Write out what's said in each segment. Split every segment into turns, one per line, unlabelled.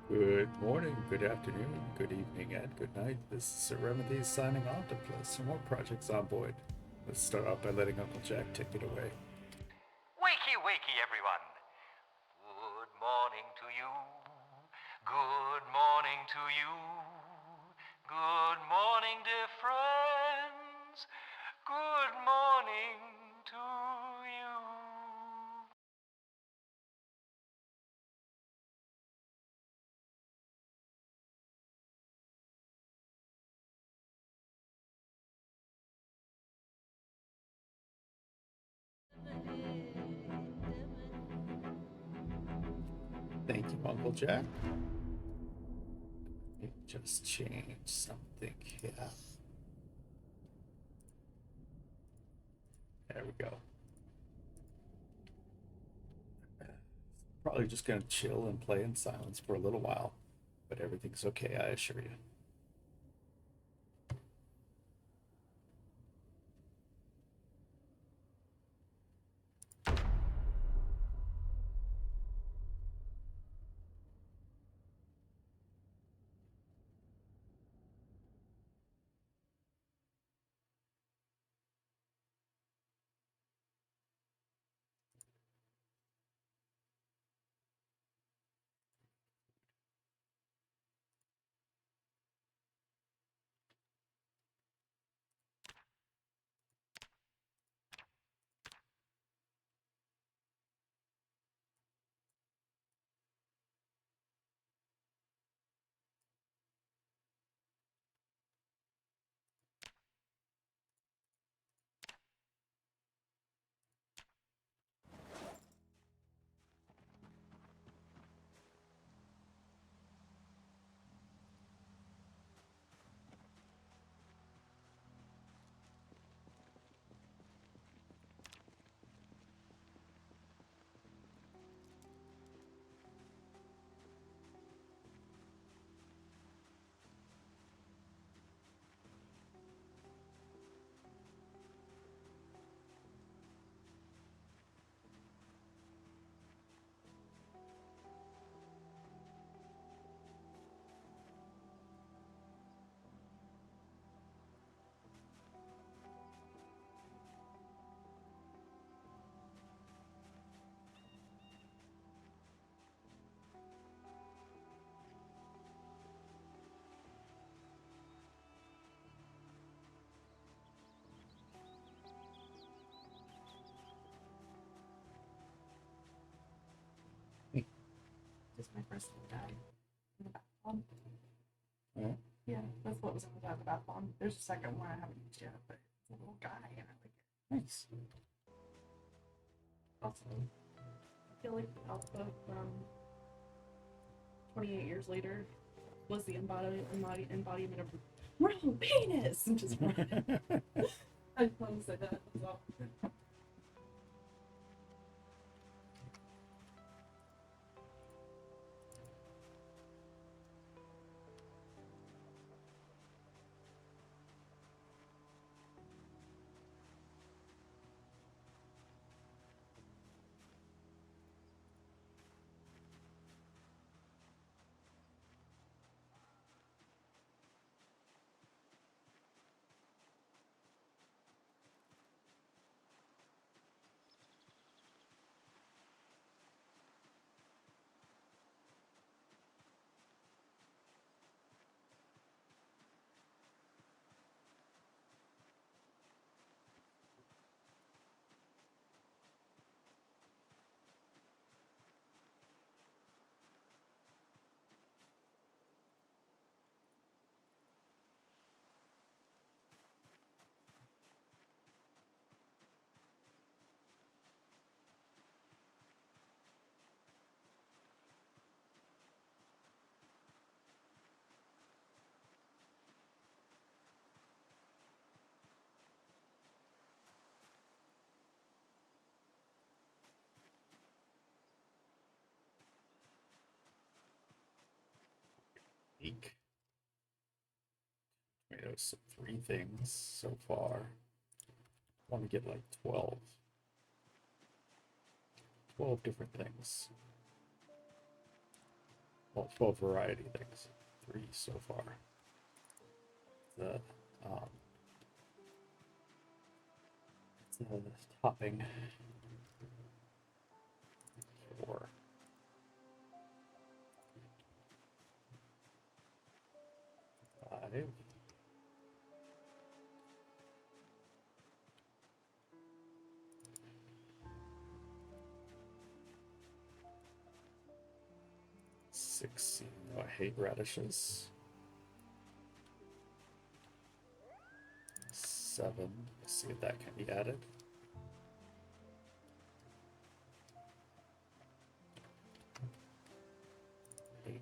Good morning, good afternoon, good evening, and good night. This is Sir Remedies signing off to play some more projects on board. Let's start off by letting Uncle Jack take it away.
Wakey, wakey, everyone. Good morning to you. Good morning to you. Good morning, dear friends. Good morning to you.
Thank you, Uncle Jack. It just changed something here. There we go. Probably just gonna chill and play in silence for a little while, but everything's okay, I assure you.
Just my first guy in the bathroom.
Yeah.
Yeah, that's what was in the bathroom. There's a second one I haven't used yet, but it's a little guy and I like it.
Nice.
Also, I feel like the alpha from 28 years later was the embodiment of real penis. I'm just I just want to say that. That's all.
Eek. Tomatoes, so 3 things so far. I want to get like 12. 12 different things. multiple variety things. 3 so far. The topping 4. 5. 6. I hate radishes. 7. Let's see if that can be added. 8.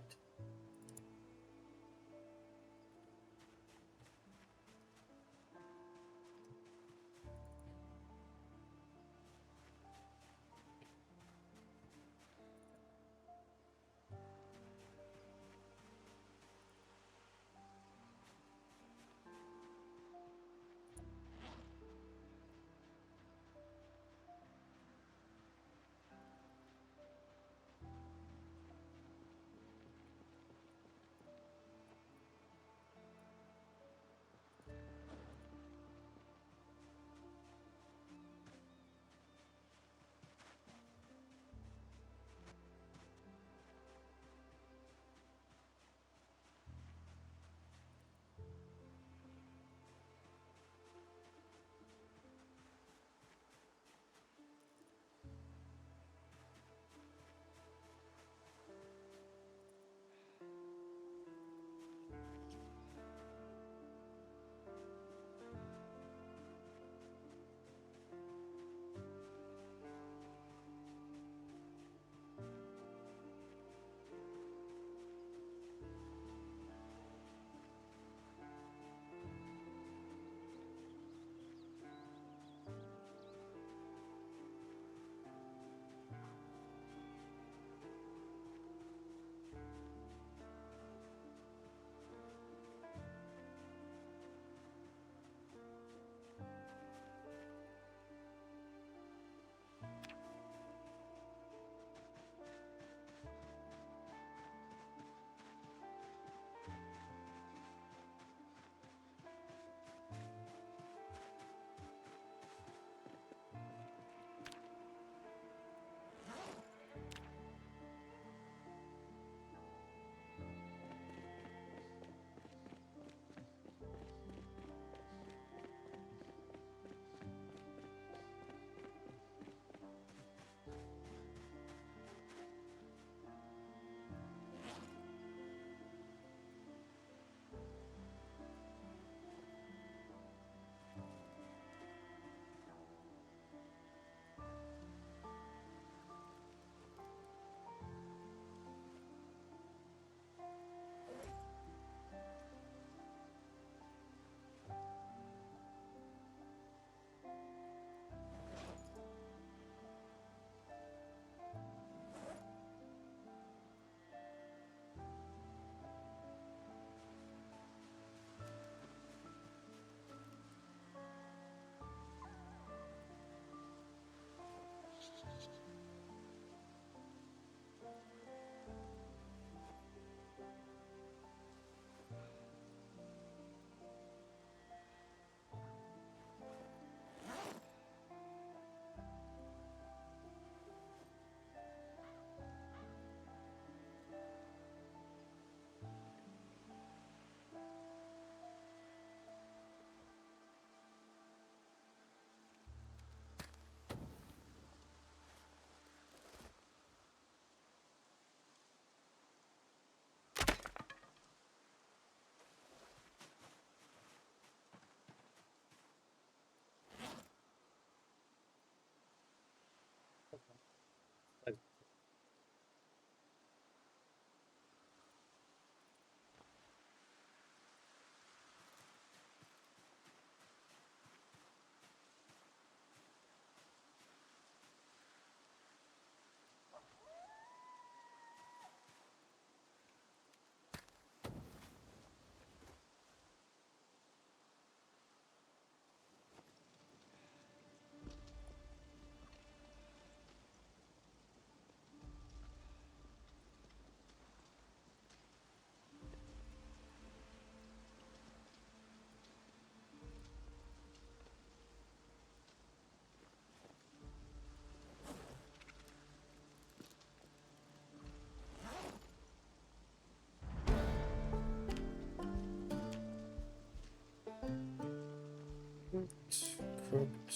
cooked.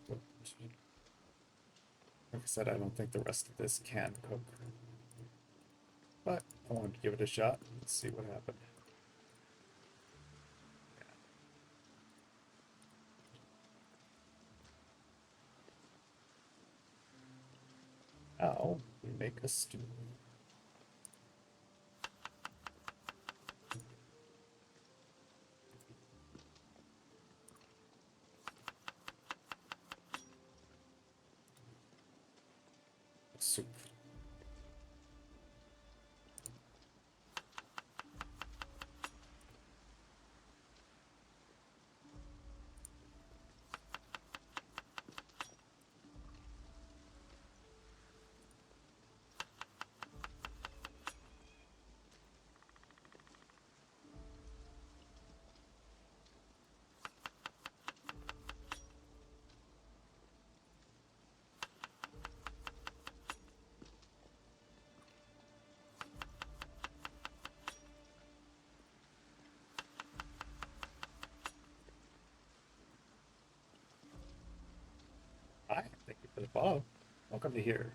Cooked. Like I said, I don't think the rest of this can cook. But I wanted to give it a shot. Let's see what happened. Now we make a stew. Soup. Hi, thank you for the follow. Welcome to here.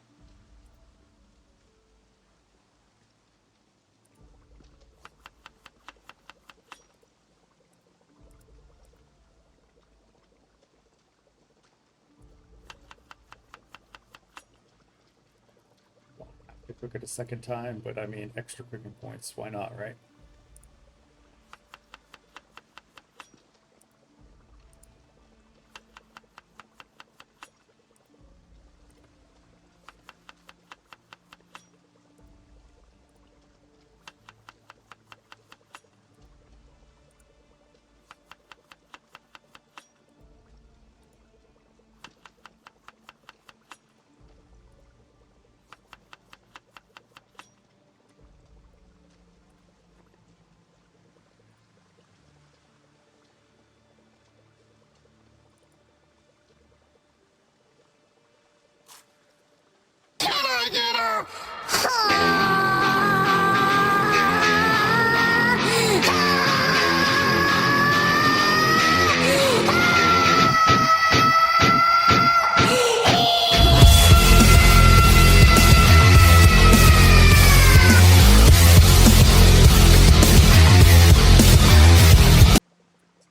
Well, I have to cook it a second time, but I mean, extra cooking points. Why not, right?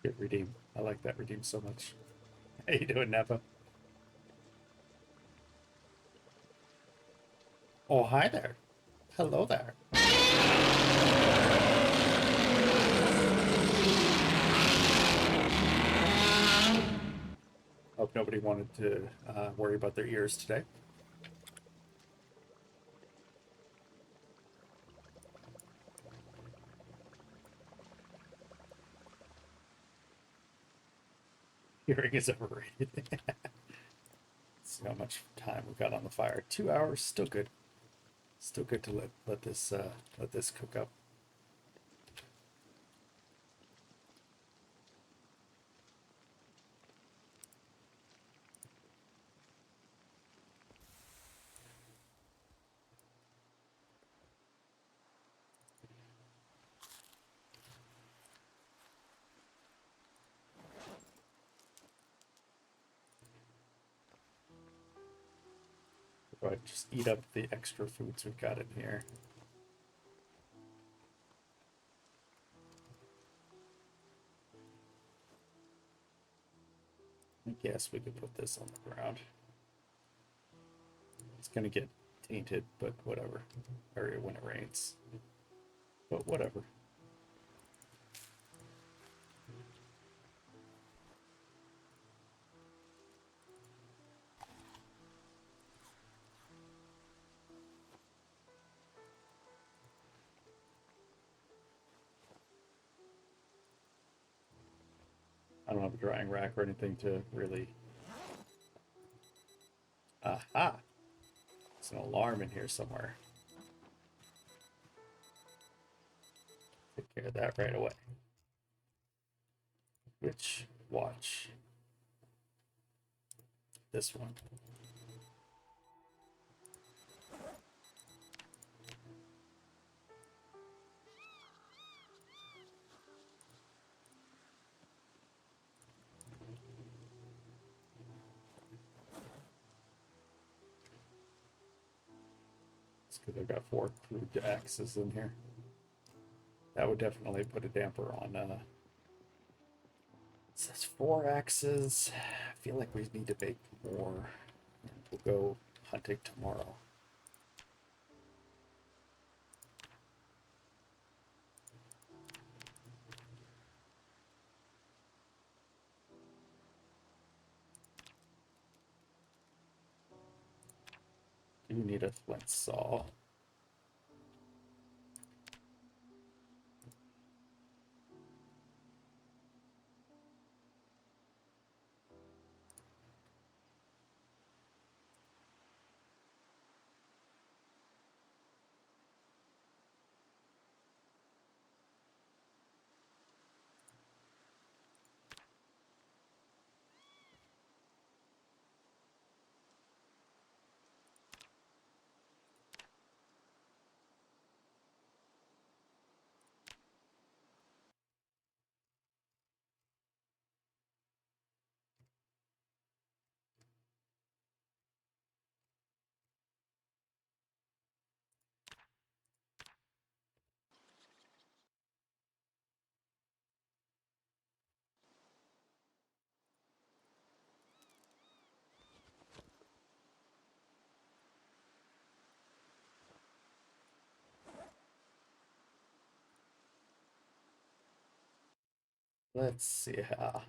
Get redeem. I like that redeem so much. How you doing, Napa? Oh, hi there. Hello there. Hope nobody wanted to worry about their ears today. Hearing is overrated. See how much time we got on the fire. 2 hours, still good. Still good to let this cook up. Go ahead, just eat up the extra foods we've got in here. I guess we could put this on the ground. It's gonna get tainted, but whatever. Or when it rains. But whatever. I don't have a drying rack or anything to really... Aha! There's an alarm in here somewhere. Take care of that right away. Which watch? This one. because I've got 4 crude axes in here. That would definitely put a damper on. It says 4 axes. I feel like we need to make more. We'll go hunting tomorrow. You need a flint saw. Let's see how.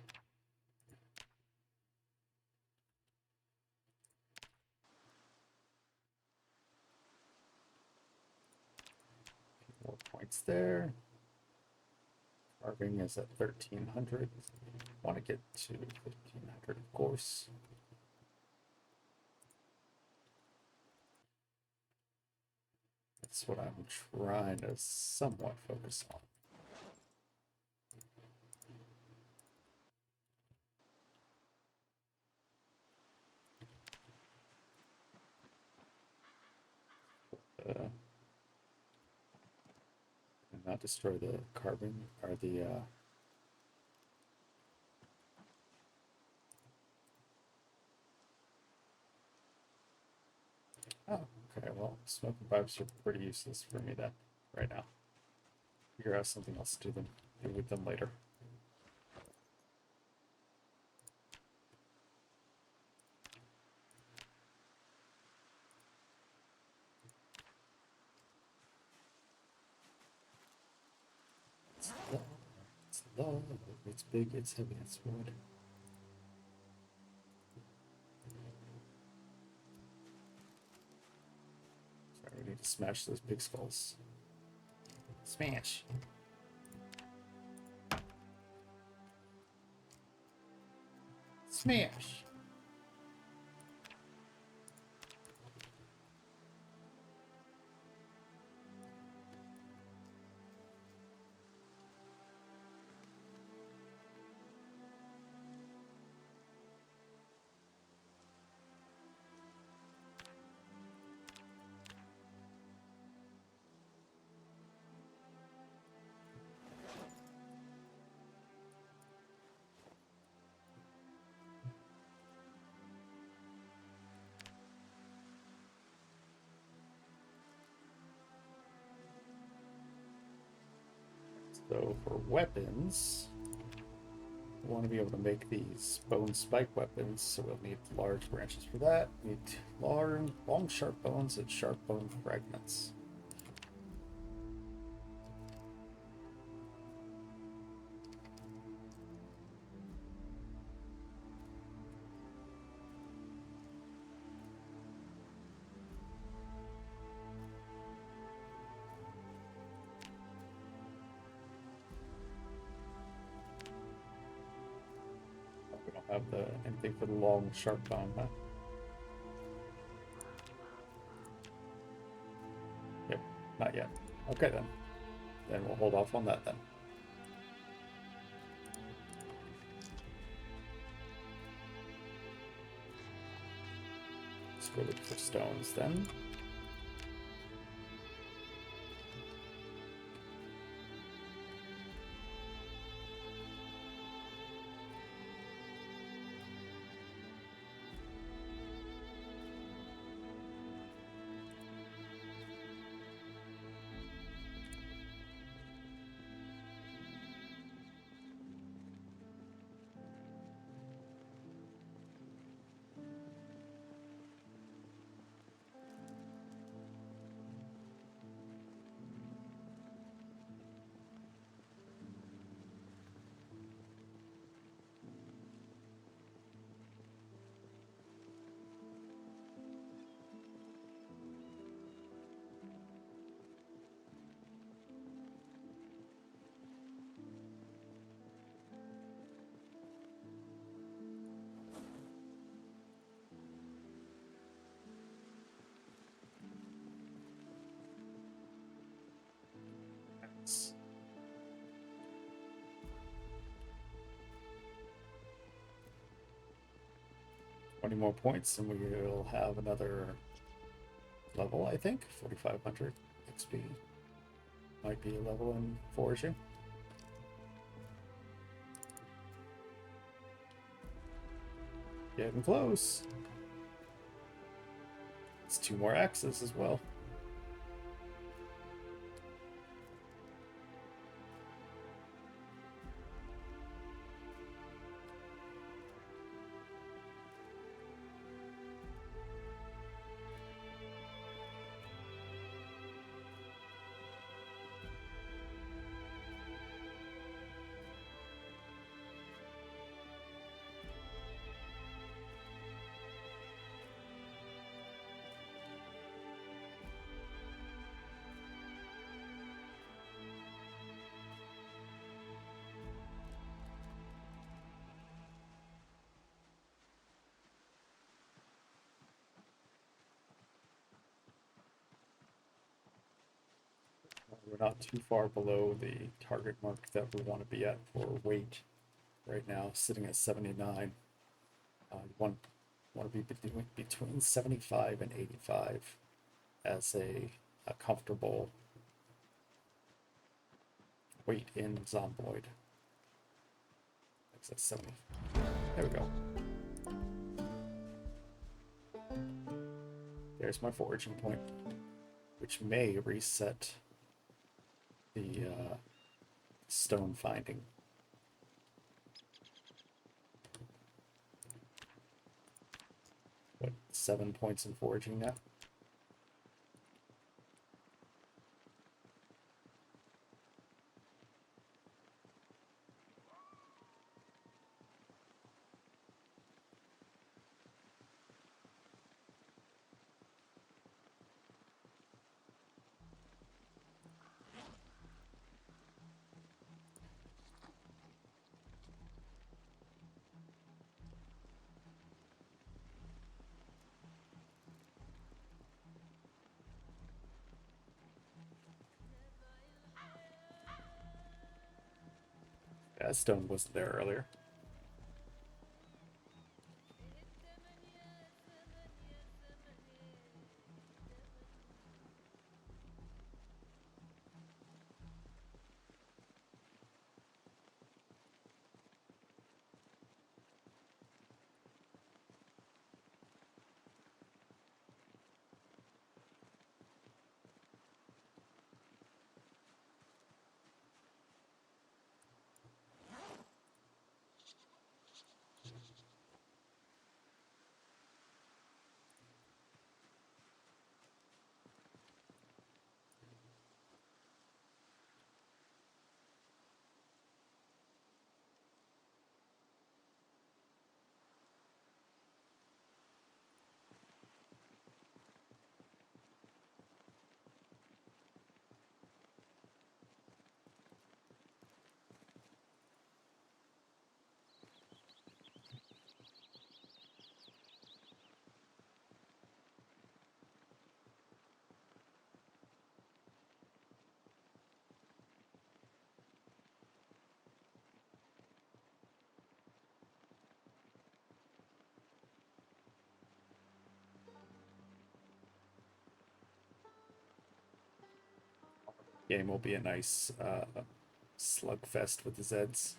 More points there. Carving is at 1300. Want to get to 1500, of course. That's what I'm trying to somewhat focus on. And not destroy the carbon or the oh, okay, well, smoking pipes are pretty useless for me then, right now. Figure out something else to do with them later. It's low, it's big, it's heavy, it's wood. Sorry, we need to smash those big skulls. Smash! Smash! So for weapons, we want to be able to make these bone spike weapons, so we'll need large branches for that. We need long sharp bones and sharp bone fragments. We don't have anything for the long sharp bone, huh? Yep, not yet. Okay then. Then we'll hold off on that then. Let's go look for stones then. 20 more points and we will have another level, I think. 4,500 XP. Might be a level in foraging. Getting close. It's 2 more axes as well. We're not too far below the target mark that we want to be at for weight right now, sitting at 79. Want to be between 75 and 85 as a comfortable weight in Zomboid. That's 70. There we go. There's my foraging point, which may reset the stone finding. What, 7 points in foraging now? That stone wasn't there earlier. Game will be a nice slugfest with the Zeds.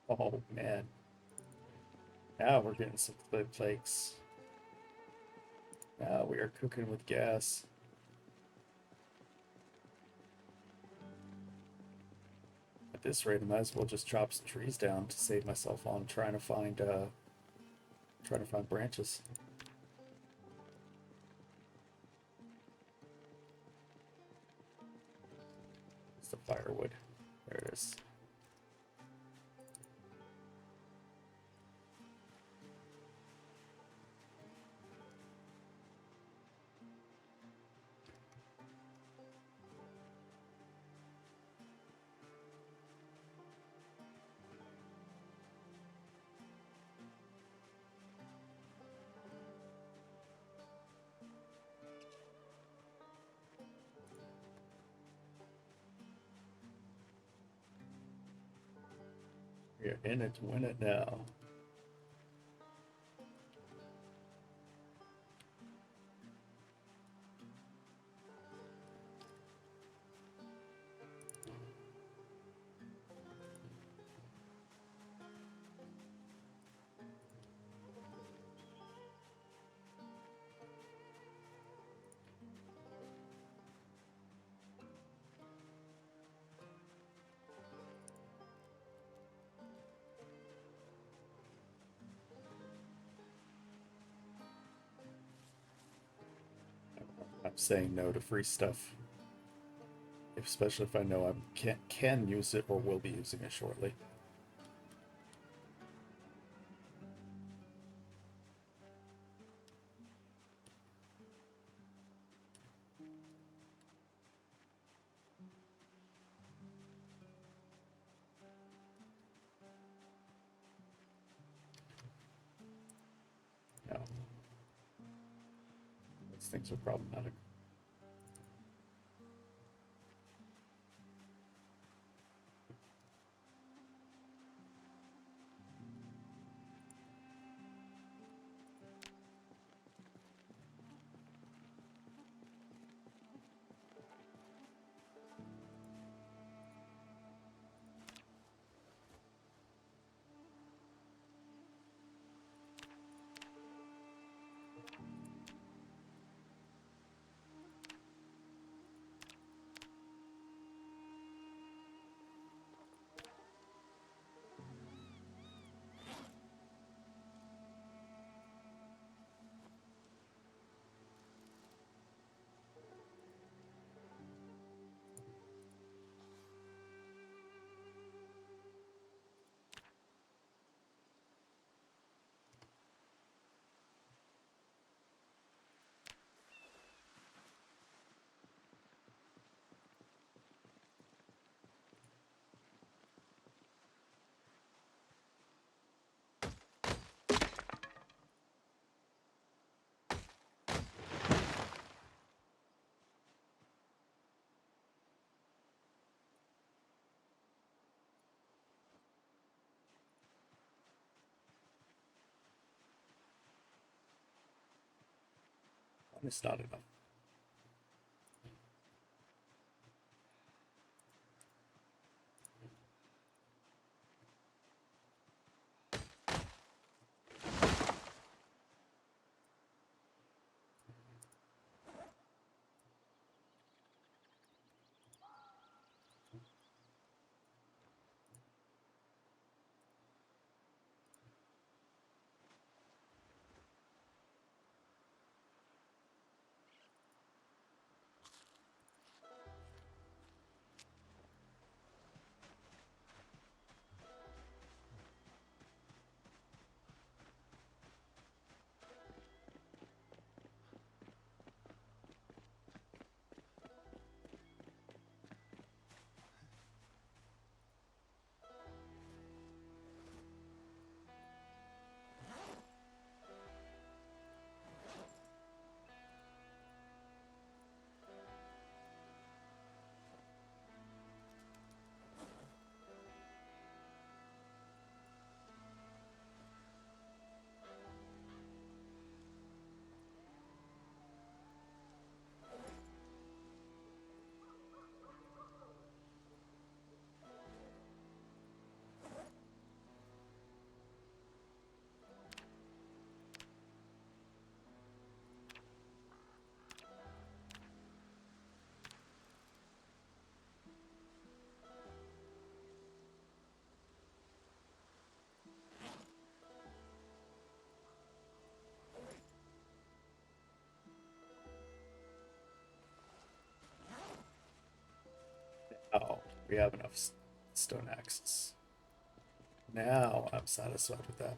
Oh man. Now we're getting some flip flakes. Now we are cooking with gas. At this rate, I might as well just chop some trees down to save myself on trying to find branches. It's the firewood. There it is. You're in it to win it now. I'm saying no to free stuff, especially if I know I can use it or will be using it shortly. No, those things are problematic. It's not enough. We have enough stone axes. Now I'm satisfied with that.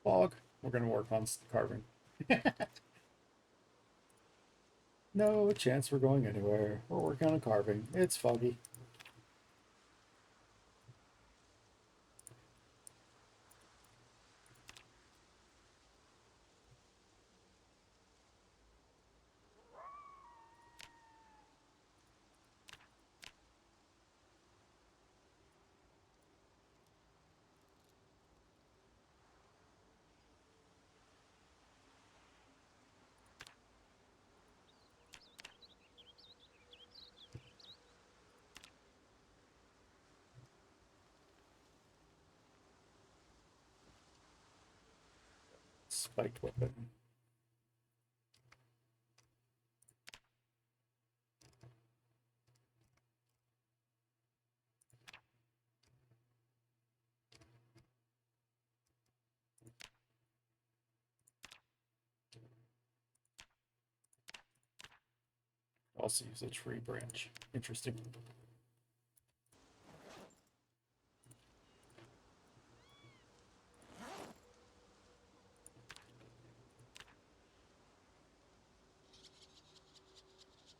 Fog. We're going to work on carving. No chance we're going anywhere. We're working on carving. It's foggy. Spiked weapon. Also use a tree branch. Interesting.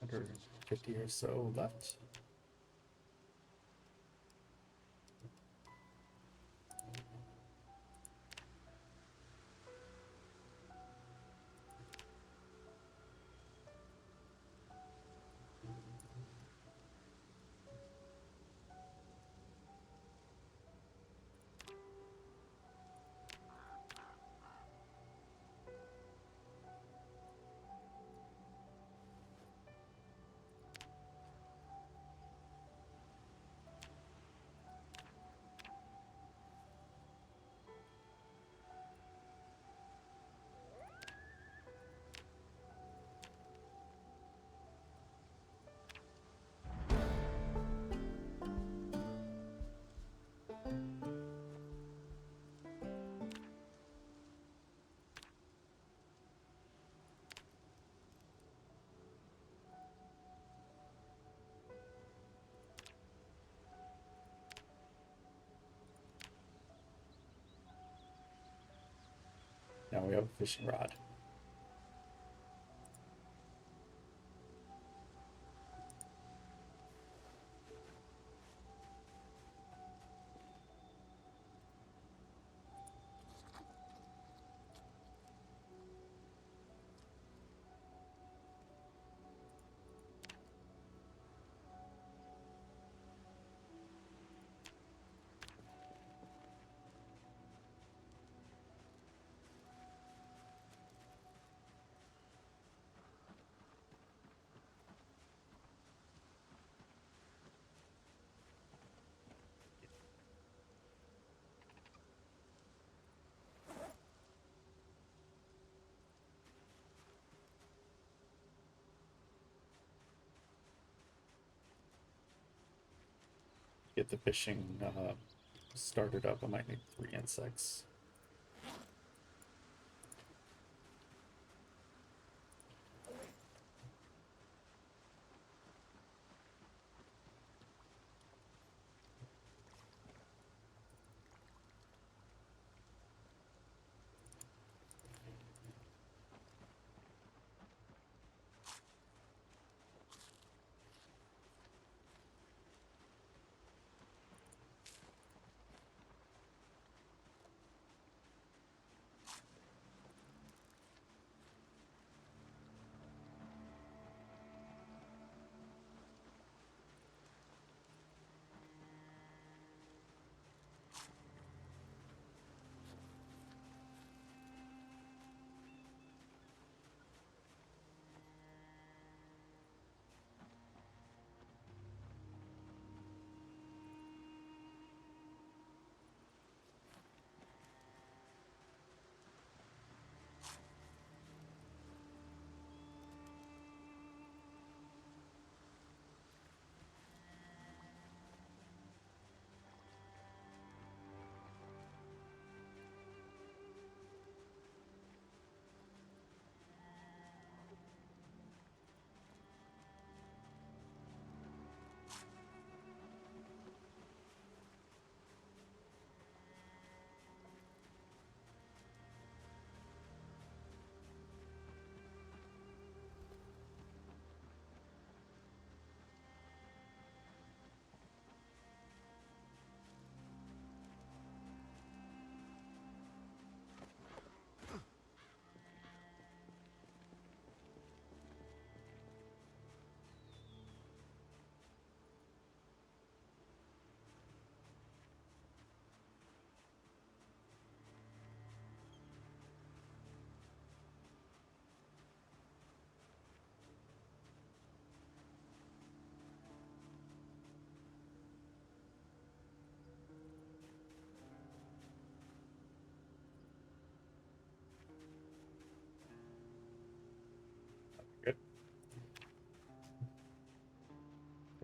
Under 50 or so left. Now we have a fishing rod. Get the fishing started up. I might need 3 insects.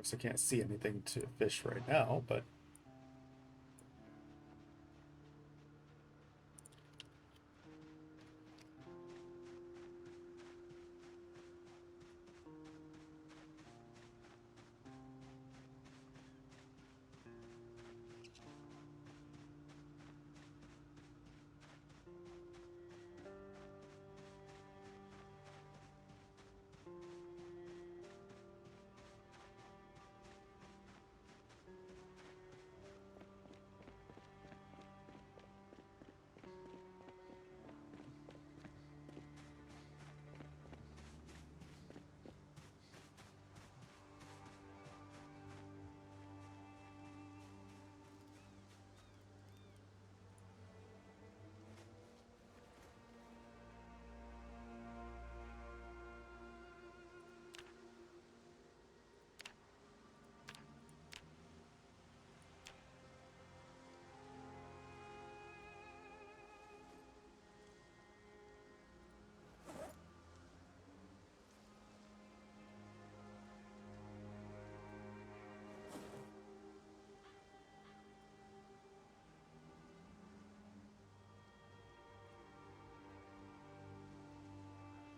course, I can't see anything to fish right now, but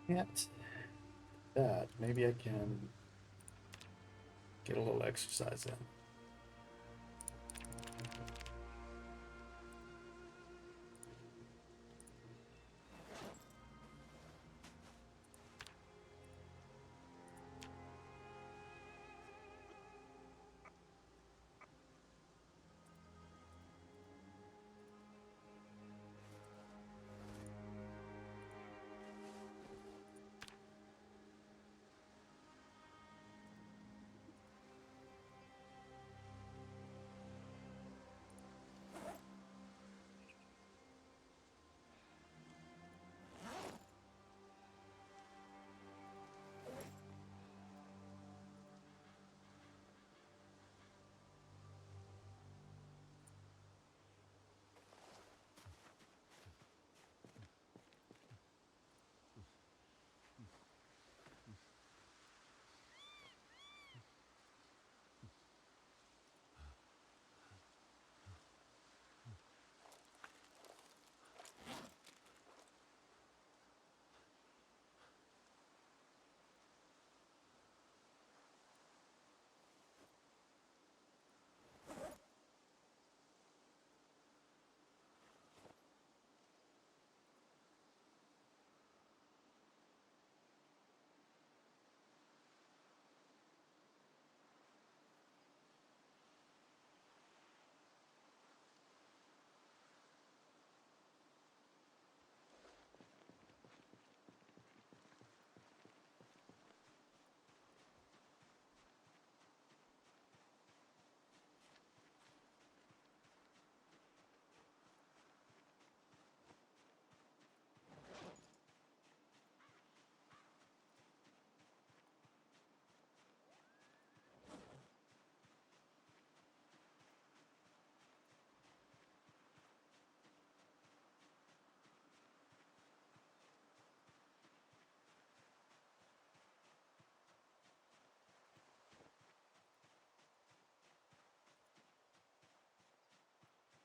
can't that. Maybe I can get a little exercise in.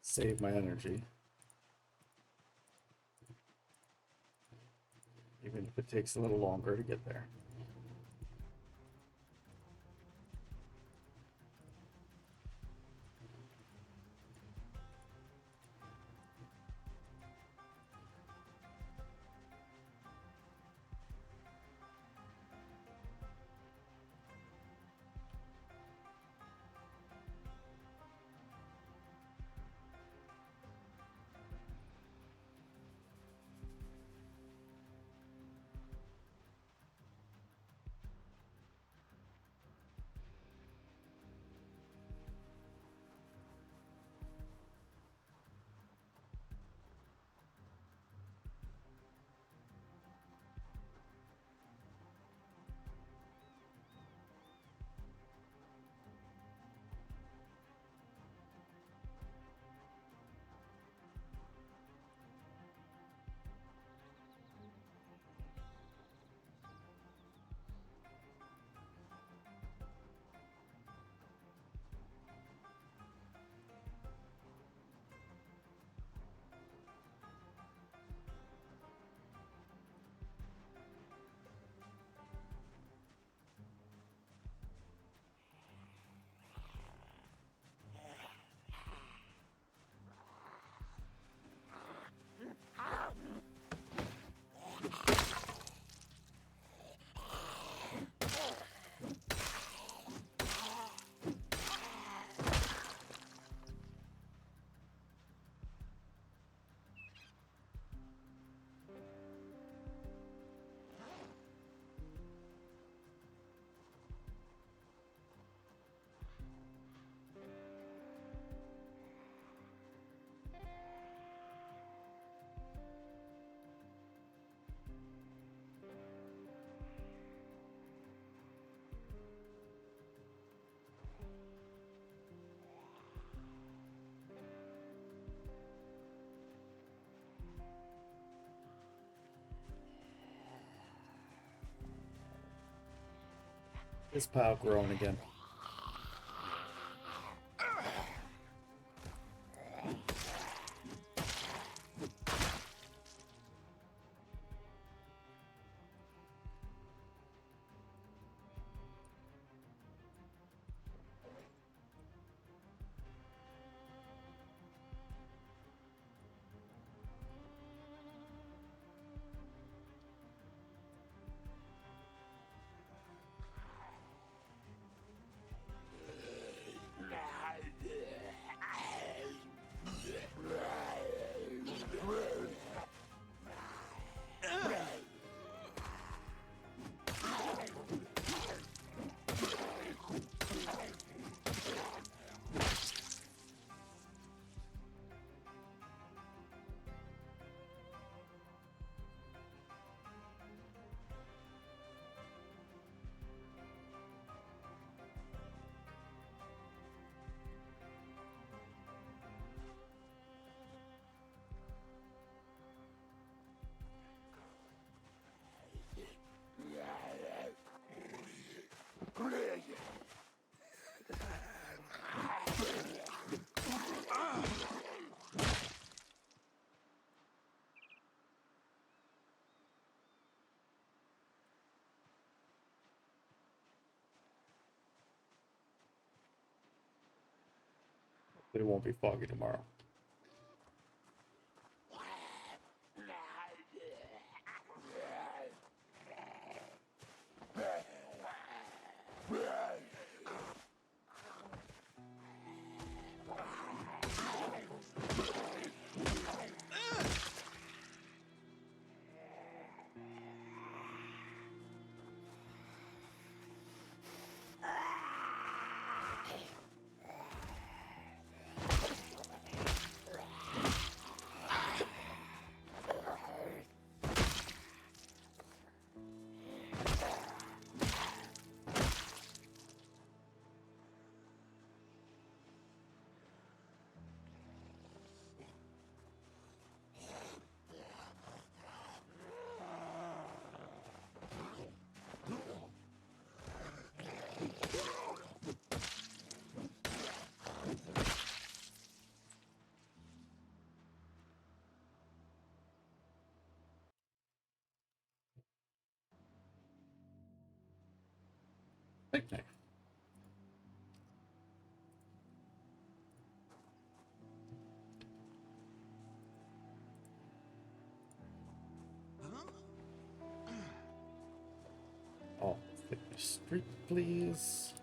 Save my energy, even if it takes a little longer to get there. This pile growing again. It won't be foggy tomorrow. Picnic. Oh, fitness street, please.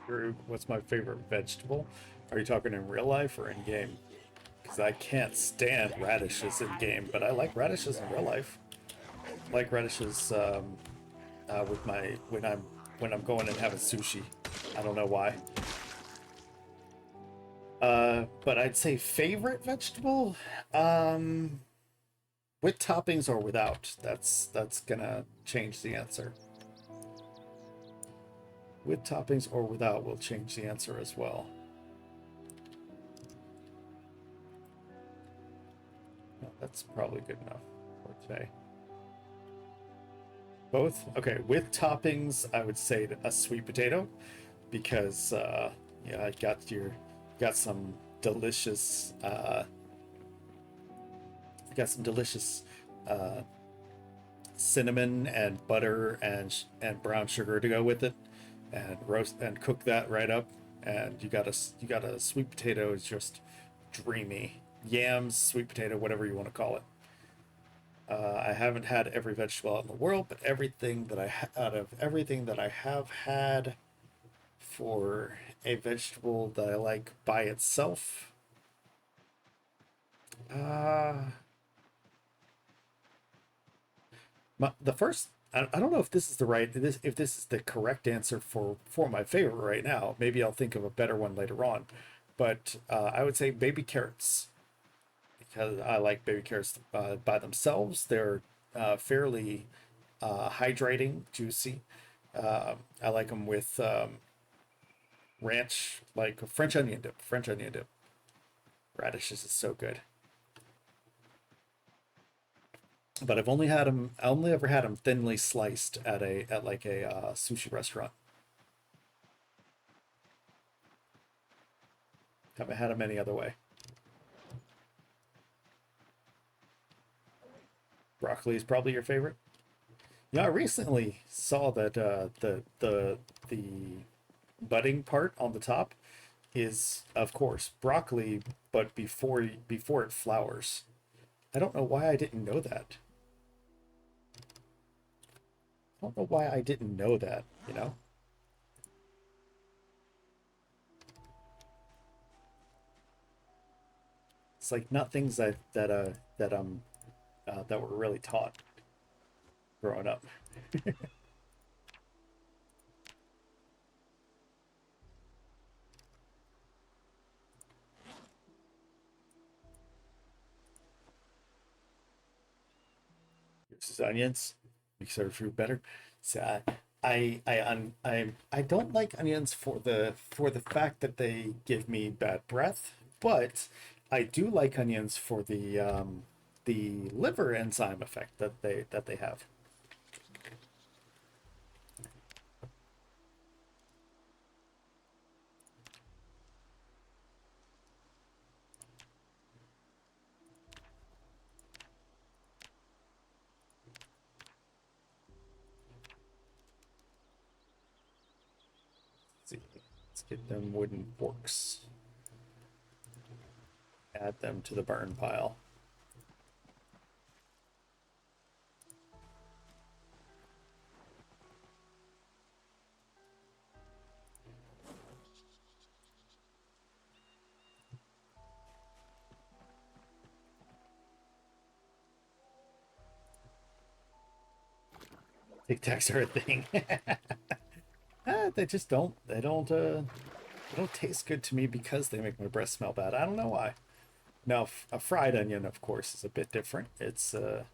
Drew, what's my favorite vegetable? Are you talking in real life or in game? Because I can't stand radishes in game, but I like radishes in real life. I like radishes with my when I'm going and having sushi. I don't know why. But I'd say favorite vegetable, with toppings or without. That's gonna change the answer. With toppings or without will change the answer as well. No, that's probably good enough for today. Both? Okay, with toppings, I would say a sweet potato because yeah, I got some delicious uh, cinnamon and butter and brown sugar to go with it, and roast and cook that right up, and you got a sweet potato is just dreamy. Yams, sweet potato, whatever you want to call it. I haven't had every vegetable out in the world, but out of everything that I have had for a vegetable that I like by itself, uh, the first. I don't know if this is the right if this is the correct answer for my favorite right now. Maybe I'll think of a better one later on, but I would say baby carrots because I like baby carrots by themselves. They're fairly hydrating, juicy. I like them with ranch, like French onion dip. French onion dip. Radishes is so good. But I've only had them. I only ever had them thinly sliced at like a sushi restaurant. Haven't had them any other way. Broccoli is probably your favorite. Yeah, I recently saw that the budding part on the top is of course broccoli, but before it flowers. I don't know why I didn't know that. I don't know why I didn't know that, you know? It's like not things that were really taught growing up. Versus onions, makes our food better. So I don't like onions for the fact that they give me bad breath, but I do like onions for the liver enzyme effect that they have. Let's see, let's get them wooden forks. Add them to the burn pile. Tic Tacs are a thing. They just don't. They don't taste good to me because they make my breath smell bad. I don't know why. Now, a fried onion, of course, is a bit different. It's a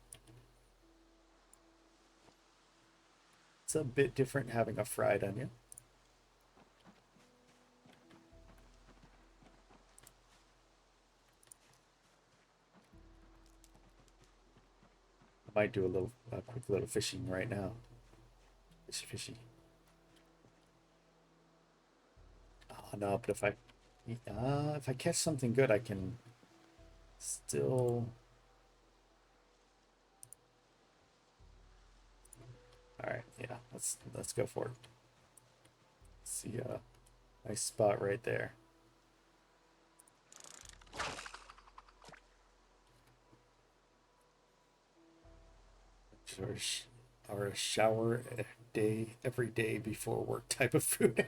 bit different having a fried onion. I might do a quick little fishing right now. Fishy, fishy. Oh no, but if I catch something good, I can still. All right, yeah, let's go for it. See a nice spot right there. George, or a shower a day every day before work type of food.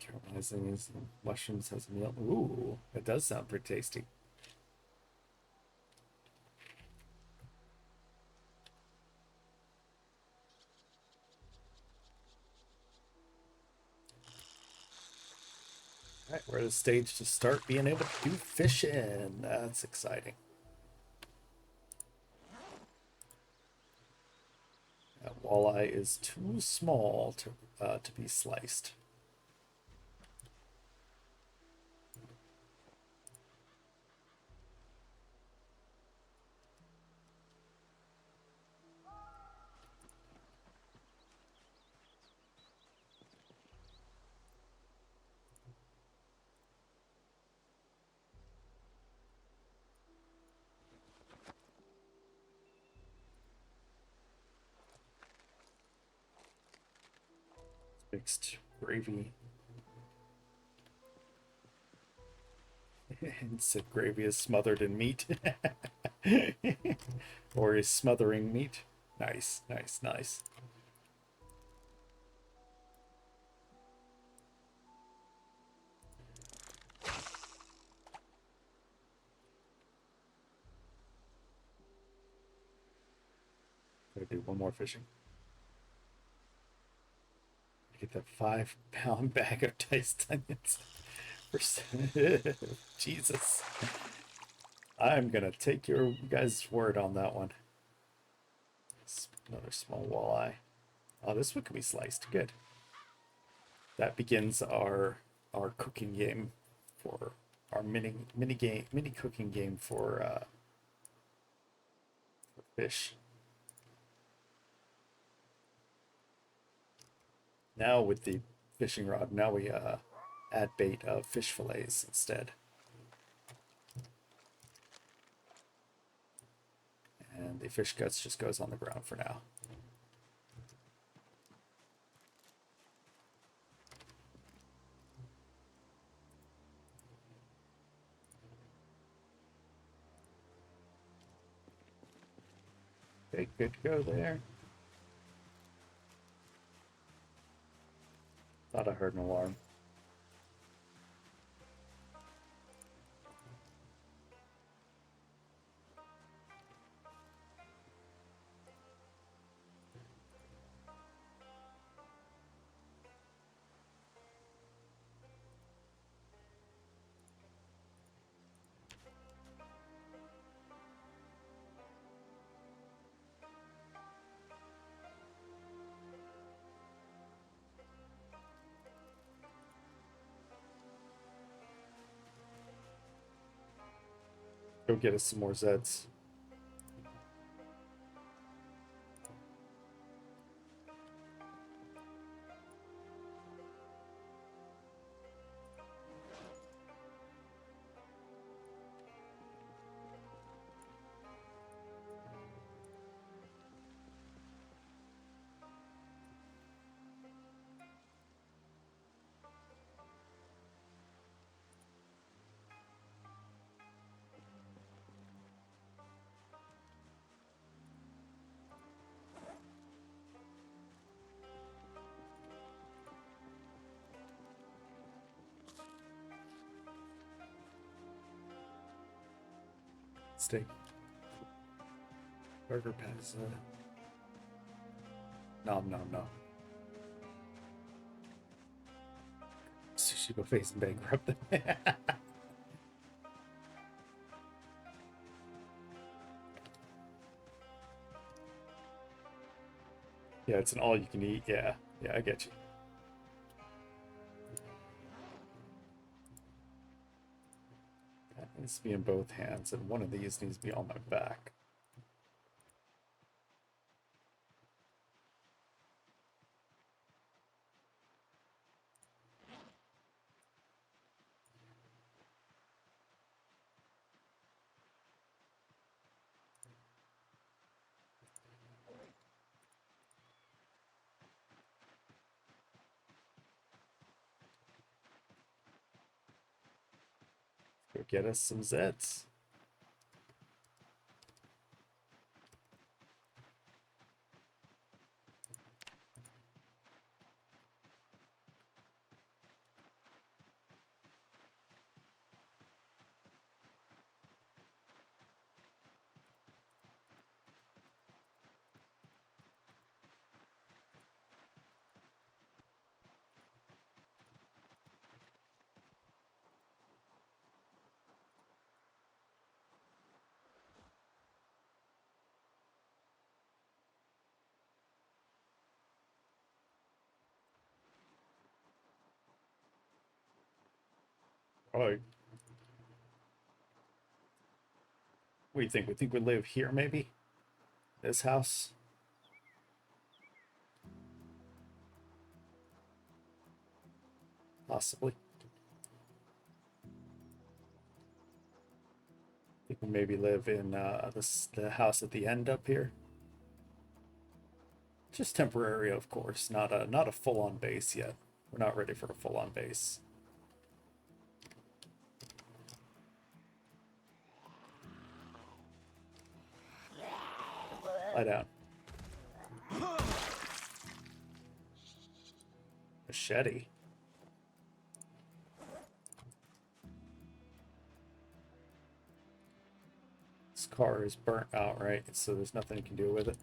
Caramelizing these mushrooms as a meal. Ooh, it does sound pretty tasty. All right, we're at a stage to start being able to do fishing. That's exciting. That walleye is too small to be sliced. Mixed gravy. And said gravy is smothered in meat. Or is smothering meat. Nice, nice, nice. Gotta do one more fishing. Get that 5-pound bag of diced onions. Jesus. I'm gonna take your guys' word on that one. Another small walleye. Oh, this one can be sliced. Good. That begins our cooking game for our mini cooking game for fish. Now with the fishing rod, now we add bait of fish fillets instead. And the fish guts just goes on the ground for now. Okay, good to go there. Thought I heard an alarm. Go get us some more Zeds. Steak. Burger patties. Nom nom nom. Sushi buffets and bankrupt. Yeah, it's an all you can eat. Yeah, yeah, I get you. That needs to be in both hands, and one of these needs to be on my back. go get us some Zeds. Oh, what do you think? We think we live here, maybe? This house? Possibly. I think we maybe live in the house at the end up here. Just temporary, of course, not a full-on base yet. We're not ready for a full-on base. Lie down. Machete. This car is burnt out, right? So there's nothing you can do with it.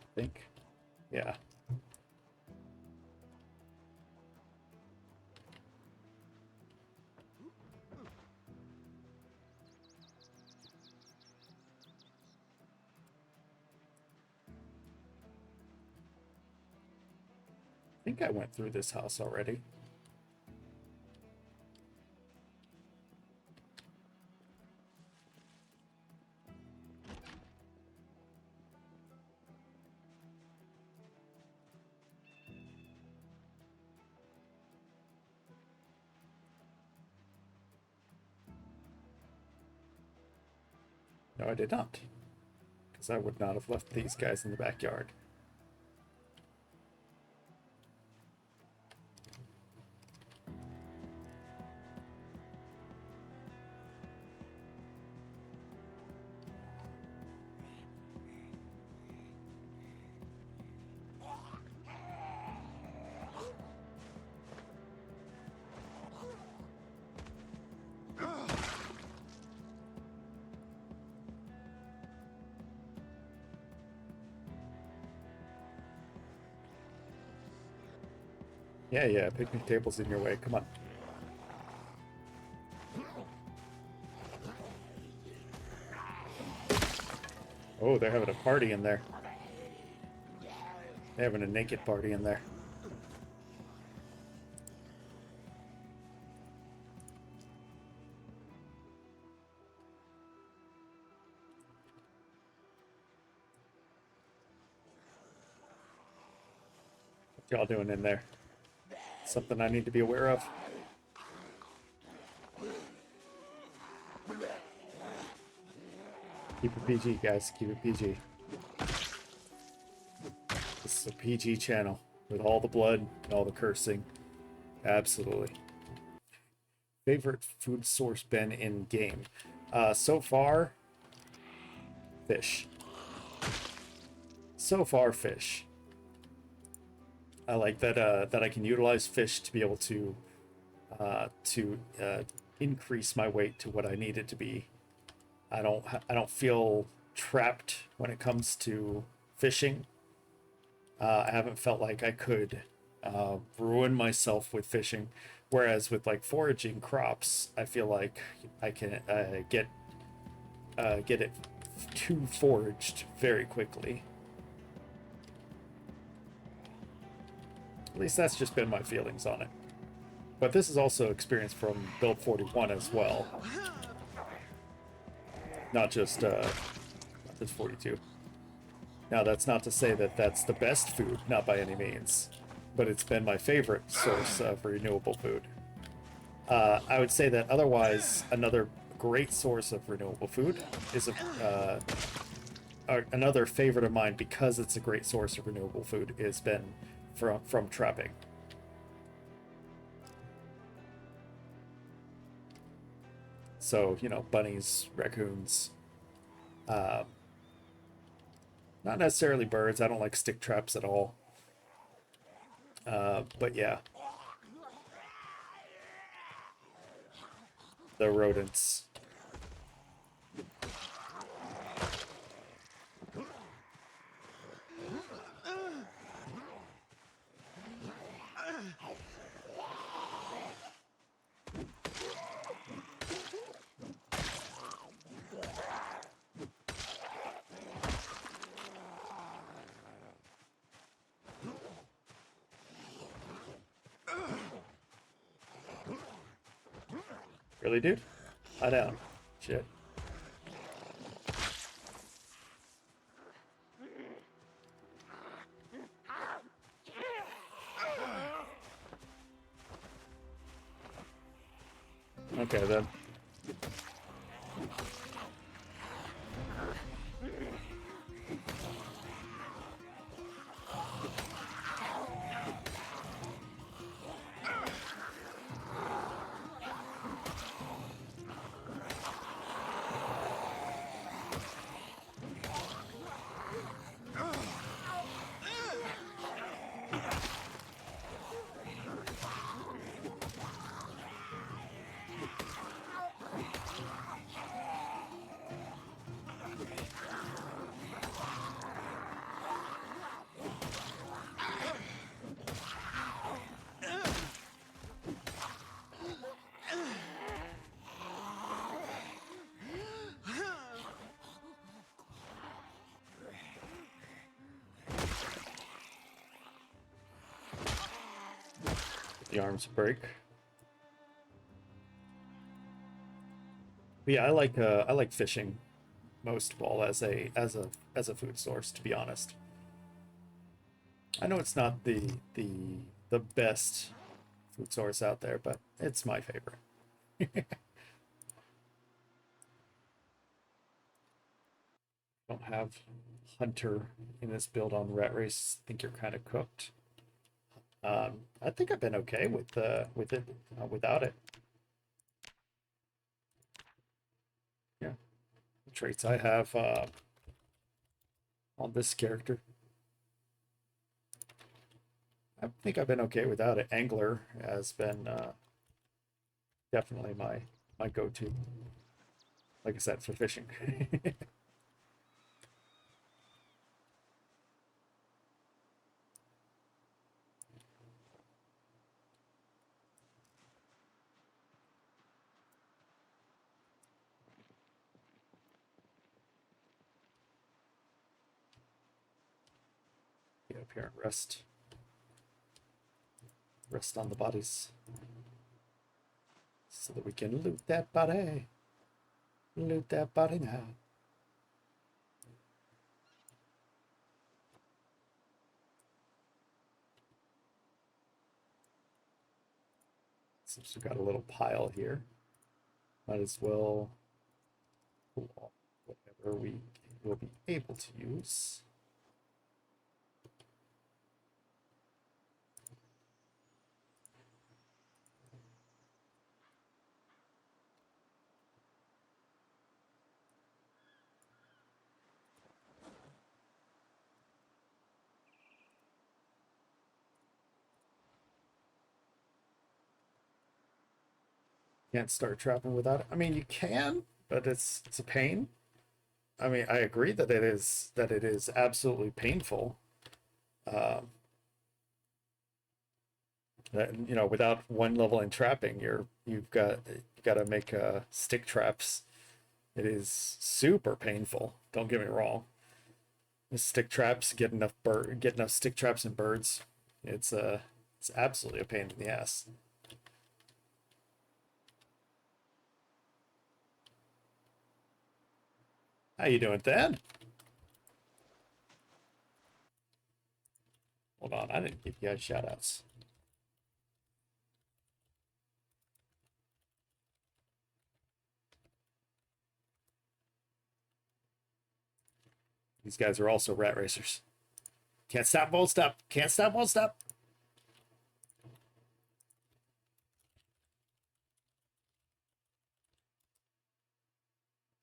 I think. Yeah. I think I went through this house already. No, I did not. Because I would not have left these guys in the backyard. Yeah, picnic table's in your way. Come on. Oh, they're having a party in there. They're having a naked party in there. What y'all doing in there? Something I need to be aware of? Keep it PG, guys. Keep it PG. This is a PG channel with all the blood and all the cursing. Absolutely. Favorite food source been in game? So far, fish. So far, fish. I like that that I can utilize fish to be able to increase my weight to what I need it to be. I don't feel trapped when it comes to fishing. I haven't felt like I could ruin myself with fishing, whereas with like foraging crops, I feel like I can get it too foraged very quickly. At least that's just been my feelings on it. But this is also experience from build 41 as well. Not just 42. Now, that's not to say that that's the best food, not by any means. But it's been my favorite source of renewable food. I would say that otherwise, another great source of renewable food is another favorite of mine, because it's a great source of renewable food, has been from trapping. So, you know, bunnies, raccoons, uh, not necessarily birds. I don't like stick traps at all. But yeah, the rodents. Really, dude? Lie down. Shit. Okay, then. The arms break. But yeah, I like fishing most of all as a food source, to be honest. I know it's not the best food source out there, but it's my favorite. Don't have Hunter in this build on RatRace. Think you're kind of cooked. I think I've been okay with it without it. Yeah, the traits I have on this character. I think I've been okay without it. Angler has been definitely my go-to. Like I said, for fishing. Get up here and rest on the bodies, so that we can loot that body. Loot that body now. Since we've got a little pile here, might as well pull off whatever we will be able to use. Can't start trapping without it. I mean, you can, but it's a pain. I mean, I agree that it is absolutely painful. Um, that, you know, without one level in trapping, you've got to make stick traps. It is super painful. Don't get me wrong. The stick traps, get enough stick traps and birds. It's absolutely a pain in the ass. How you doing, Thad? Hold on, I didn't give you guys shout outs. These guys are also rat racers. Can't stop, won't stop. Can't stop, won't stop.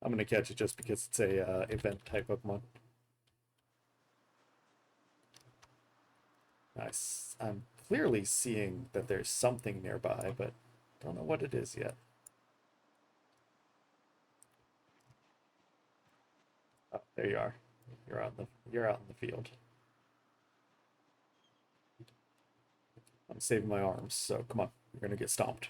I'm gonna catch it just because it's a event type Pokemon. Nice. I'm clearly seeing that there's something nearby, but don't know what it is yet. Oh, there you are. You're out in the field. I'm saving my arms, so come on. You're gonna get stomped.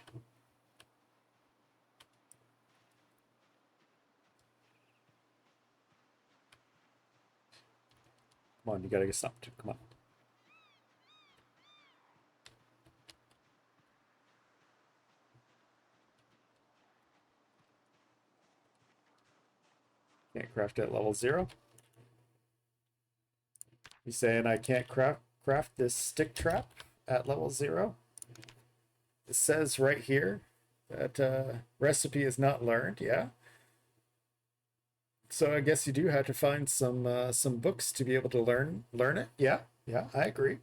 Come on, you gotta get stomped. Come on. Can't craft it at level 0. You saying I can't craft this stick trap at level 0? It says right here that recipe is not learned. Yeah. So I guess you do have to find some books to be able to learn it. Yeah, yeah, I agree.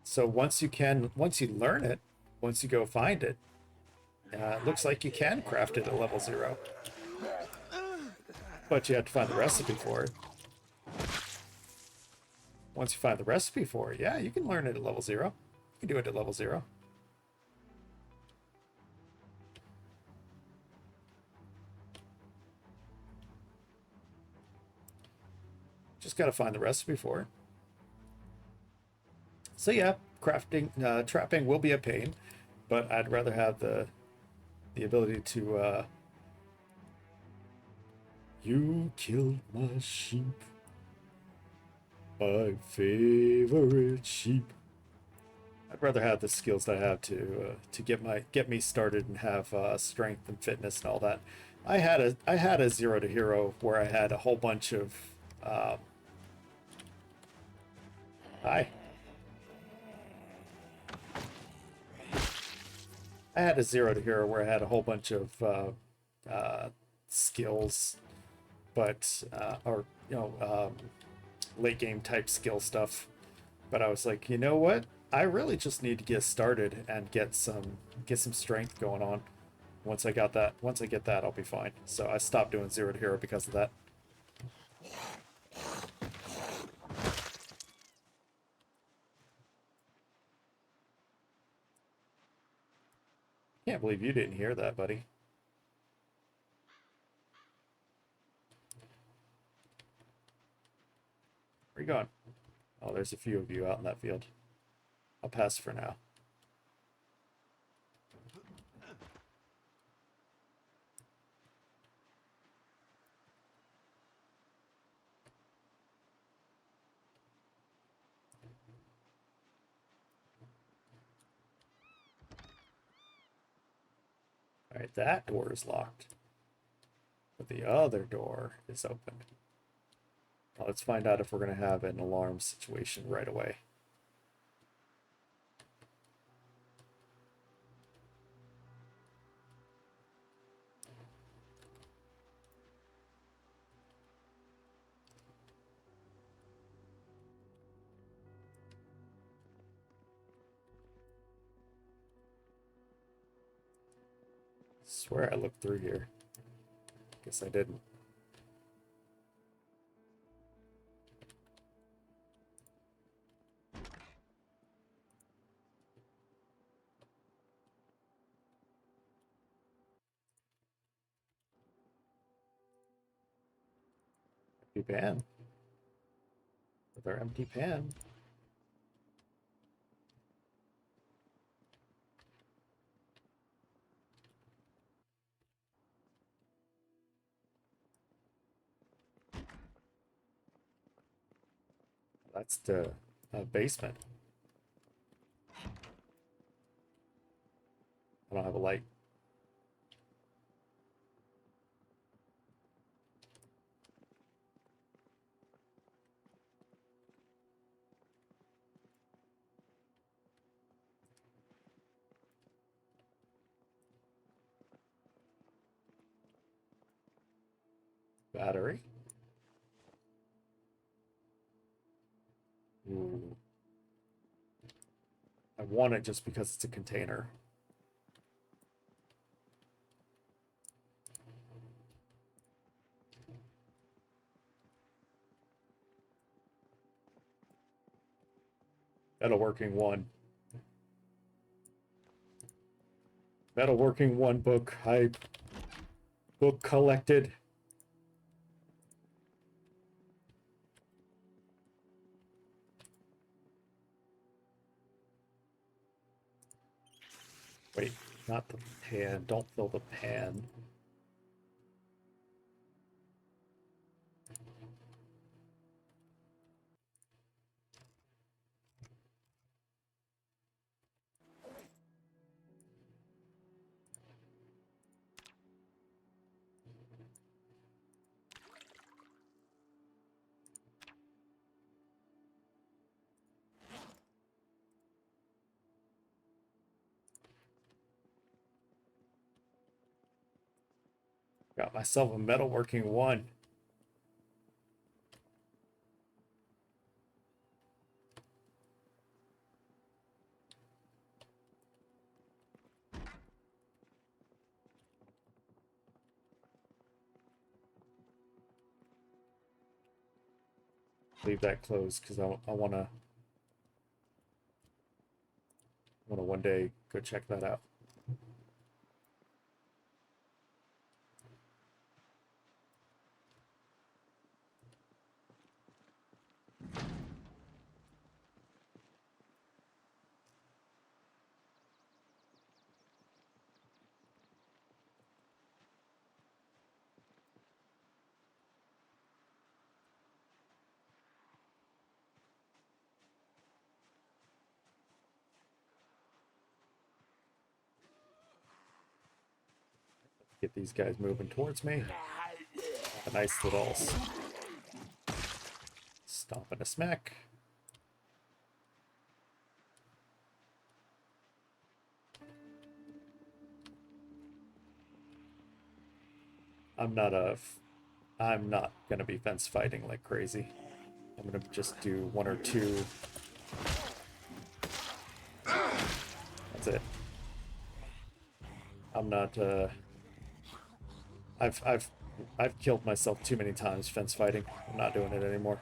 So once you learn it, once you go find it, it looks like you can craft it at level 0. But you have to find the recipe for it. Once you find the recipe for it, yeah, you can learn it at level 0. You can do it at level 0. Just got to find the recipe for it. So yeah, trapping will be a pain, but I'd rather have the ability to you killed my sheep, my favorite sheep. I'd rather have the skills that I have to get me started and have strength and fitness and all that. I had a 0 to hero where I had a whole bunch of hi. I had a 0 to hero where I had a whole bunch of skills, but or late game type skill stuff. But I was like, you know what? I really just need to get started and get some strength going on. Once I get that, I'll be fine. So I stopped doing 0 to hero because of that. Can't believe you didn't hear that, buddy. Where you going? Oh, there's a few of you out in that field. I'll pass for now. All right, that door is locked, but the other door is open. Now let's find out if we're going to have an alarm situation right away. Swear I looked through here. Guess I didn't. Empty pan. With our empty pan. That's the basement. I don't have a light. Battery. Ooh. I want it just because it's a container. Metalworking 1. Metalworking 1 book. Book collected. Wait, not the pan. Don't fill the pan. Got myself a metalworking 1. Leave that closed because I wanna one day go check that out. Get these guys moving towards me. A nice little stomp and a smack. I'm not gonna be fence fighting like crazy. I'm gonna just do 1 or 2. That's it. I'm not I've killed myself too many times fence fighting. I'm not doing it anymore.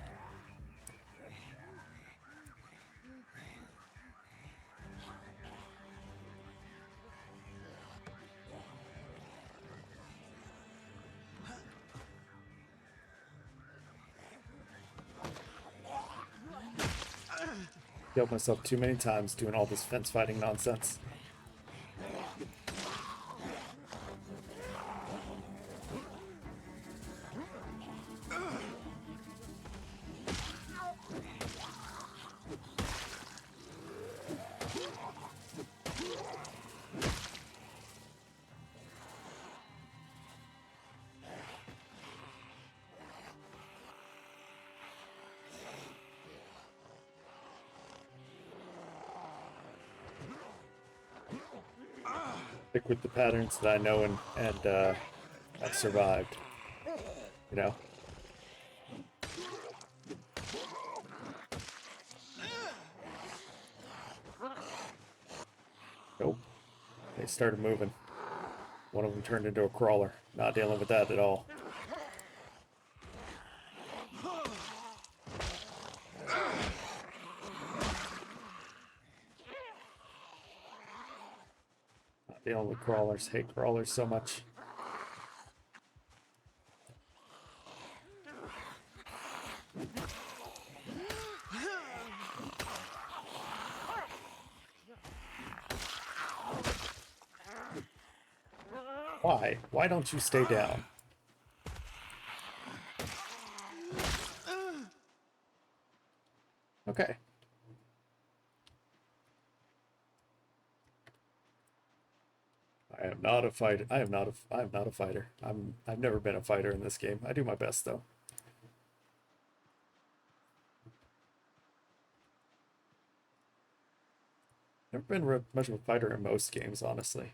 Killed myself too many times doing all this fence fighting nonsense. Stick with the patterns that I know and I've survived. You know? Nope. They started moving. One of them turned into a crawler. Not dealing with that at all. Not dealing with crawlers. Hate crawlers so much. Why? Why don't you stay down? Okay. I am not a fighter. I am not a fighter. I've never been a fighter in this game. I do my best though. Never been much of a fighter in most games, honestly.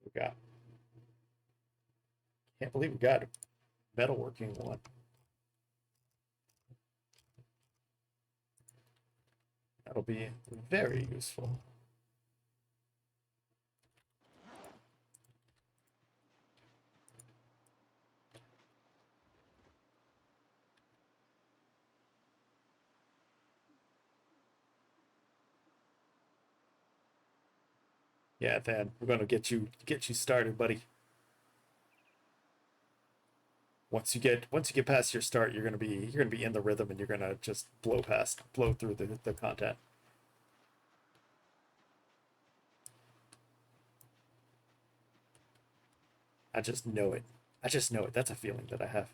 We got. Can't believe we got a metalworking 1. That'll be very useful. Yeah, Than, we're gonna get you started, buddy. Once you get past your start, you're gonna be in the rhythm and you're gonna just blow through the content. I just know it. I just know it. That's a feeling that I have.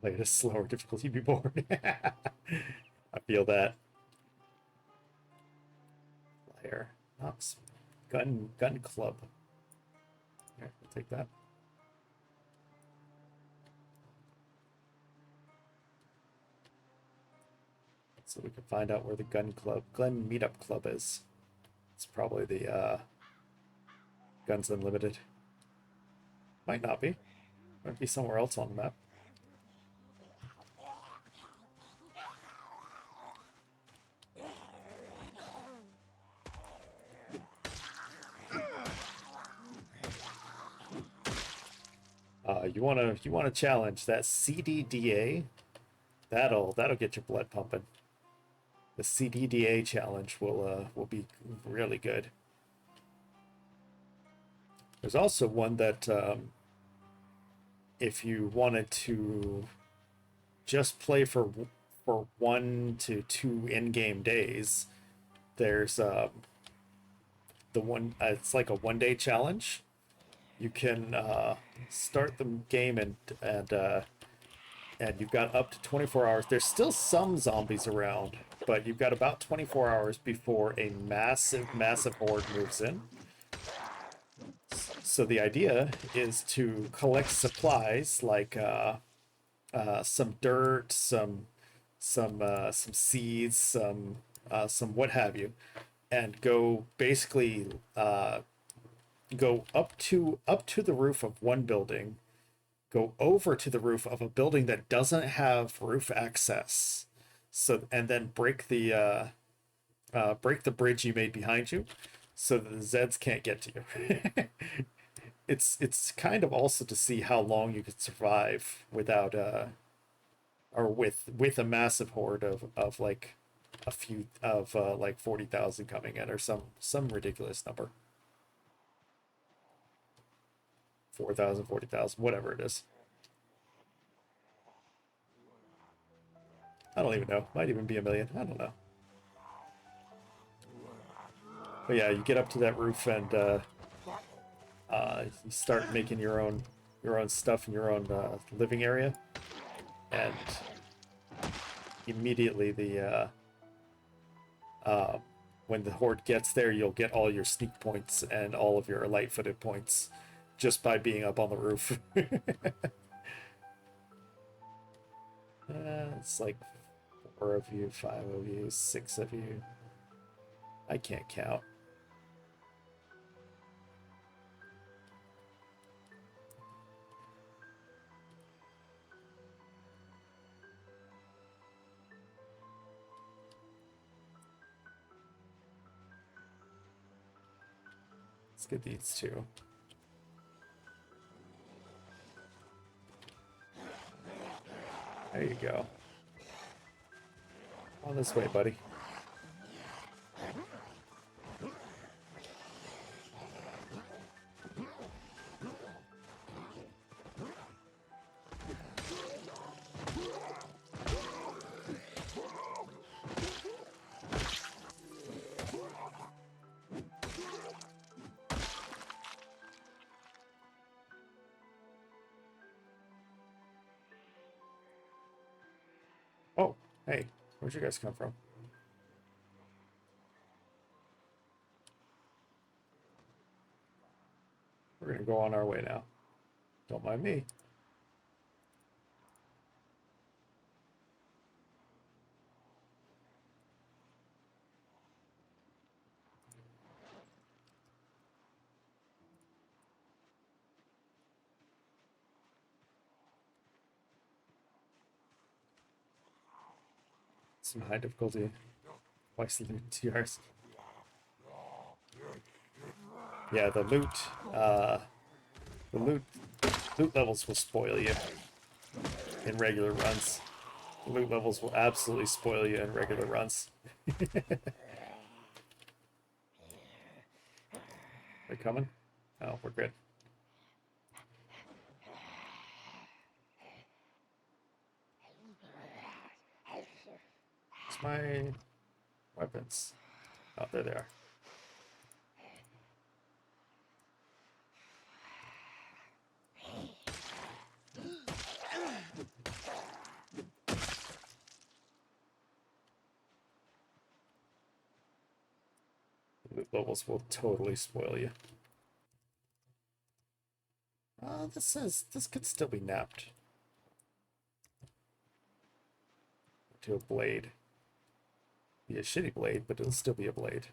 Play at a slower difficulty, be bored. I feel that. Player, not gun club. Here, we'll take that. So we can find out where the Glen Meetup Club is. It's probably the Guns Unlimited. Might not be. Might be somewhere else on the map. You wanna challenge that CDDA? That'll get your blood pumping. The CDDA challenge will be really good. There's also one that if you wanted to just play for 1 to 2 in-game days, there's the one. It's like a 1 day challenge. You can start the game and you've got up to 24 hours. There's still some zombies around, but you've got about 24 hours before a massive horde moves in. So the idea is to collect supplies like some dirt, some seeds, some what have you, and go basically go up to the roof of one building, go over to the roof of a building that doesn't have roof access, so and then break the bridge you made behind you, so that the Zeds can't get to you. It's kind of also to see how long you could survive without or with a massive horde of like a few of like 40,000 coming in, or some ridiculous number. 4,000, 40,000, whatever it is. I don't even know. Might even be a million. I don't know. But yeah, you get up to that roof and you start making your own stuff in your own living area, and immediately the when the horde gets there, you'll get all your sneak points and all of your light-footed points just by being up on the roof. It's like 4 of you, 5 of you, 6 of you. I can't count. Let's get these two. There you go. On this way, buddy. Oh, hey, where'd you guys come from? We're gonna go on our way now. Don't mind me. Some high difficulty. Twice the loot TRs. Yeah, the loot levels will spoil you in regular runs. The loot levels will absolutely spoil you in regular runs. They coming? Oh, we're good. Where's my weapons? Oh, there they are. Loot levels will totally spoil you. This says this could still be napped to a blade. Be a shitty blade, but it'll still be a blade.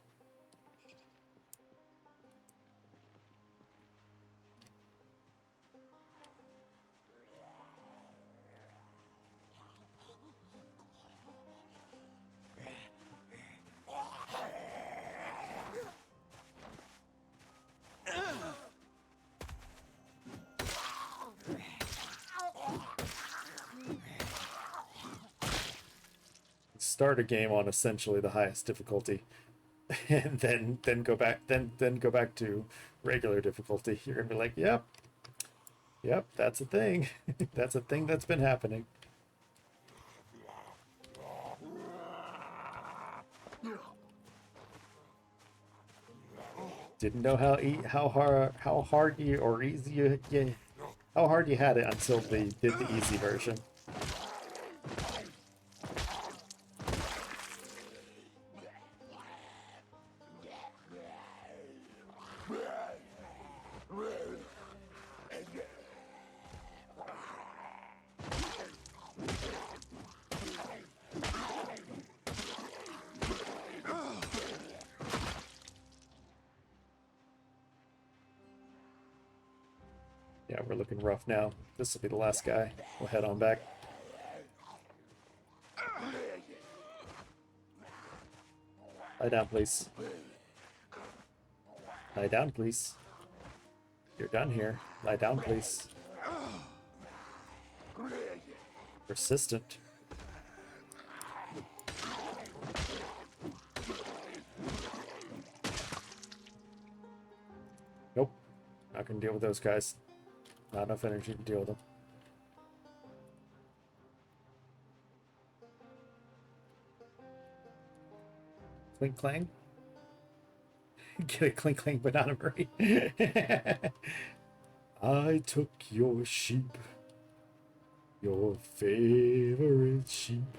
Start a game on essentially the highest difficulty, and then go back to regular difficulty. You're gonna be like, yep, that's a thing. That's a thing that's been happening. Didn't know how hard you or easy you how hard you had it until they did the easy version. Yeah, we're looking rough now. This will be the last guy. We'll head on back. Lie down, please. Lie down, please. You're done here. Lie down, please. Persistent. Nope. Not gonna deal with those guys. Not enough energy to deal with them. Clink clang. Get a clink clank banana berry. I took your sheep. Your favorite sheep.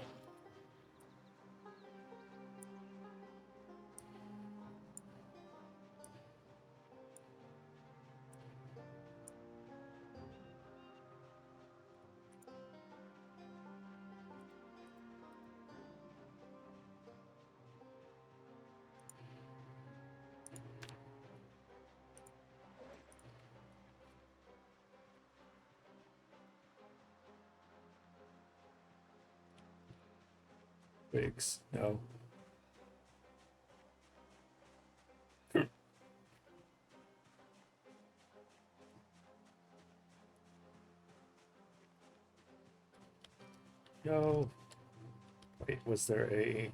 Wigs. No. Yo. Wait, was there a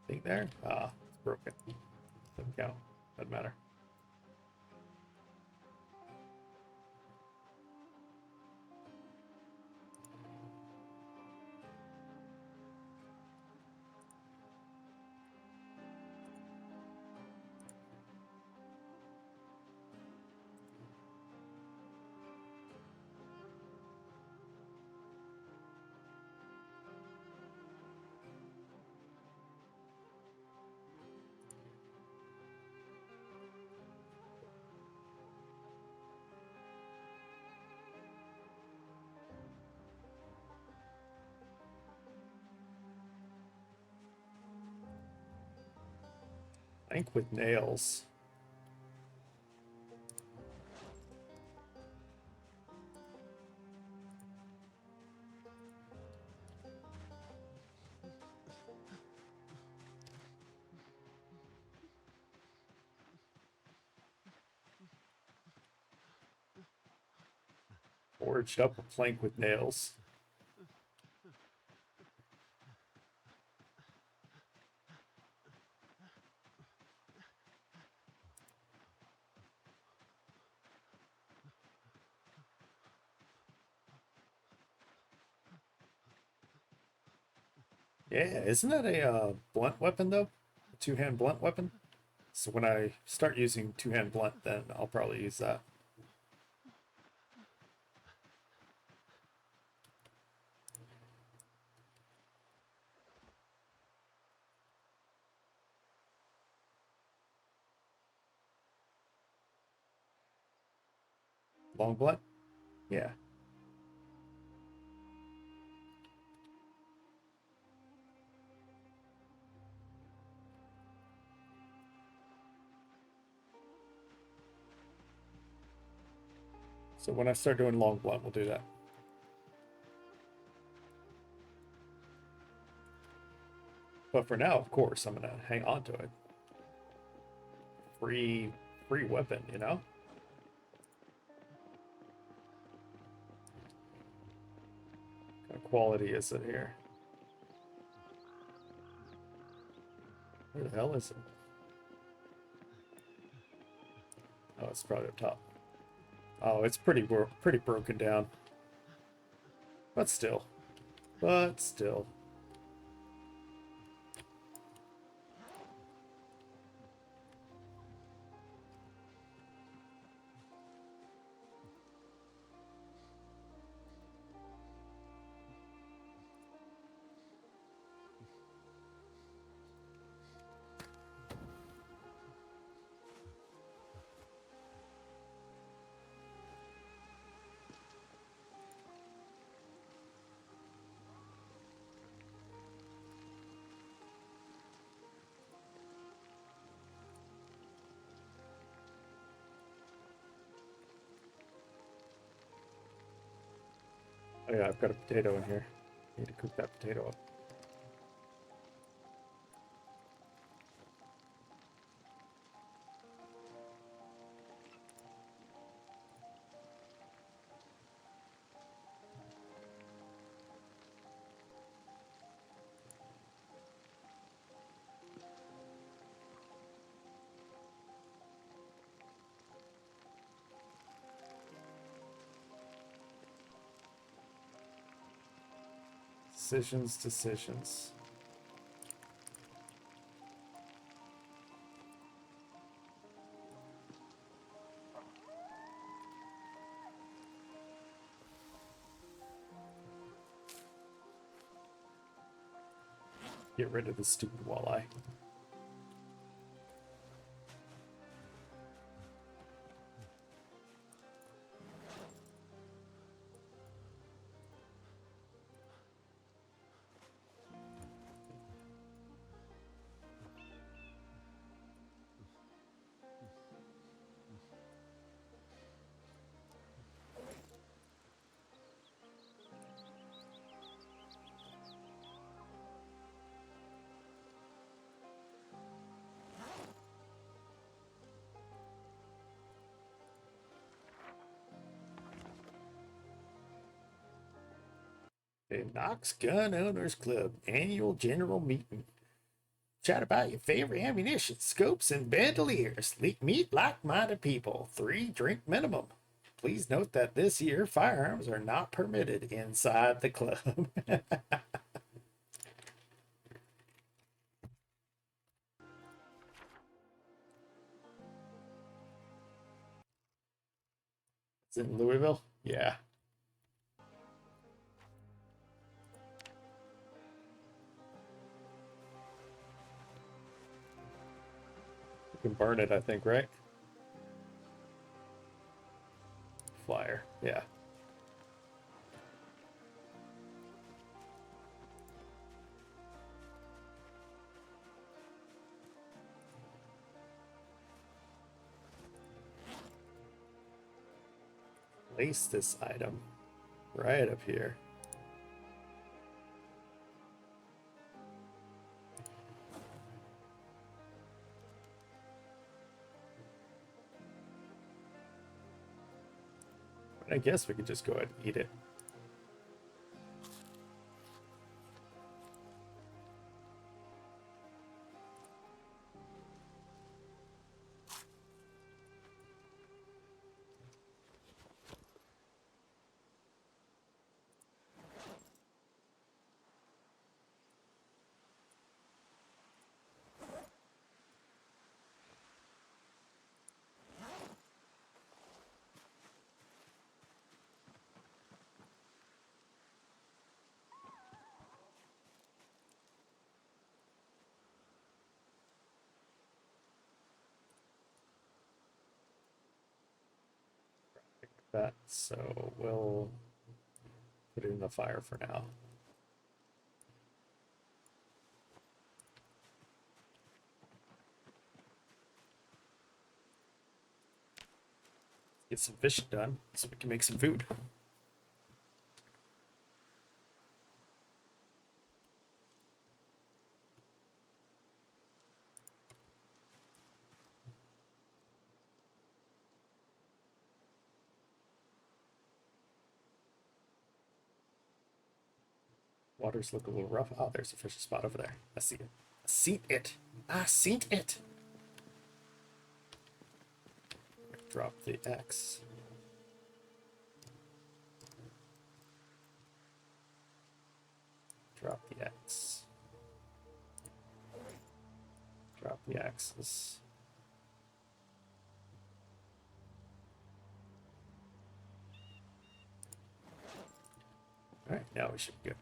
thing there? Ah, it's broken. Doesn't count. Doesn't matter. Ink with nails. forged up a plank with nails. Yeah, isn't that a blunt weapon though? A two-hand blunt weapon? So when I start using two-hand blunt, then I'll probably use that. Long blunt? Yeah. So when I start doing long blunt, we'll do that. But for now, of course, I'm gonna hang on to it. Free weapon, you know? What kind of quality is it here? Where the hell is it? Oh, it's probably up top. Oh, it's pretty broken down. But still. But still. Oh yeah, I've got a potato in here. Need to cook that potato up. Decisions. Get rid of the stupid walleye. The Knox Gun Owners Club annual general meeting. Chat about your favorite ammunition, scopes, and bandoliers. Meet like-minded people. 3 drink minimum. Please note that this year firearms are not permitted inside the club. Is it in Louisville? Yeah. You can burn it, I think, right? Flyer. Yeah. Place this item right up here. I guess we could just go ahead and eat it. That, so we'll put it in the fire for now. Get some fishing done so we can make some food. Waters look a little rough. Oh, there's a fish spot over there. I see it. I see it. I see it. Drop the X. Drop the X. Drop the axes. All right, now we should be good.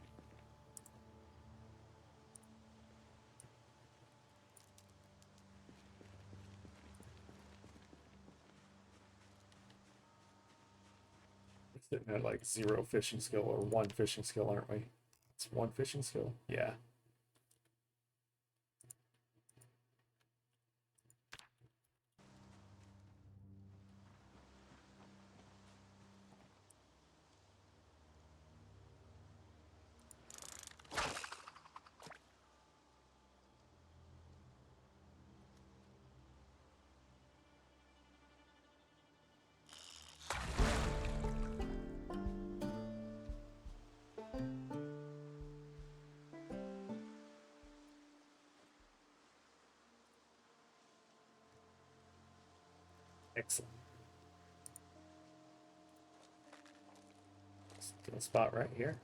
We're sitting at like 0 fishing skill or 1 fishing skill, aren't we? It's 1 fishing skill? Yeah. Excellent. Get a spot right here.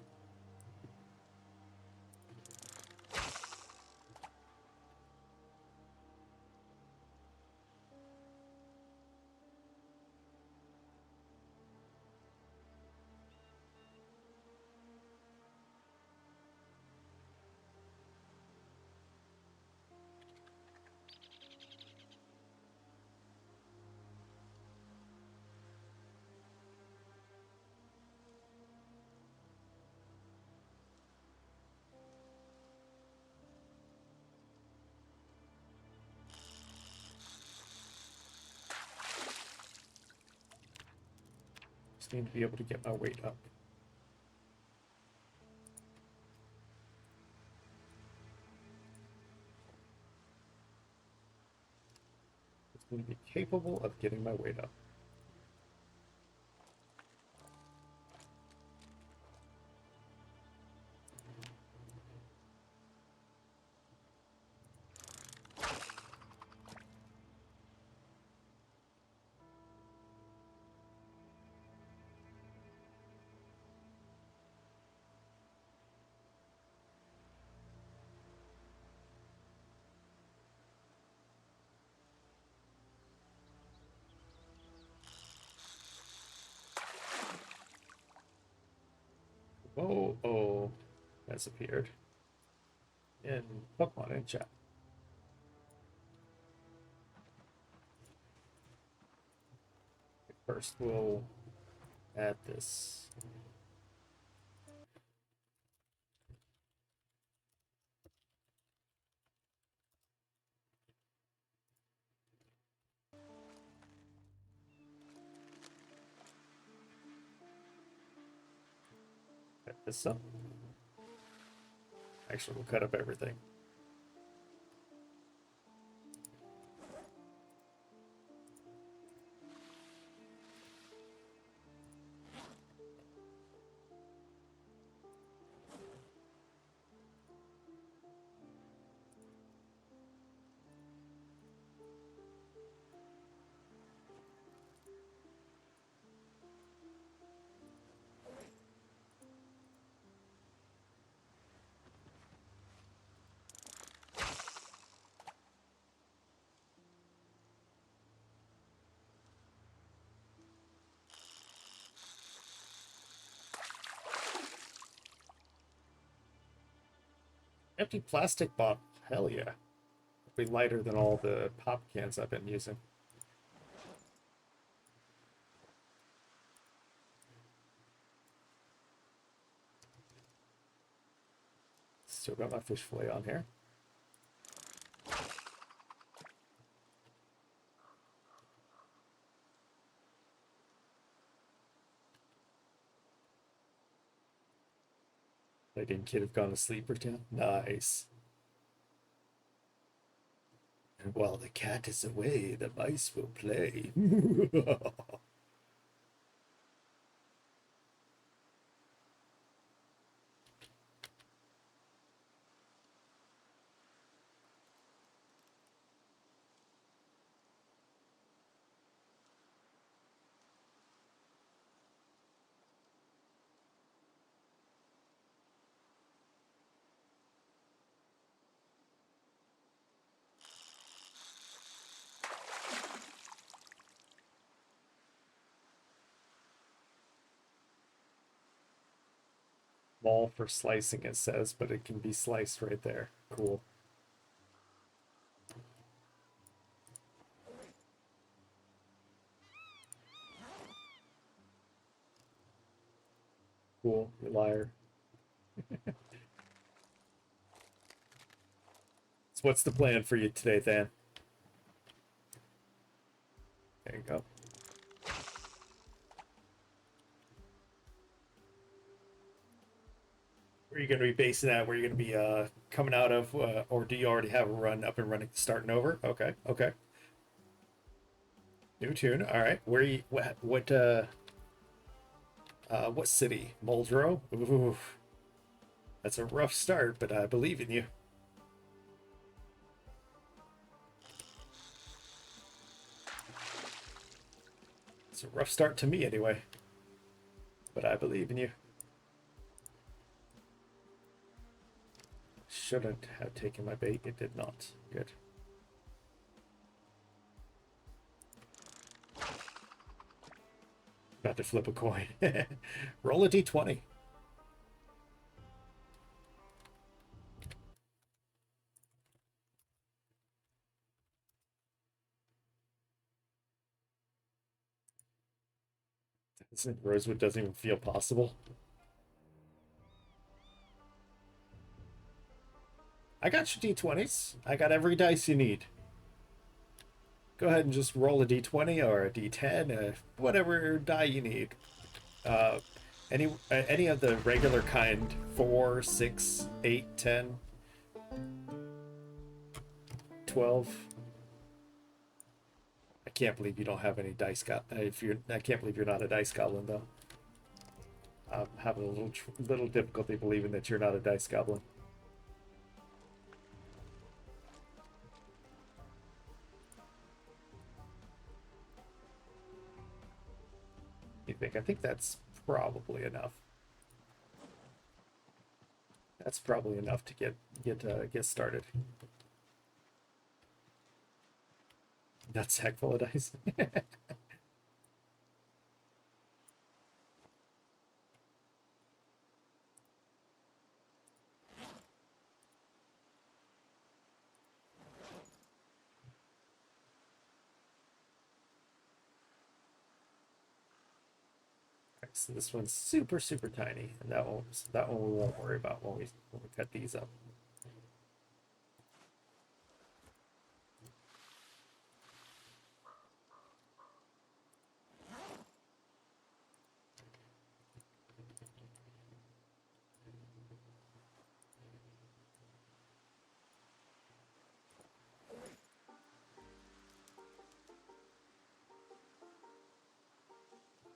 Just need to be able to get my weight up. Just need to be capable of getting my weight up. Oh, oh, that's appeared in Pokemon in chat. First, we'll add this. Cut this up. Actually, we'll cut up everything. Empty plastic bottle. Hell yeah. It'll be lighter than all the pop cans I've been using. Still got my fish fillet on here. I didn't kid have gone to sleep or down. Nice. And while the cat is away, the mice will play. Ball for slicing, it says, but it can be sliced right there. Cool. Cool, you liar. So what's the plan for you today, Than? There you go. Where are you going to be basing that? Where are you going to be coming out of? Or do you already have a run up and running, starting over? Okay, okay. New tune. All right. Where you? What city? Muldrow? Ooh, that's a rough start, but I believe in you. It's a rough start to me, anyway. But I believe in you. Shouldn't have taken my bait. It did not. Good. About to flip a coin. Roll a d20. Rosewood doesn't even feel possible. I got your d20s. I got every dice you need. Go ahead and just roll a d20 or a d10, whatever die you need. Any of the regular kind, 4, 6, 8, 10, 12. I can't believe you don't have any dice I can't believe you're not a dice goblin, though. I'm having a little difficulty believing that you're not a dice goblin. You think? I think that's probably enough. That's probably enough to get started. That sack full of dice. So this one's super tiny, and that one we won't worry about when we cut these up.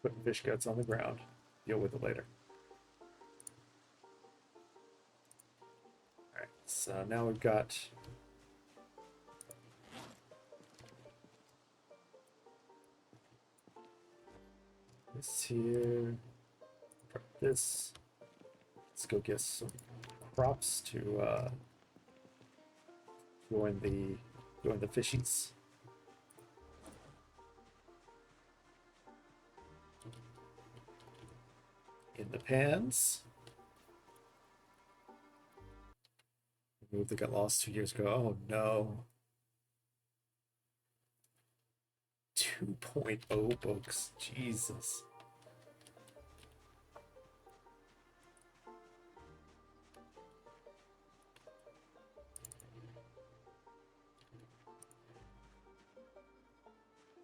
Putting fish guts on the ground. Deal with it later. Alright, so now we've got this here. This. Let's go get some crops to join the fishies. In the pans. Move that got lost 2 years ago. Oh no. 2.0 books. Jesus.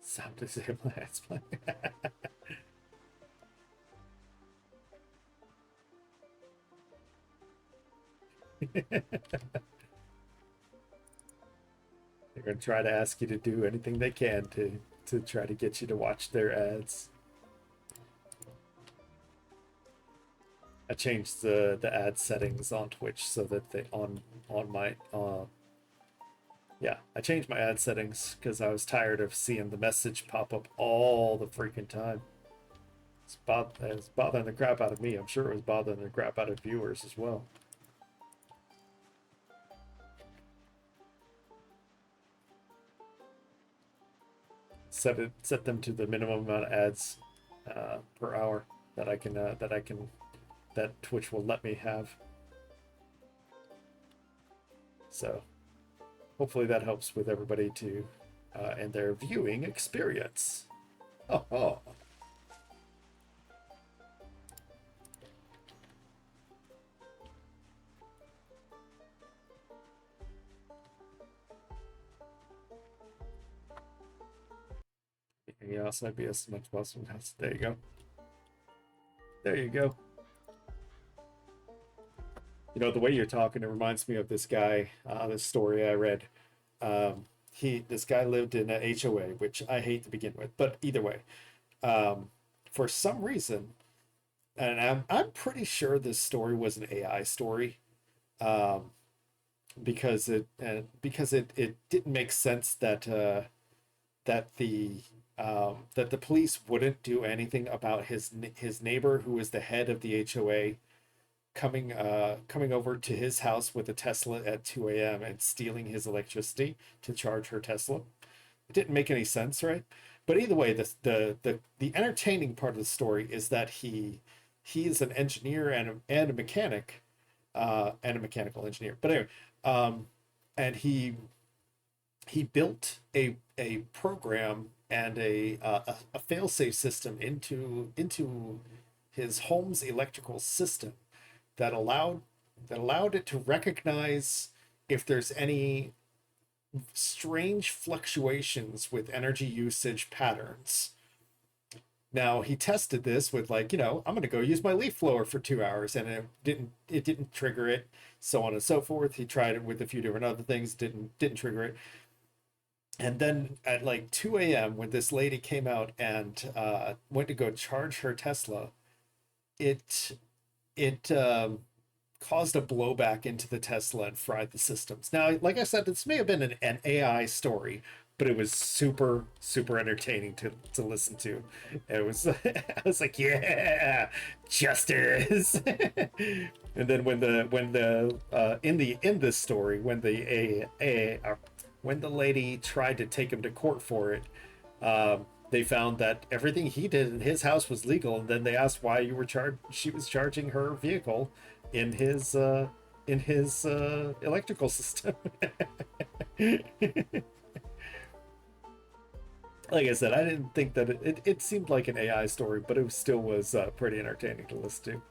Stop disabling ads play. They're gonna try to ask you to do anything they can to try to get you to watch their ads. I changed the ad settings on Twitch so that they on my yeah, I changed my ad settings because I was tired of seeing the message pop up all the freaking time. It was bothering the crap out of me. I'm sure it was bothering the crap out of viewers as well. Set them to the minimum amount of ads per hour that Twitch will let me have. So hopefully that helps with everybody to and their viewing experience. Oh. Yeah, so IBS as much as possible. There you go. There you go. You know, the way you're talking, it reminds me of this guy, this story I read. This guy lived in an HOA, which I hate to begin with, but either way, for some reason, and I'm pretty sure this story was an AI story, because it didn't make sense that that the police wouldn't do anything about his neighbor who was the head of the HOA coming over to his house with a Tesla at 2 a.m. and stealing his electricity to charge her Tesla. It didn't make any sense, right? But either way, the entertaining part of the story is that he is an engineer and a mechanic, and a mechanical engineer. But anyway, and he built a program and a failsafe system into his home's electrical system that allowed it to recognize if there's any strange fluctuations with energy usage patterns. Now he tested this with, like, I'm going to go use my leaf blower for 2 hours, and it didn't trigger it, so on and so forth. He tried it with a few different other things, didn't trigger it. And then at like 2 a.m. when this lady came out and went to go charge her Tesla, it caused a blowback into the Tesla and fried the systems. Now, like I said, this may have been an AI story, but it was super, super entertaining to listen to. It was, I was like, yeah, justice. And then in this story, when the lady tried to take him to court for it, they found that everything he did in his house was legal, and then they asked why she was charging her vehicle in his electrical system. Like I said, I didn't think that it seemed like an AI story, but it still was pretty entertaining to listen to.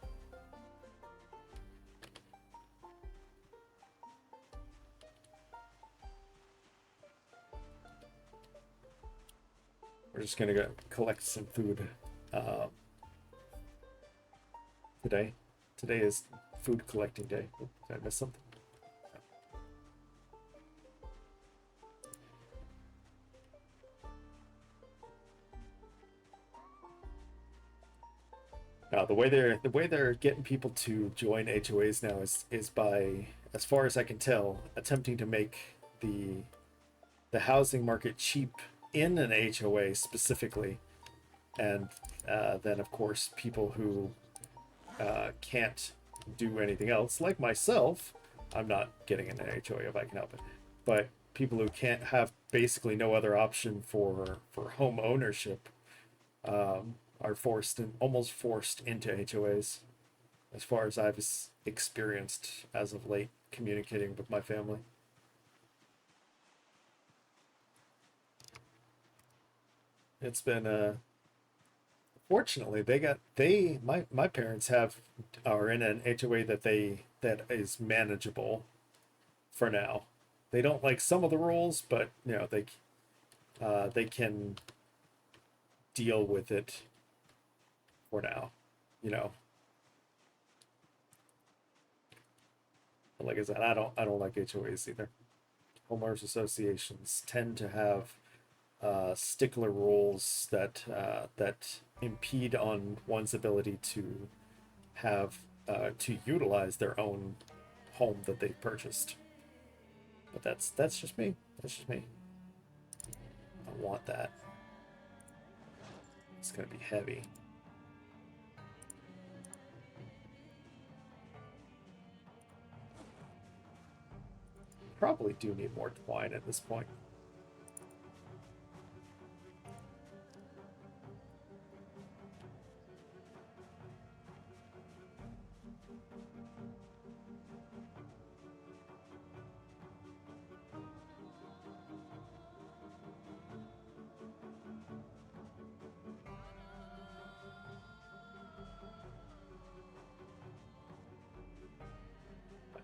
We're just gonna go collect some food today. Today is food collecting day. Did I miss something? Now, the way they're getting people to join HOAs now is by, as far as I can tell, attempting to make the housing market cheap in an HOA specifically, and then of course people who can't do anything else, like myself. I'm not getting in an HOA if I can help it, but people who can't have basically no other option for home ownership are almost forced into HOAs. as far as I've experienced as of late communicating with my family. It's been fortunately my parents are in an HOA that is manageable for now. They don't like some of the rules, but they can deal with it for now. You know, but like I said, I don't like HOAs either. Homeowners associations tend to have stickler rules that impede on one's ability to have to utilize their own home that they've purchased. But that's just me. That's just me. I don't want that. It's gonna be heavy. Probably do need more twine at this point.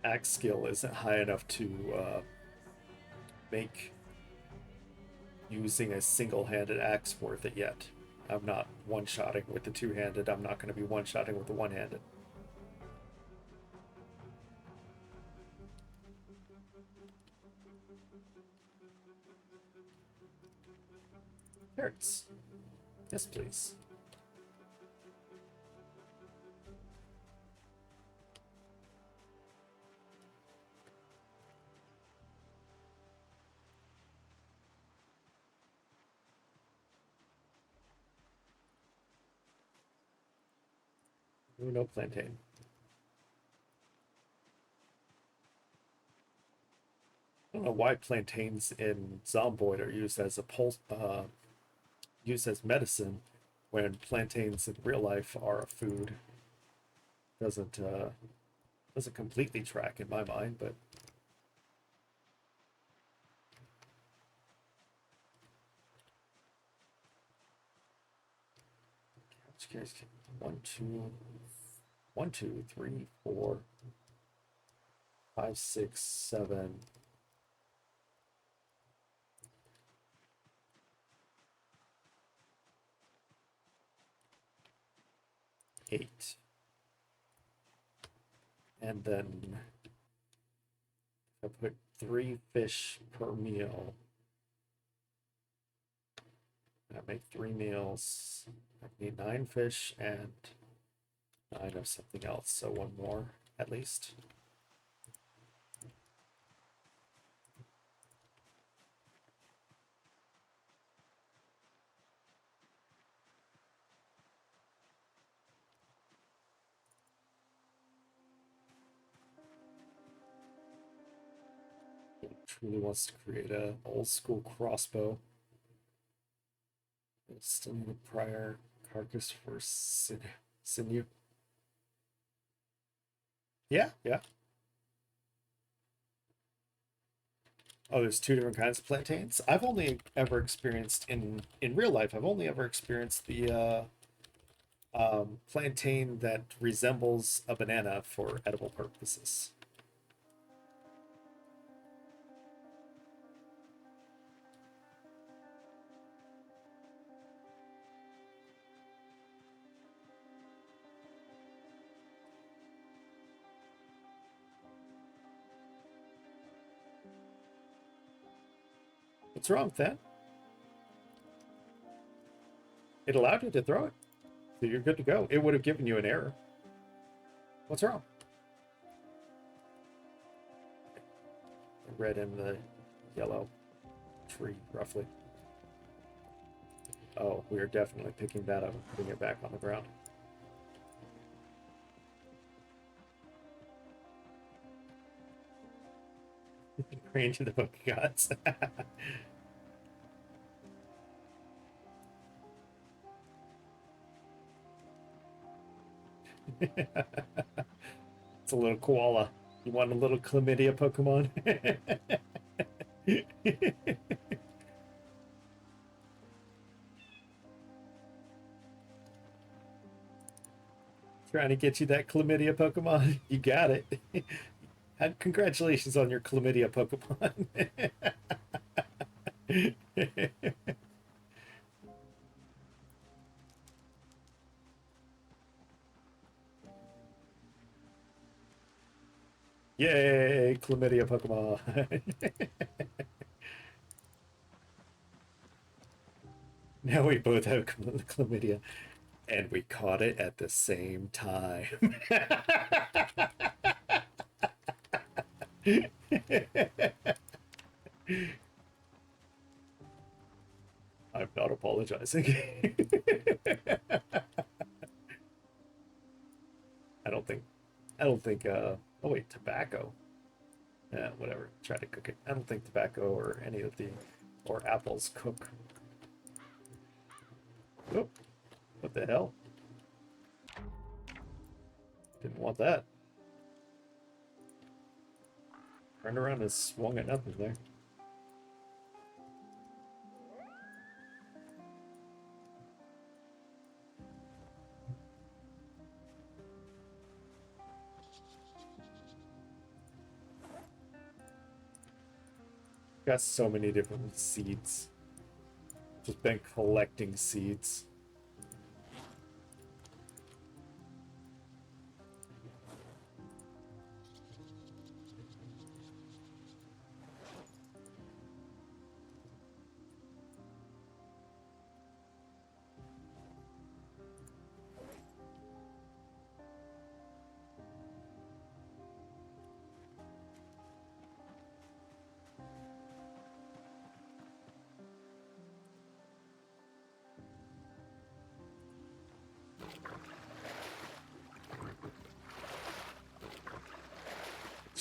Axe skill isn't high enough to make using a single-handed axe worth it yet. I'm not one-shotting with the two-handed. I'm not going to be one-shotting with the one-handed. Carrots. Yes, please. No plantain. I don't know why plantains in Zomboid are used as used as medicine when plantains in real life are a food. Doesn't doesn't completely track in my mind, but one, two, 1, 2, 3, 4, 5, 6, 7. 8. And then I put 3 fish per meal. I make 3 meals. I need 9 fish and 9 of something else, so 1 more at least. Truly wants to create a old school crossbow. Still need a prior carcass for sinew. Yeah, yeah. Oh, there's 2 different kinds of plantains. I've only ever experienced in real life. I've only ever experienced the plantain that resembles a banana for edible purposes. What's wrong with that? It allowed you to throw it, so you're good to go. It would have given you an error. What's wrong? The red and the yellow tree, roughly. Oh, we are definitely picking that up and putting it back on the ground. Praying to the book of gods. It's a little koala. You want a little chlamydia Pokemon? Trying to get you that chlamydia Pokemon. You got it. And congratulations on your chlamydia Pokemon. Yay, chlamydia Pokemon. Now we both have chlamydia, and we caught it at the same time. I'm not apologizing. I don't think, oh wait, tobacco. Yeah, whatever. Try to cook it. I don't think tobacco or any of the, or apples cook. Oh, what the hell? Didn't want that. Turned around and swung at nothing there. Got so many different seeds. Just been collecting seeds.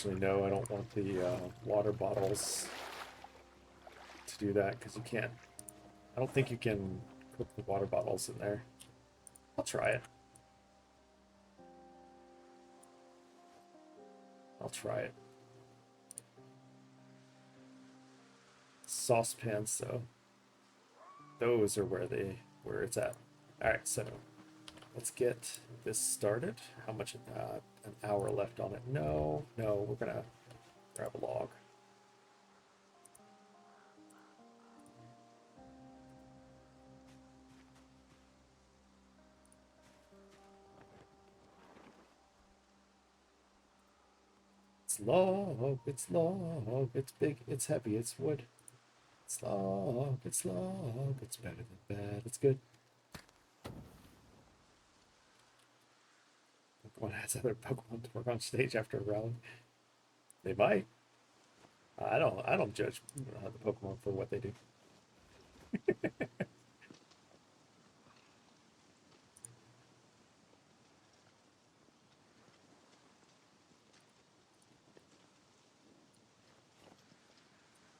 Actually, no, I don't want the water bottles to do that because you can't. I don't think you can put the water bottles in there. I'll try it. I'll try it. Saucepans, though. Those are where it's at. All right, so let's get this started. How much? An hour left on it. No, we're gonna grab a log. It's log, it's big, it's heavy, it's wood. It's log, it's better than bad, it's good. Pokemon has other Pokemon to work on stage after a rally. They might. I don't judge the Pokemon for what they do.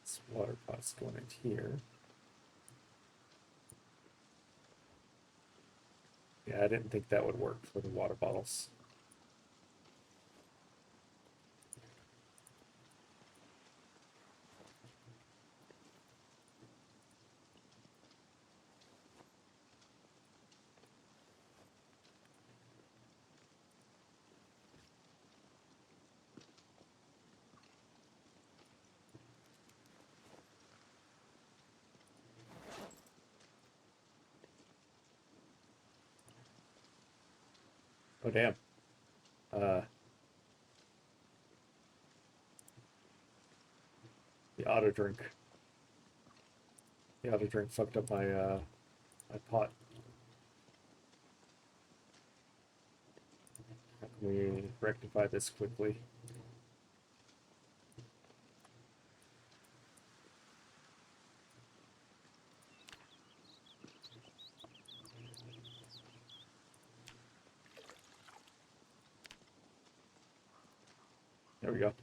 This water pot's going in here. Yeah, I didn't think that would work for the water bottles. Oh, damn. The auto drink. The auto drink fucked up my my pot. How can we rectify this quickly? There we go.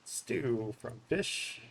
Stew from fish.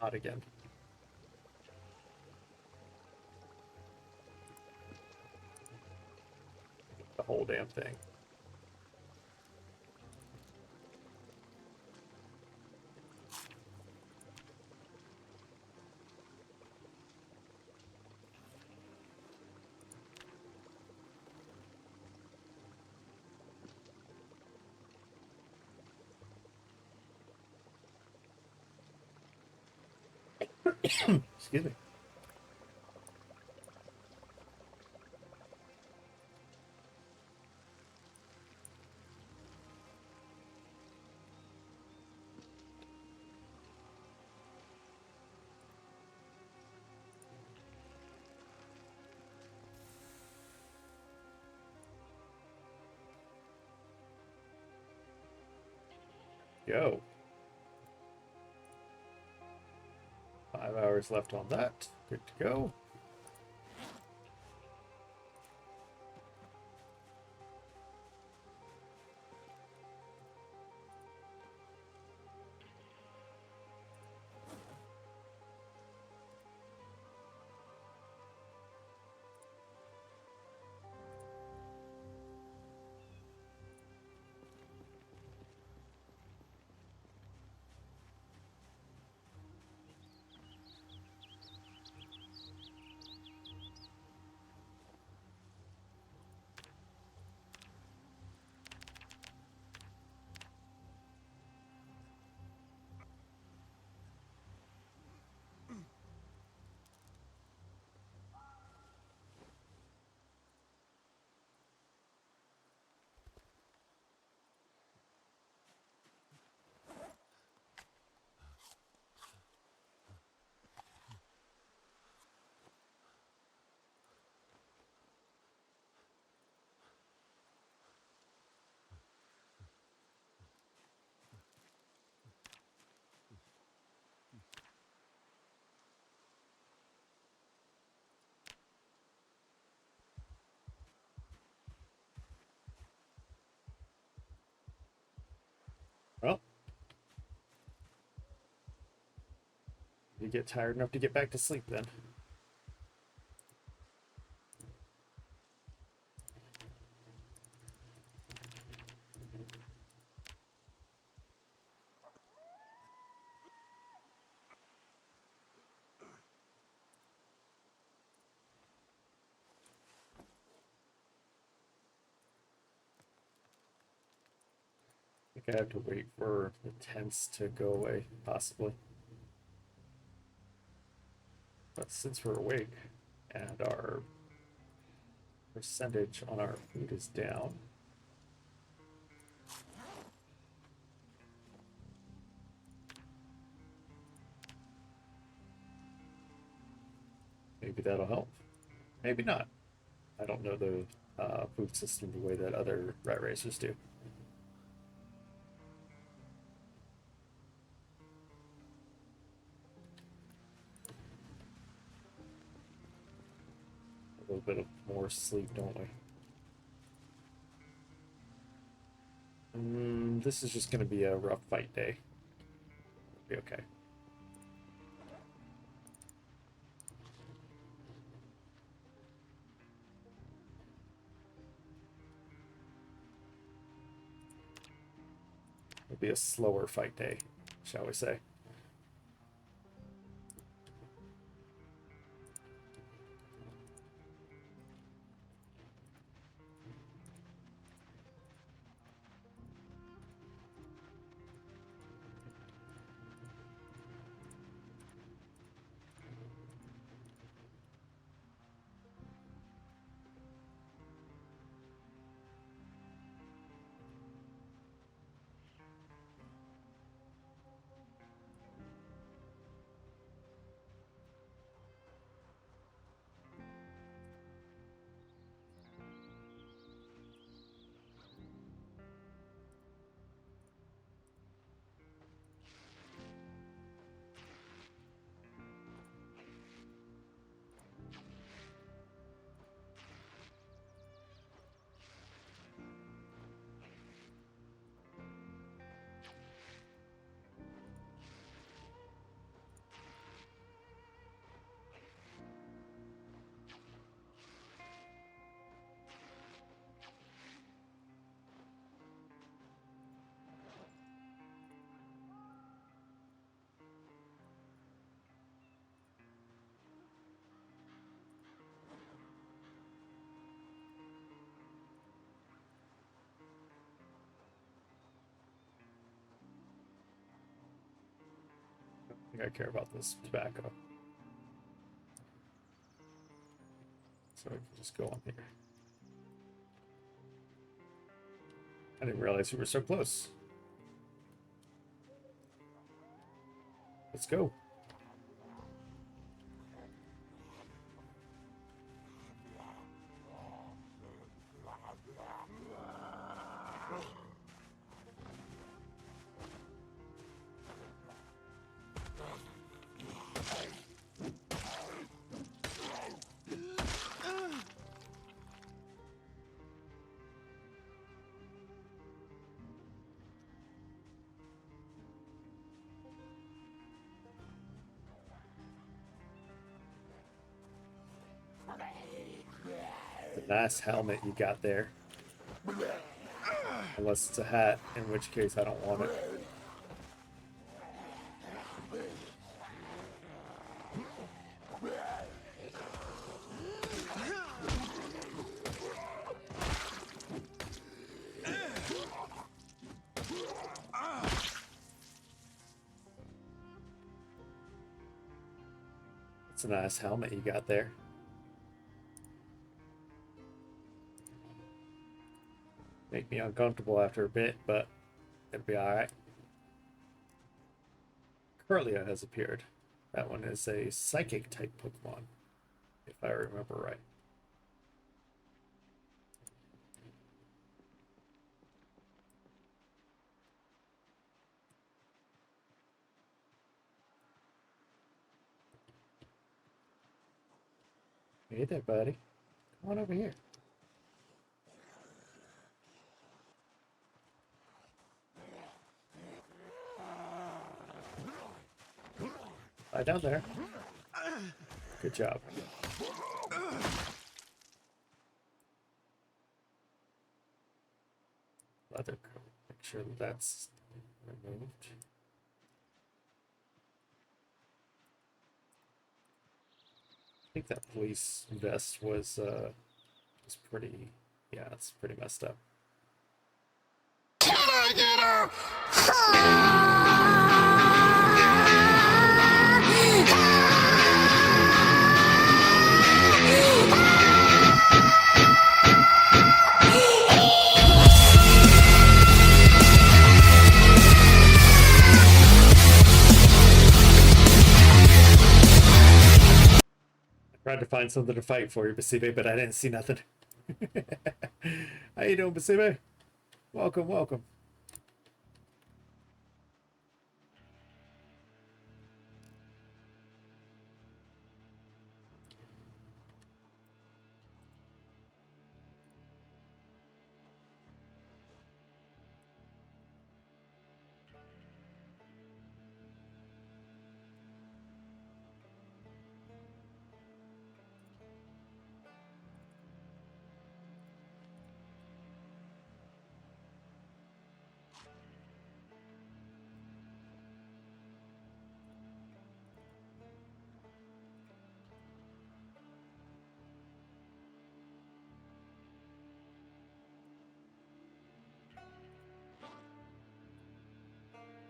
hot again. The whole damn thing. Excuse me. Go. 5 hours left on that. Good to go. Well, you get tired enough to get back to sleep then. I think I have to wait for the tents to go away, possibly. But since we're awake and our percentage on our food is down, maybe that'll help. Maybe not. I don't know the food system the way that other rat racers do. A little bit of more sleep, don't we? This is just going to be a rough fight day. It'll be okay. It'll be a slower fight day, shall we say. I care about this tobacco. So I can just go on here. I didn't realize we were so close. Let's go. Nice helmet you got there. Unless it's a hat, in which case I don't want it. It's a nice helmet you got there. Make me uncomfortable after a bit, but it'll be alright. Curlia has appeared. That one is a psychic type Pokemon, if I remember right. Hey there, buddy. Come on over here. Lie down there. Good job. Leather coat. Make sure that that's removed. I think that police vest was pretty, yeah, it's pretty messed up.
Can I get a
I tried to find something to fight for you, Basibe, but I didn't see nothing. How you doing, Basibe? Welcome, welcome.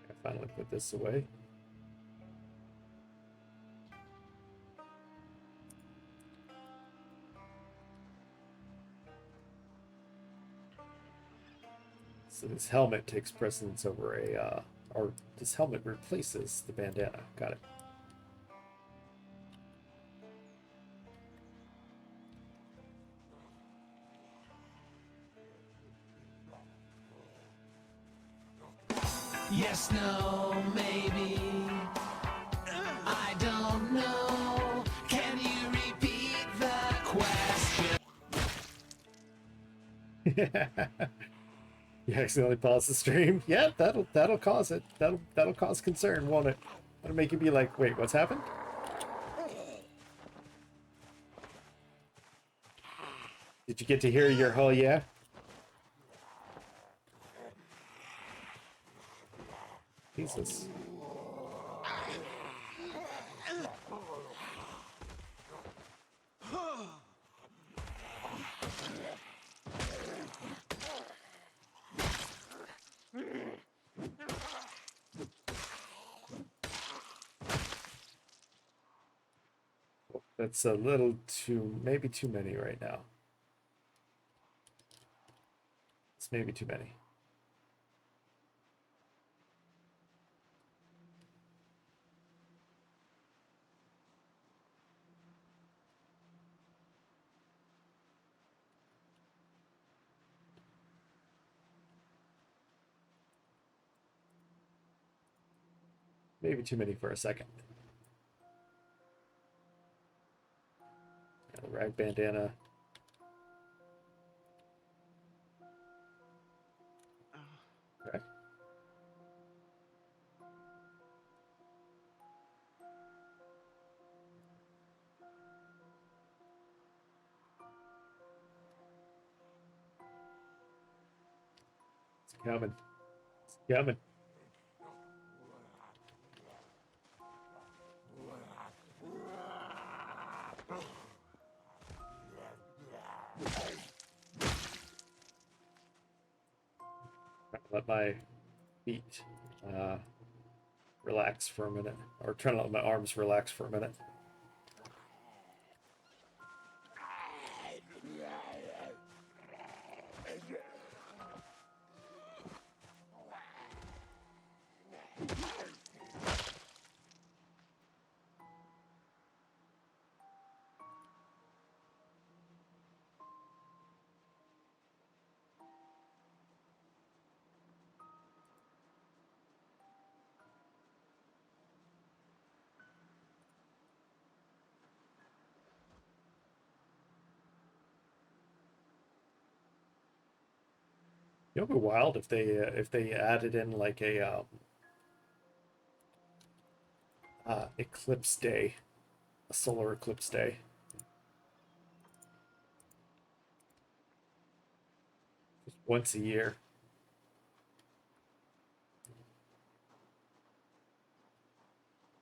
I finally put this away. So this helmet takes precedence over a, or this helmet replaces the bandana. Got it.
yes, no, maybe? I don't know. Can you repeat the question?
You accidentally paused the stream. Yeah, that'll cause it. That'll cause concern, won't it? That'll make you be like, wait, what's happened? Did you get to hear your oh yeah? Jesus. That's a little too, maybe too many right now. It's maybe too many. Maybe too many for a second. Yeah, the rag bandana. Okay. It's coming. It's coming. Let my feet relax for a minute, or trying to let my arms relax for a minute. It would be wild if they added in like a eclipse day, a solar eclipse day. Just once a year.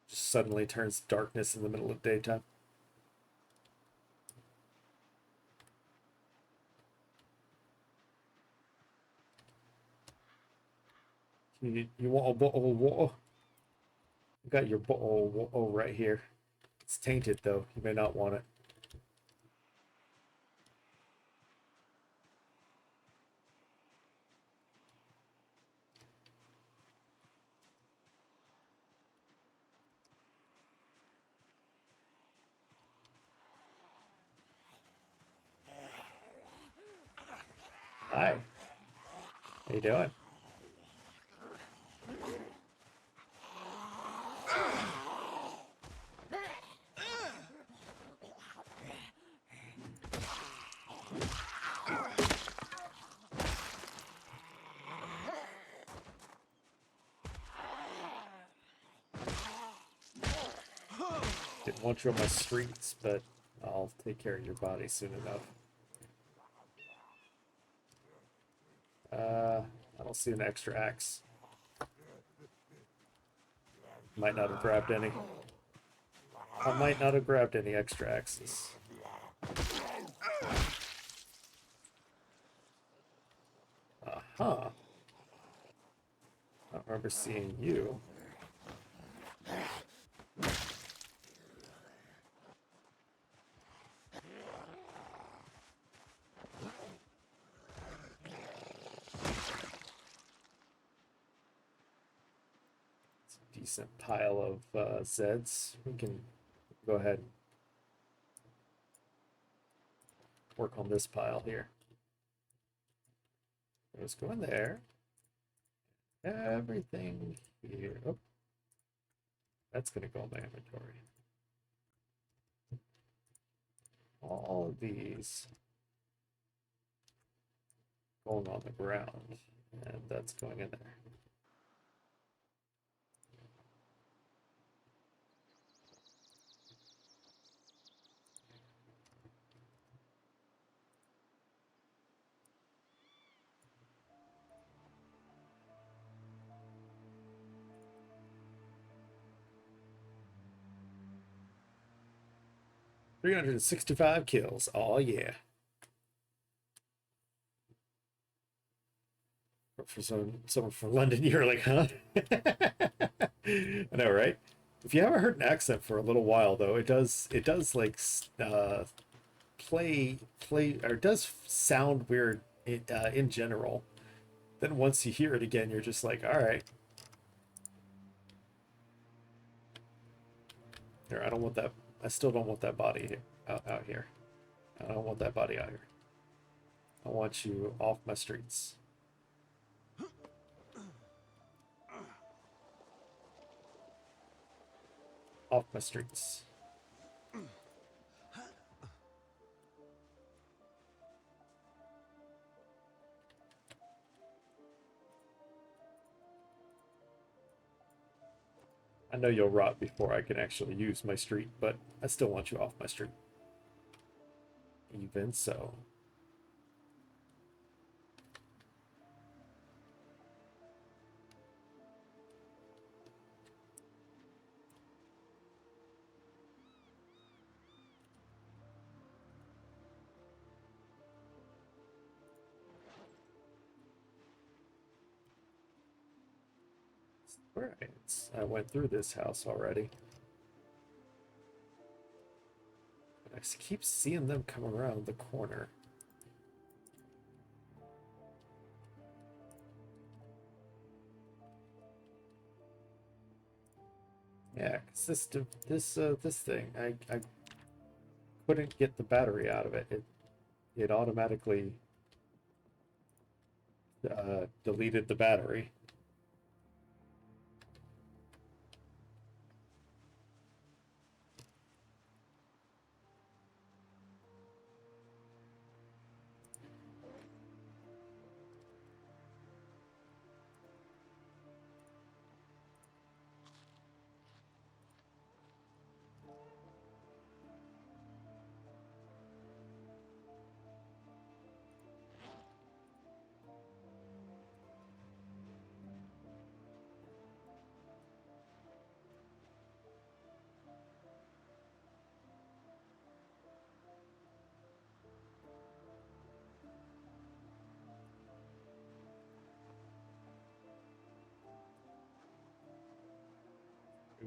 Just suddenly turns darkness in the middle of daytime. You want a bottle of water? You got your bottle of water right here. It's tainted though. You may not want it. Hi. How you doing? Didn't want you on my streets, but I'll take care of your body soon enough. I don't see an extra axe. Might not have grabbed any. I might not have grabbed any extra axes. Uh-huh. I don't remember seeing you. It's a decent pile of Zeds. We can go ahead and work on this pile here. Let's go in there. Everything here. Oh, that's gonna go in my inventory. All of these going on the ground, and that's going in there. $365 kills. Oh yeah. For someone from London, you're like, huh? I know, right? If you haven't heard an accent for a little while, though, it does like play or it does sound weird in general. Then once you hear it again, you're just like, all right. Here, I don't want that. I still don't want that body out here. I don't want that body out here. I want you off my streets. Off my streets. I know you'll rot before I can actually use my street, but I still want you off my street. Even so. Alright, I went through this house already. I keep seeing them come around the corner. Yeah, cause this thing, I couldn't get the battery out of it. It automatically deleted the battery.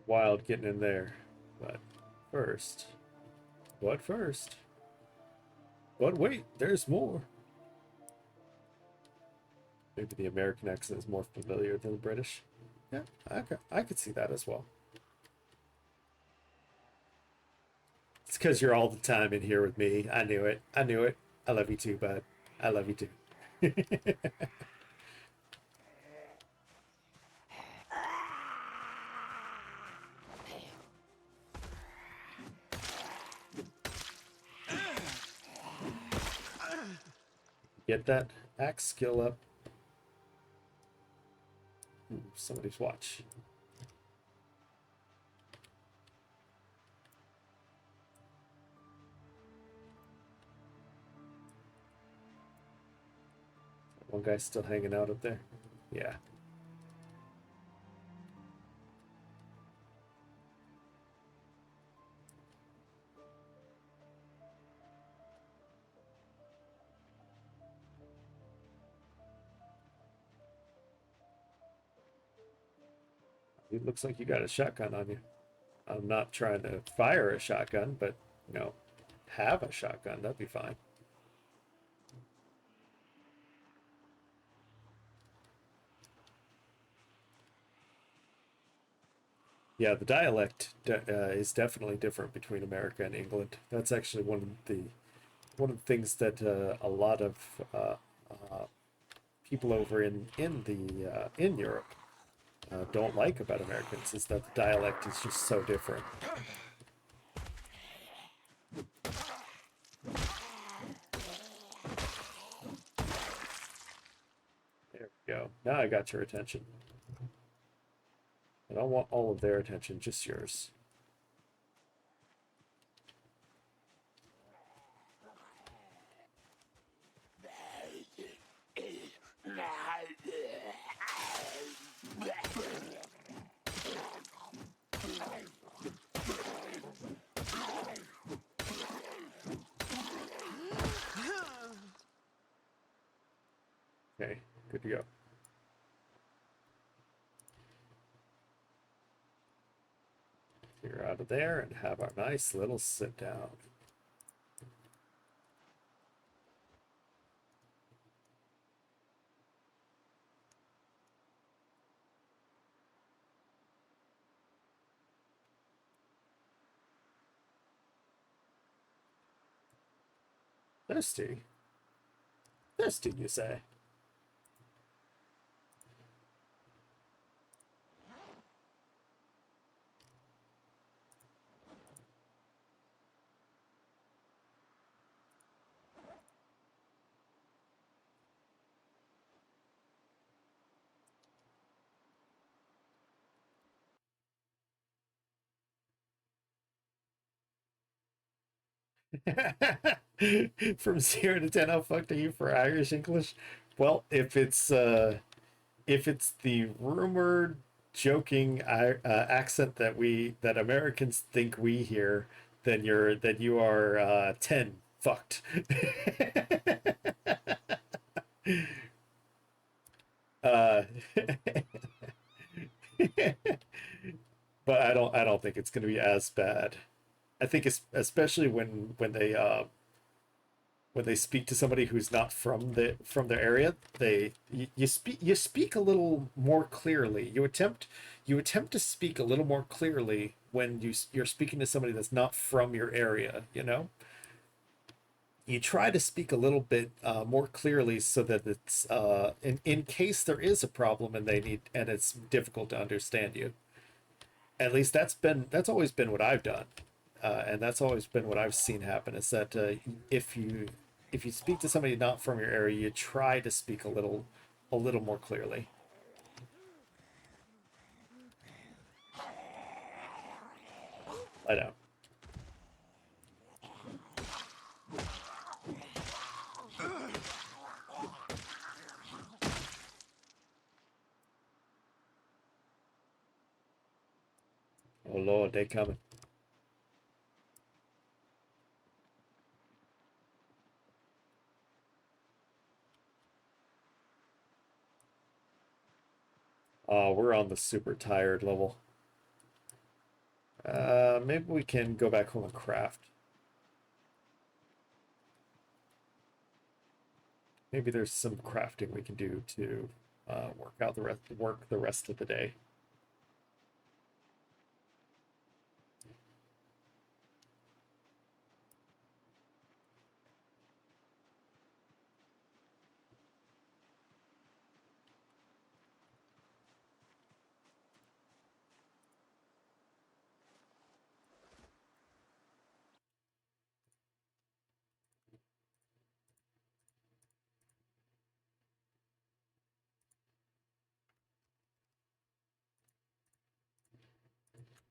Wild getting in there, but first, but wait, there's more. Maybe the American accent is more familiar than the British. Yeah, I could see that as well. It's because you're all the time in here with me. I knew it. I knew it. I love you too, bud. I love you too. Get that axe skill up. Ooh, somebody's watch. One guy's still hanging out up there. Yeah. It looks like you got a shotgun on you. I'm not trying to fire a shotgun, but, you know, have a shotgun. That'd be fine. Yeah, the dialect is definitely different between America and England. That's actually one of the things that a lot of people over in Europe don't like about Americans is that the dialect is just so different. There we go. Now I got your attention. I don't want all of their attention, just yours. Okay, good to go. clear out of there and have our nice little sit down. Thirsty? Thirsty, you say? From 0 to 10, how fucked are you for Irish English? Well, if it's the rumored joking accent that Americans think we hear, then you are 10 fucked. uh, but I don't think it's gonna be as bad. I think it's especially when they speak to somebody who's not from their area, you speak a little more clearly. You attempt to speak a little more clearly when you're speaking to somebody that's not from your area. You know, you try to speak a little bit more clearly so that it's in case there is a problem and it's difficult to understand you. At least that's always been what I've done, and that's always been what I've seen happen. Is that if you if you speak to somebody not from your area, you try to speak a little more clearly. I know. Oh Lord, they coming. Oh, we're on the super tired level. Maybe we can go back home and craft. Maybe there's some crafting we can do to work the rest of the day.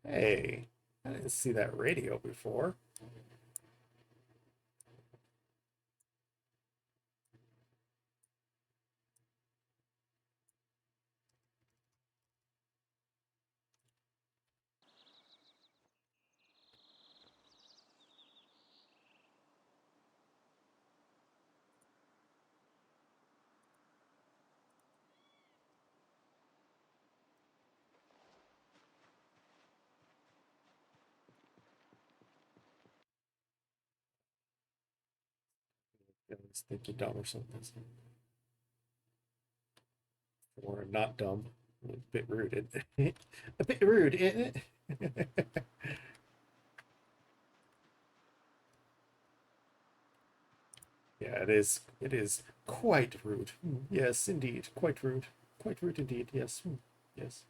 Hey, I didn't see that radio before. I just think you're dumb or something. Or not dumb. A bit rude, isn't it? A bit rude, isn't it? Yeah, it is. It is quite rude. Yes, indeed. Quite rude. Quite rude indeed. Yes. Yes.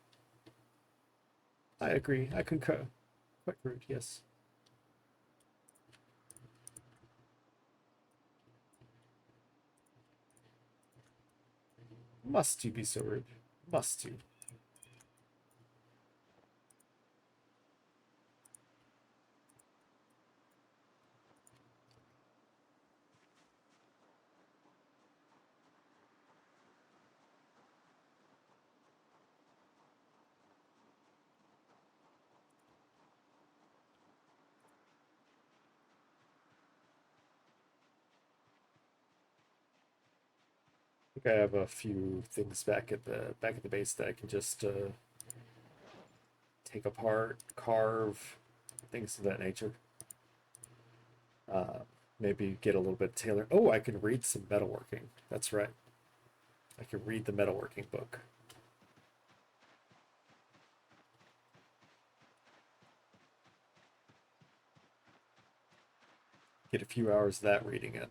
I agree. I concur. Quite rude. Yes. Must you be so rude? Must you? I think I have a few things back at the base that I can just take apart, carve. things of that nature. Maybe get a little bit tailored. Oh, I can read some metalworking. That's right. I can read the metalworking book. Get a few hours of that reading in.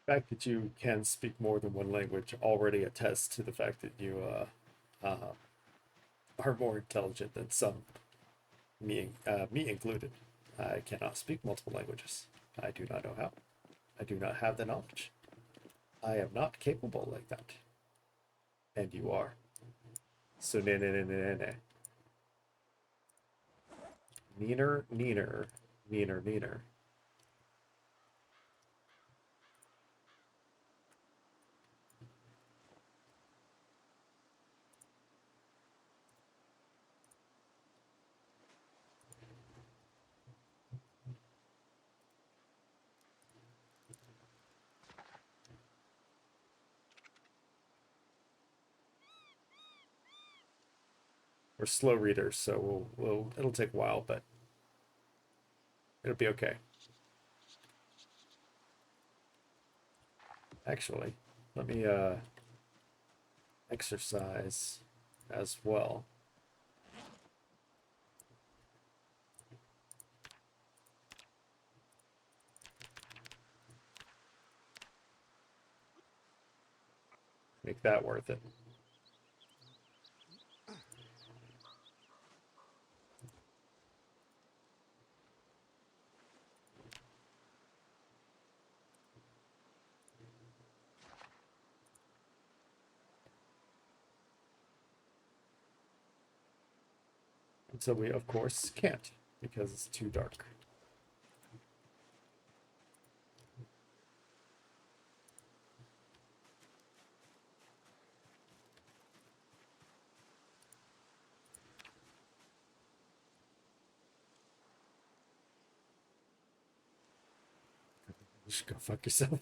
The fact that you can speak more than one language already attests to the fact that you are more intelligent than some, me included. I cannot speak multiple languages. I do not know how. I do not have the knowledge. I am not capable like that. And you are. So neener. Neener. We're slow readers, so it'll take a while, but it'll be okay. Actually, let me exercise as well. Make that worth it. And so we, of course, can't because it's too dark. Just go fuck yourself.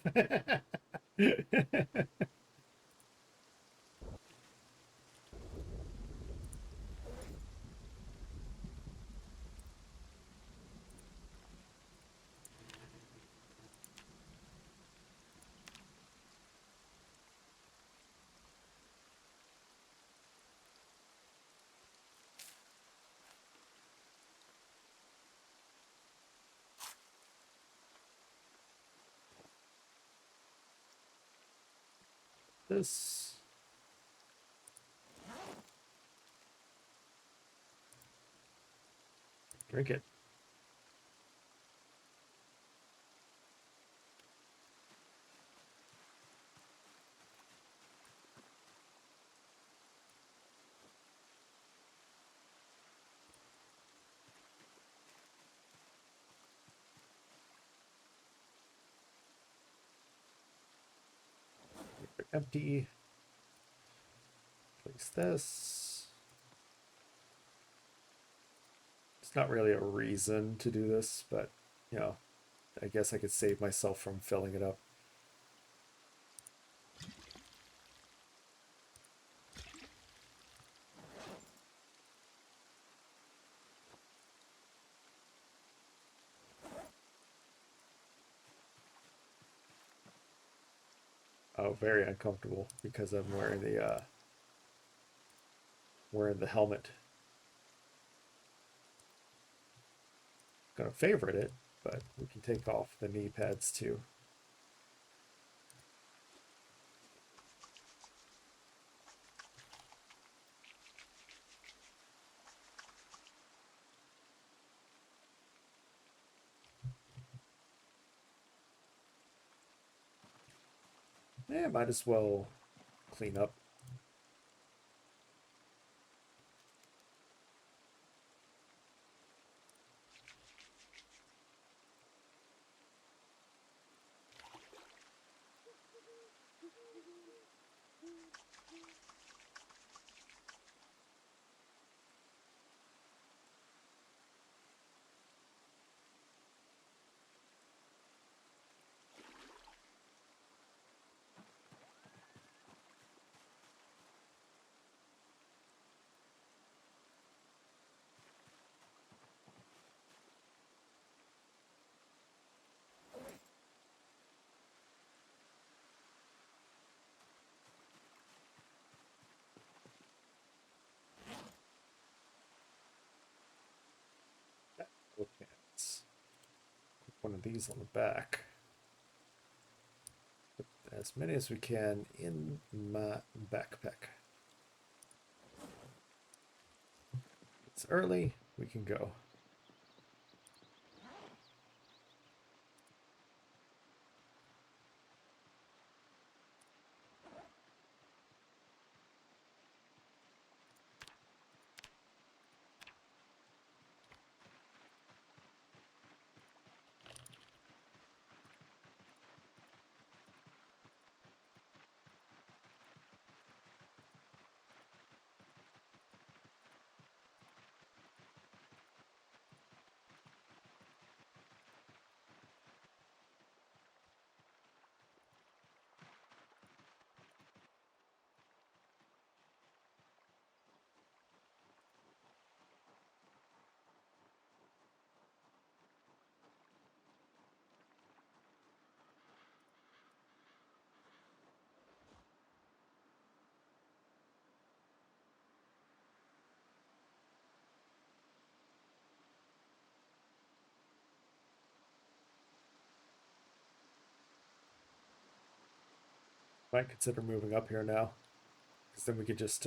This. Drink it. Empty. Place this. It's not really a reason to do this, but you know, I guess I could save myself from filling it up. Oh, very uncomfortable because I'm wearing the helmet. Gonna favorite it, but we can take off the knee pads too. Yeah, might as well clean up. Okay, let's put one of these on the back. Put as many as we can in my backpack. It's early, we can go. Might consider moving up here now, because then we could just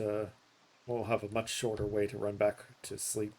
we'll have a much shorter way to run back to sleep.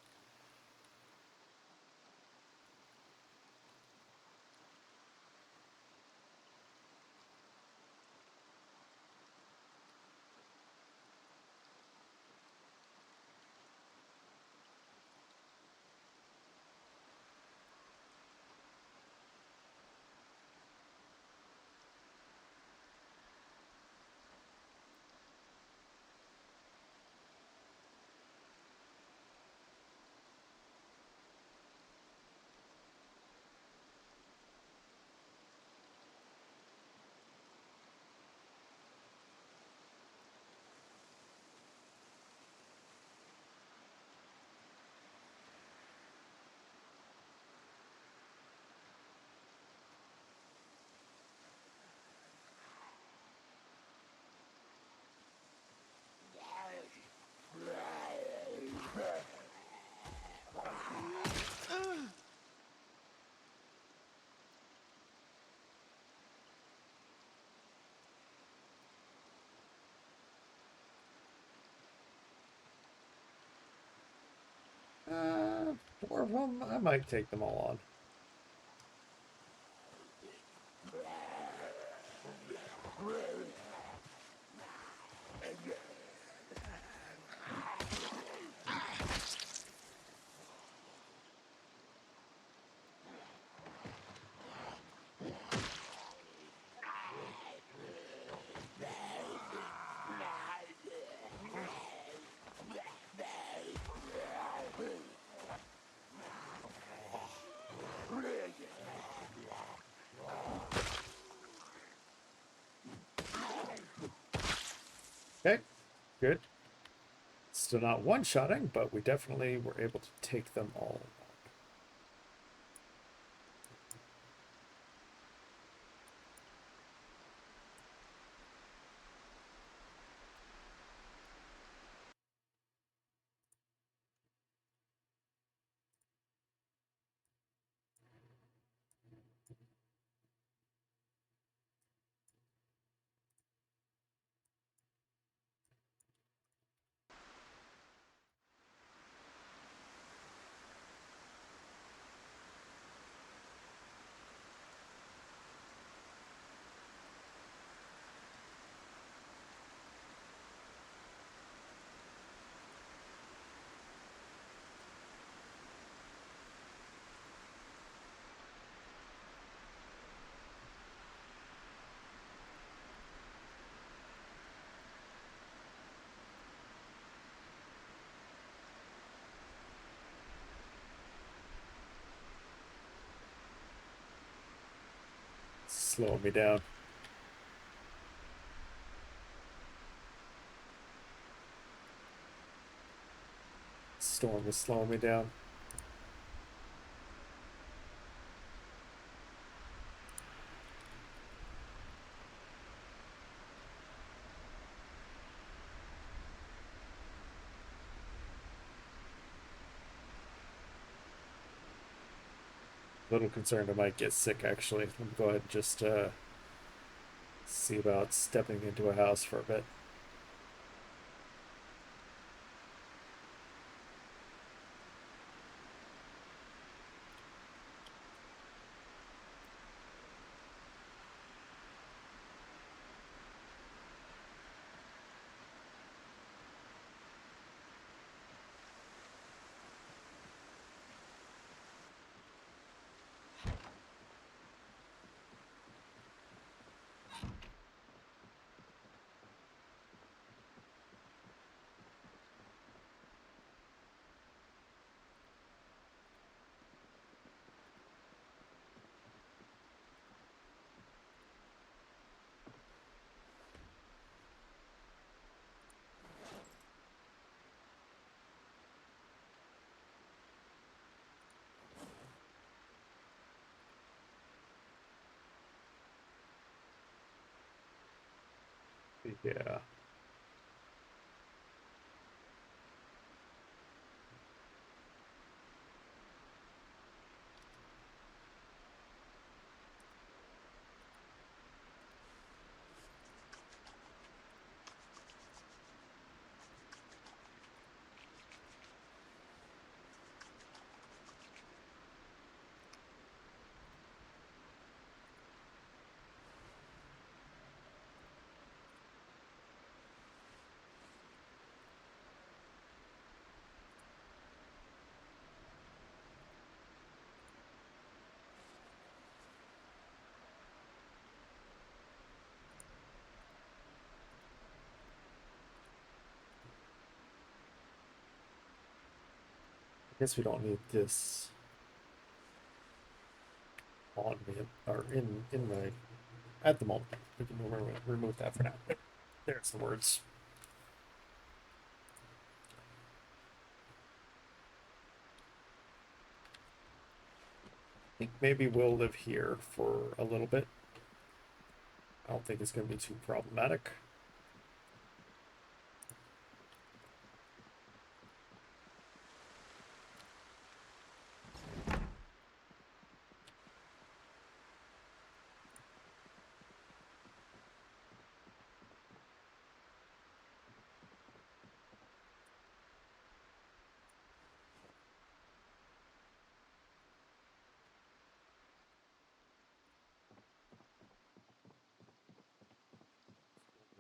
Four of them, I might take them all on. Okay, good. Still not one-shotting, but we definitely were able to take them all. slowing me down. Storm is slowing me down. A little concerned I might get sick, actually. Let me go ahead and just see about stepping into a house for a bit. Yeah. I guess we don't need this on me or in my at the moment. We can remove that for now. There's the words. I think maybe we'll live here for a little bit. I don't think it's going to be too problematic.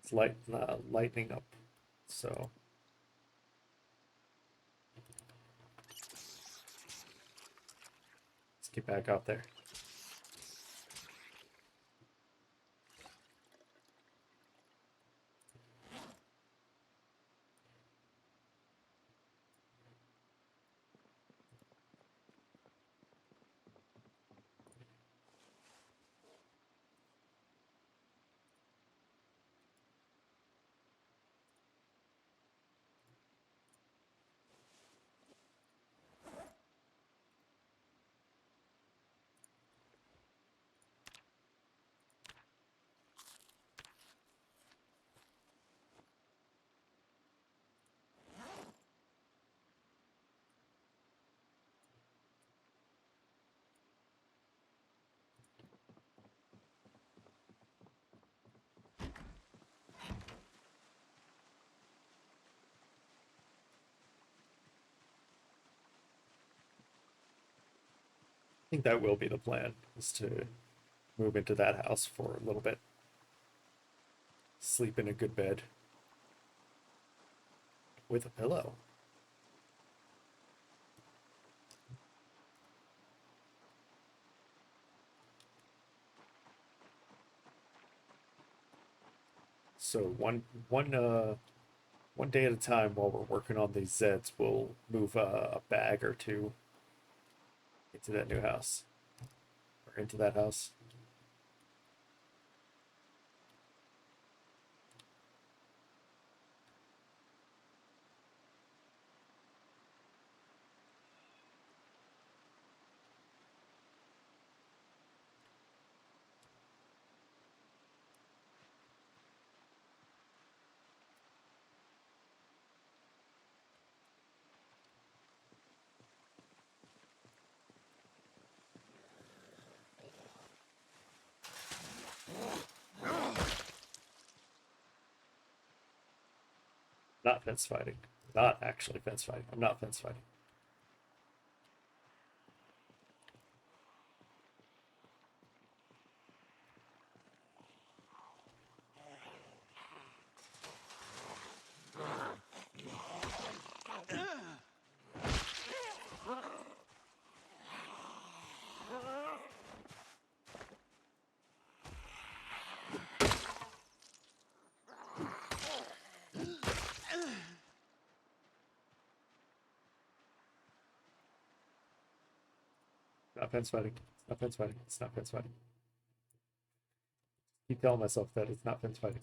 It's lightening up, so let's get back out there. I think that will be the plan, is to move into that house for a little bit. Sleep in a good bed with a pillow. So one day at a time while we're working on these Zeds, we'll move a bag or two into that new house or into that house. Not fence fighting. Not actually fence fighting. I'm not fence fighting. Not fence fighting. It's not fence fighting. It's not fence fighting. Keep telling myself that it's not fence fighting.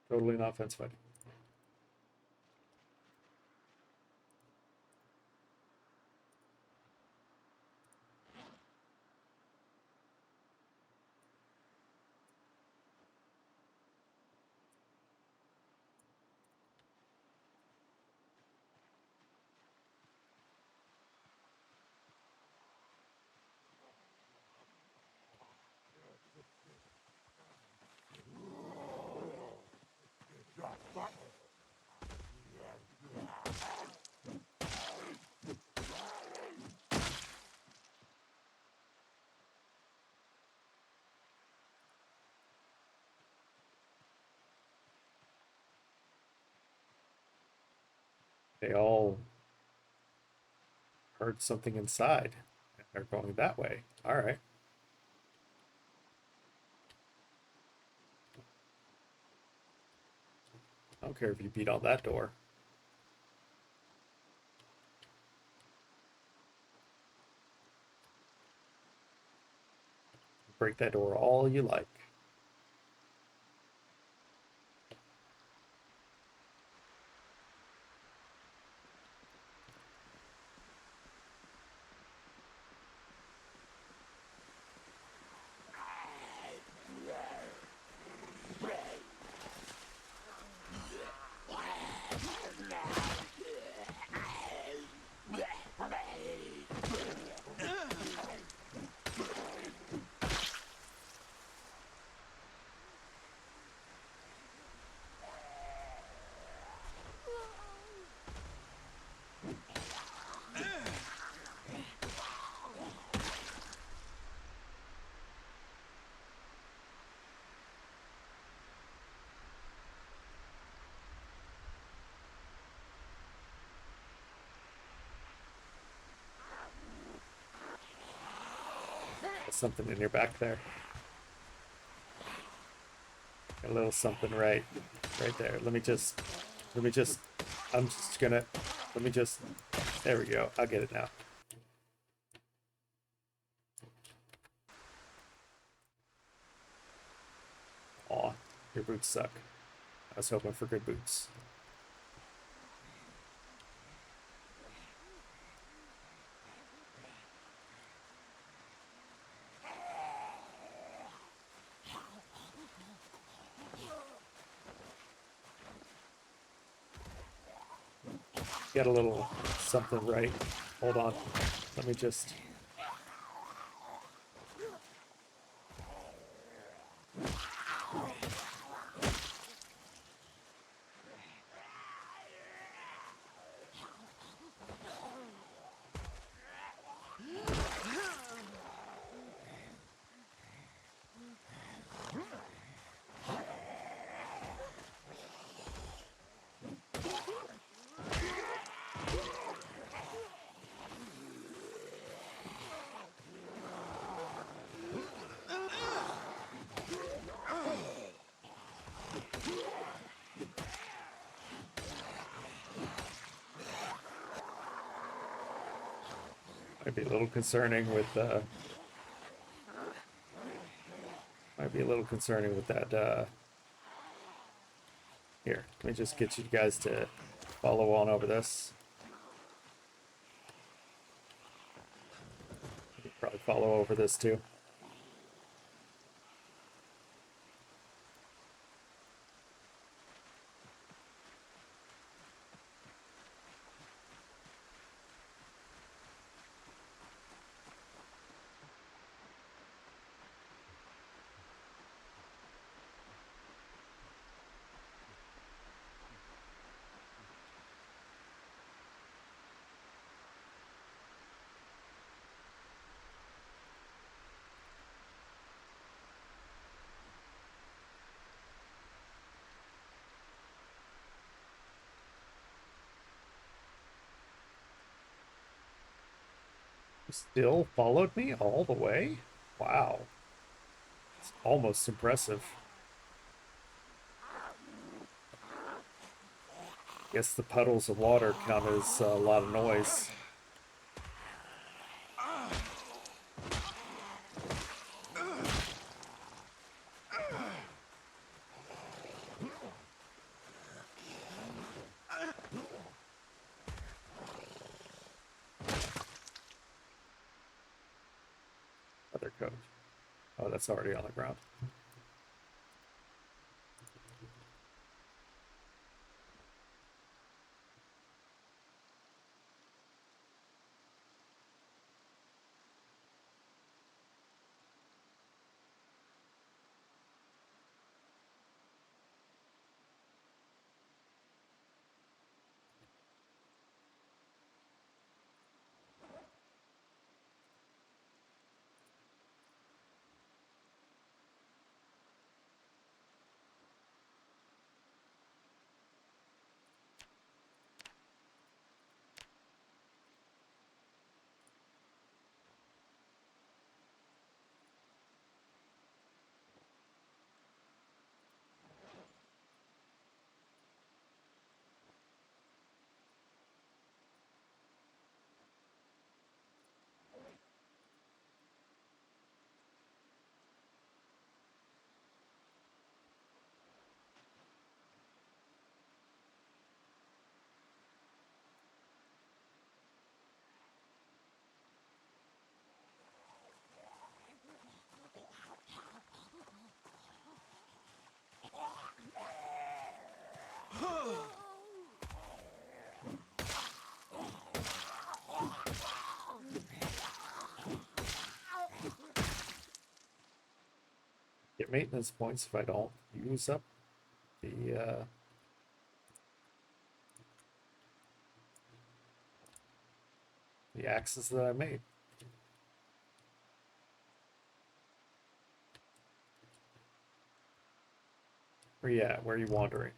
Totally not fence fighting. They all heard something inside. They're going that way. All right. I don't care if you beat on that door. Break that door all you like. There's something in your back there. A little something right there. I'm just gonna, there we go. I'll get it now. Aw, your boots suck. I was hoping for good boots. Get a little something right. Hold on. Let me just... Might be a little concerning with that. Here, let me just get you guys to follow on over this. You can probably follow over this too. Still followed me all the way? Wow. It's almost impressive. Guess the puddles of water count as a lot of noise. Other code. Oh, that's already on the ground. Get maintenance points if I don't use up the axes that I made. Where you at? Where are you wandering?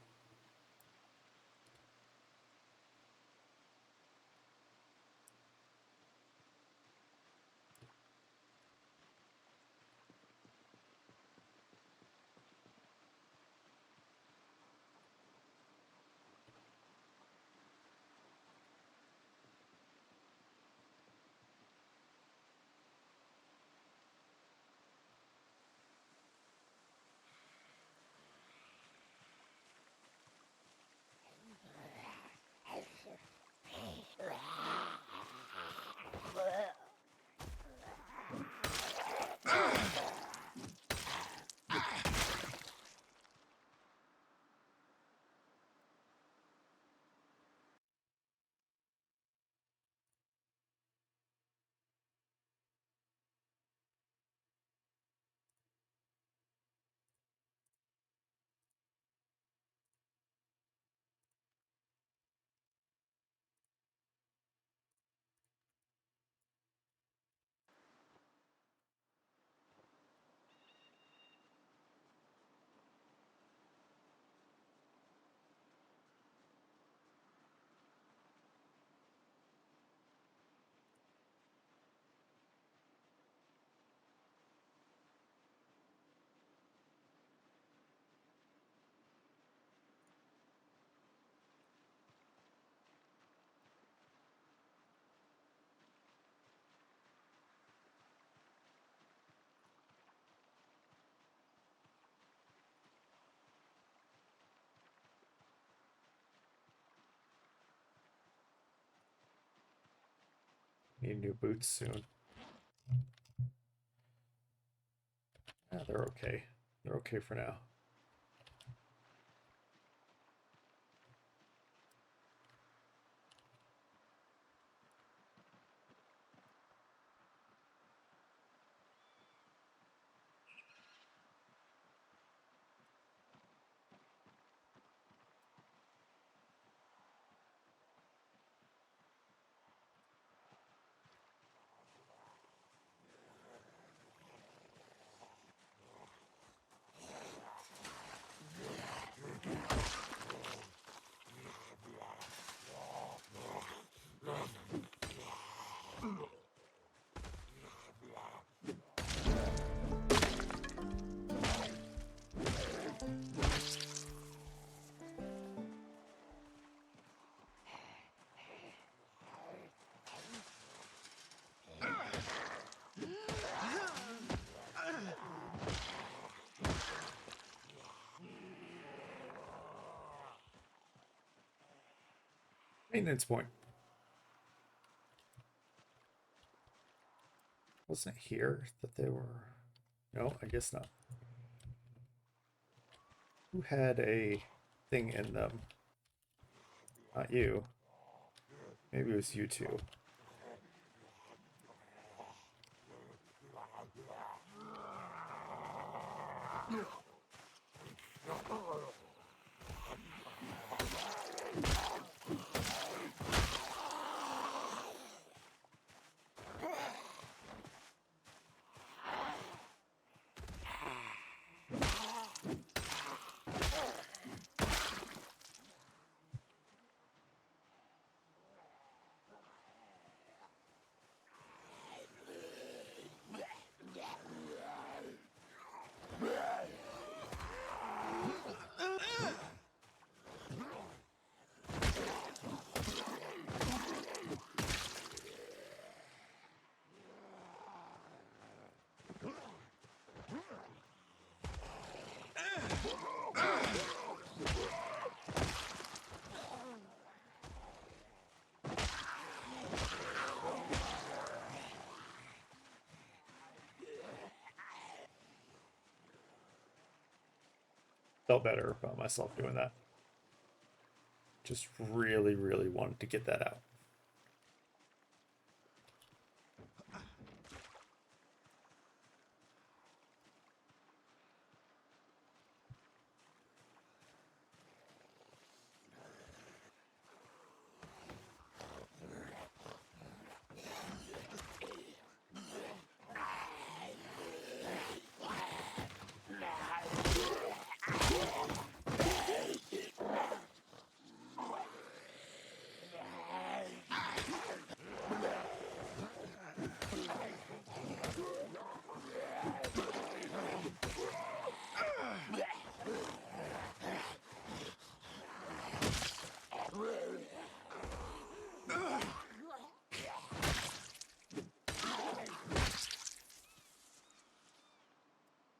Need new boots soon. Yeah, they're okay. They're okay for now. Maintenance point. Wasn't it here that they were? No, I guess not. Who had a thing in them? Not you. Maybe it was you two. Felt better about myself doing that. Just really, really wanted to get that out.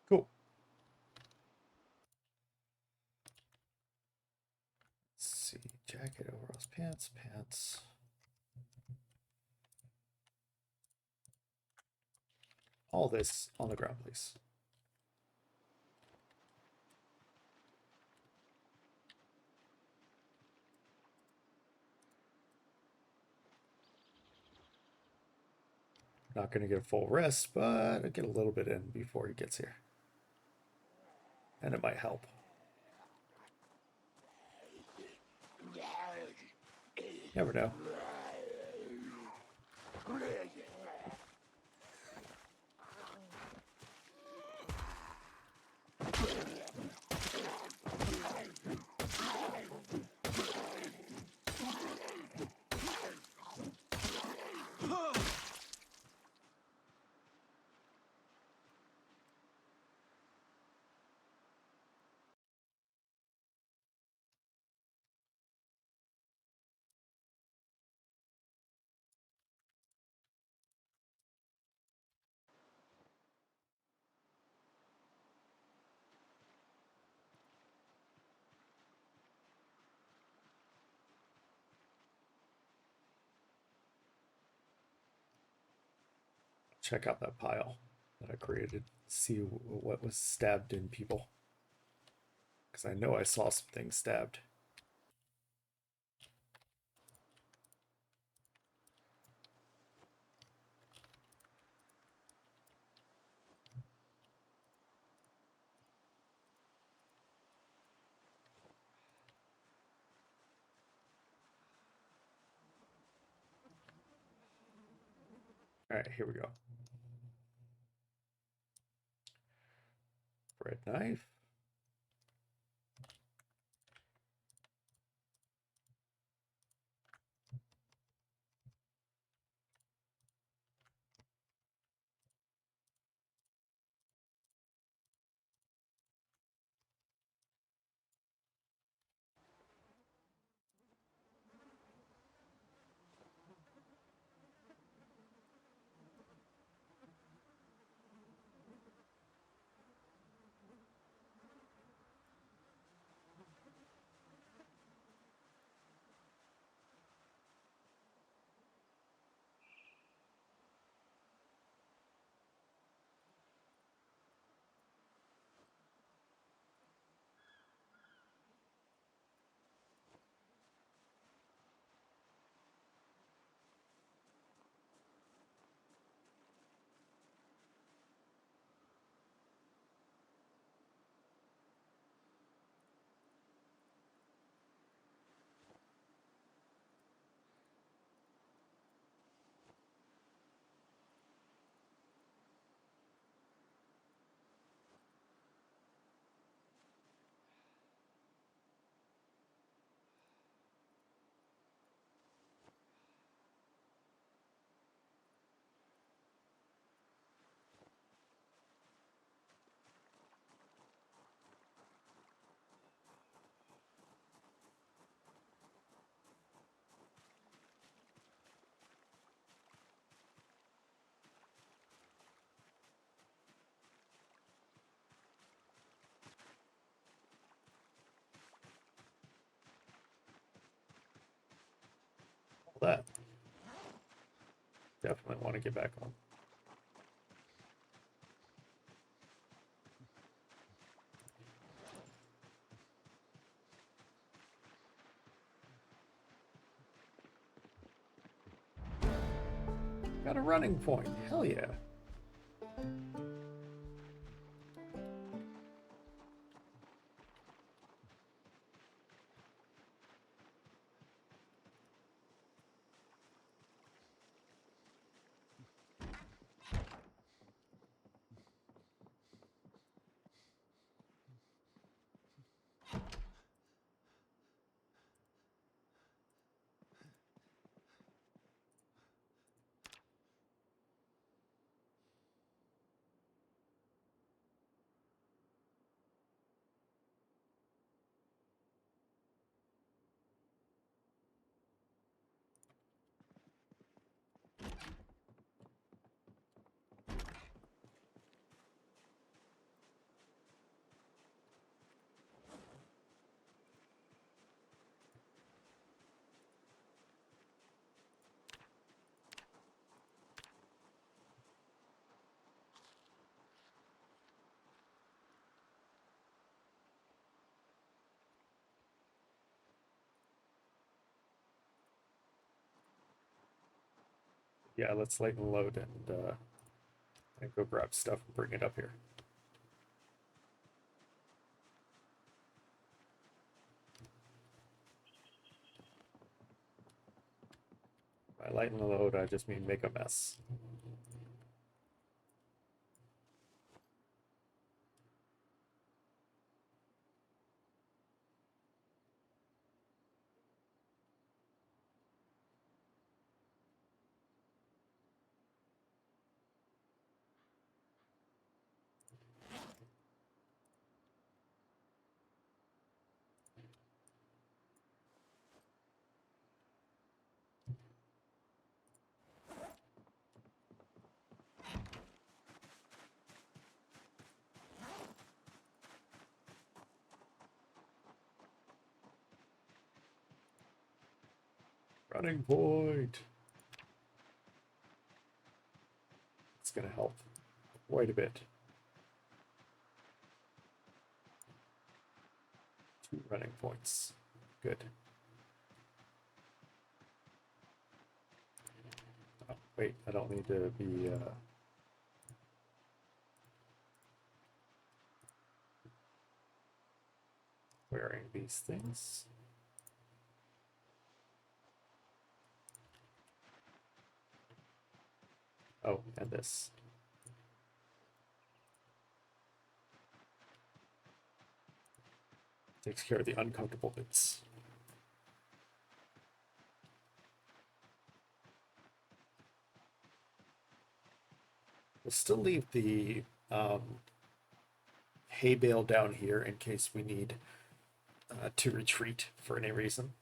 Cool. Let's see. Jacket, overalls, pants, pants. All this on the ground, please. Not going to get a full rest, but I'll get a little bit in before he gets here. And it might help. Never know. Check out that pile that I created. See what was stabbed in people. Because I know I saw some things stabbed. All right, here we go. Bread knife. that. Definitely want to get back home. Got a running point. Hell yeah. Yeah, let's lighten load and go grab stuff and bring it up here. By lighten the load, I just mean make a mess. Running point. It's gonna help quite a bit. 2 running points. Good. Oh, wait, I don't need to be wearing these things. Oh, and this. Takes care of the uncomfortable bits. We'll still leave the hay bale down here in case we need to retreat for any reason.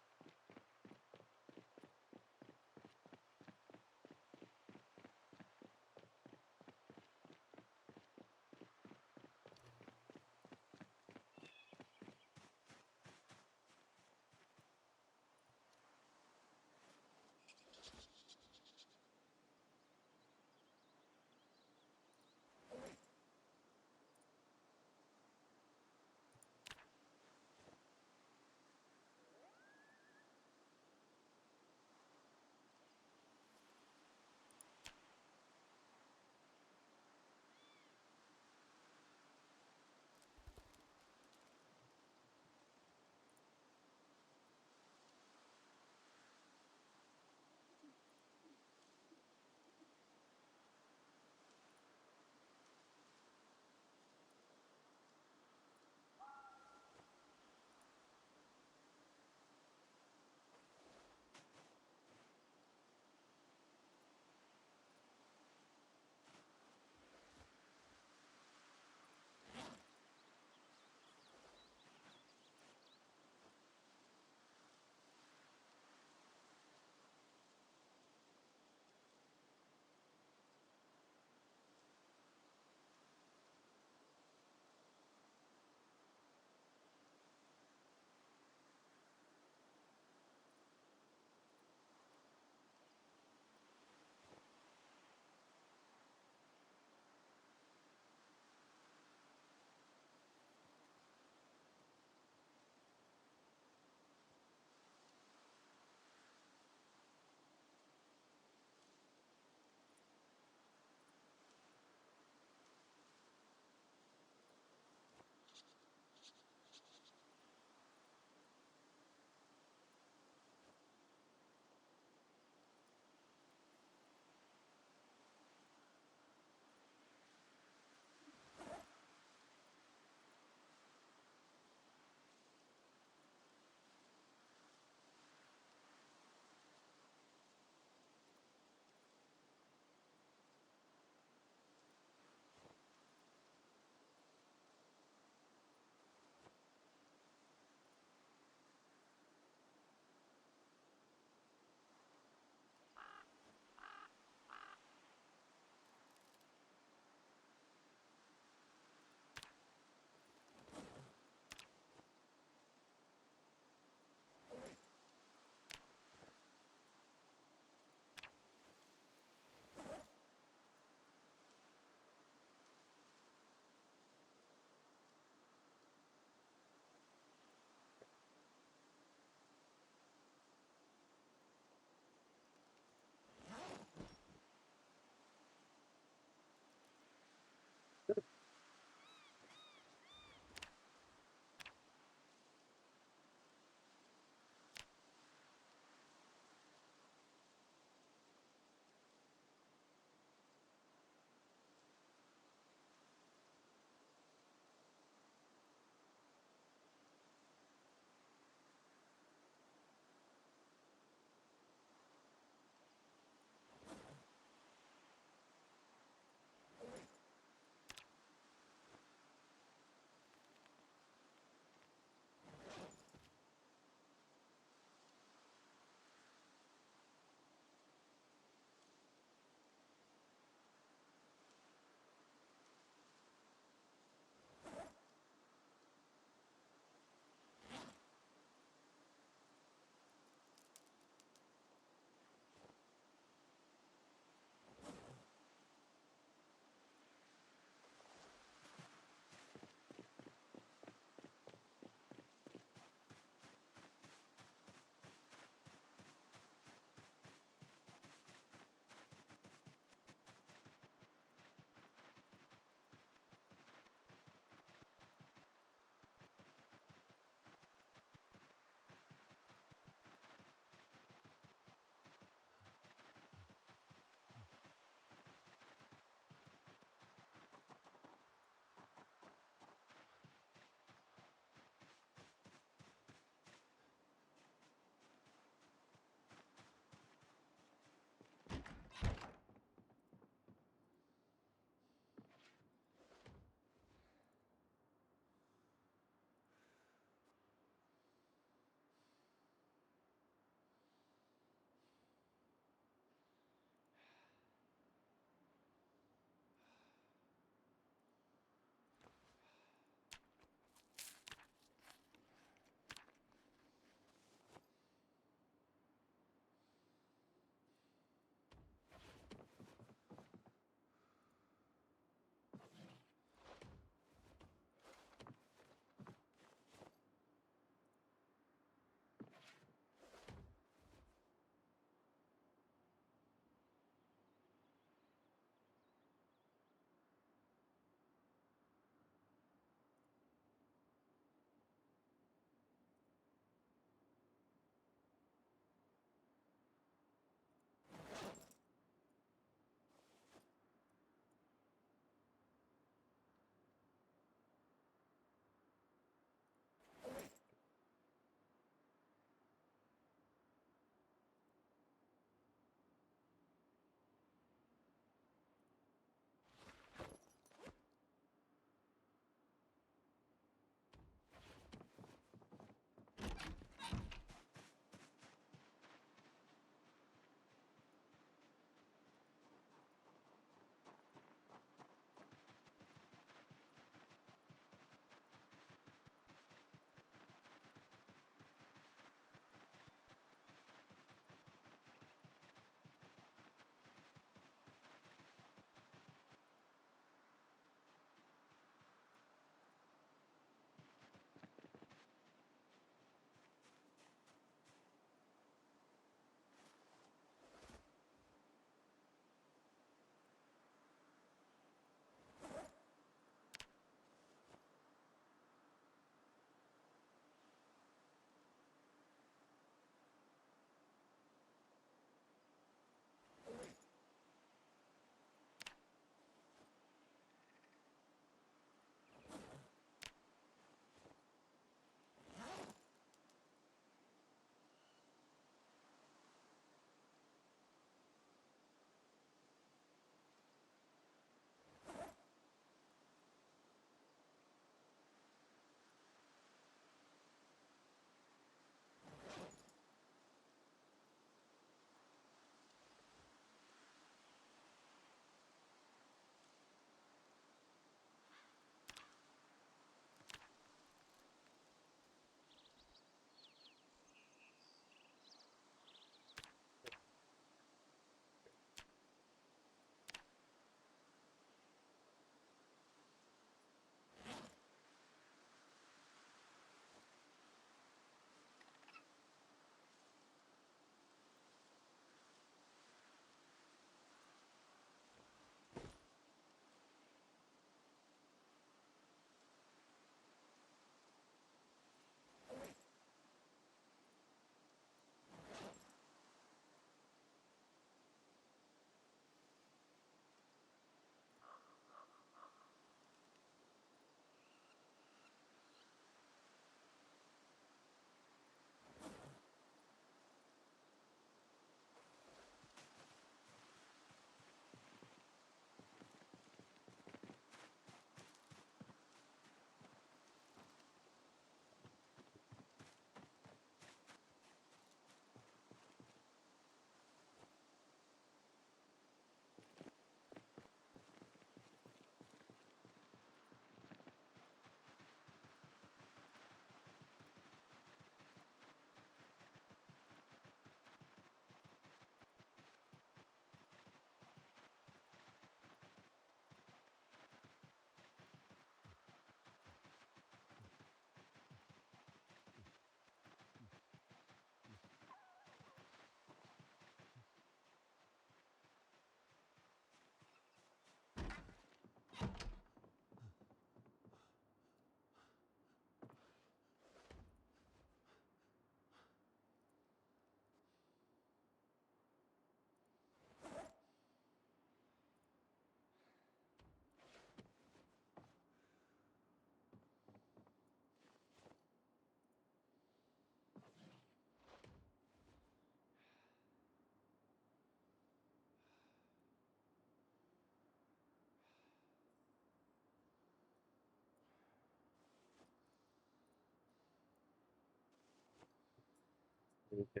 Okay.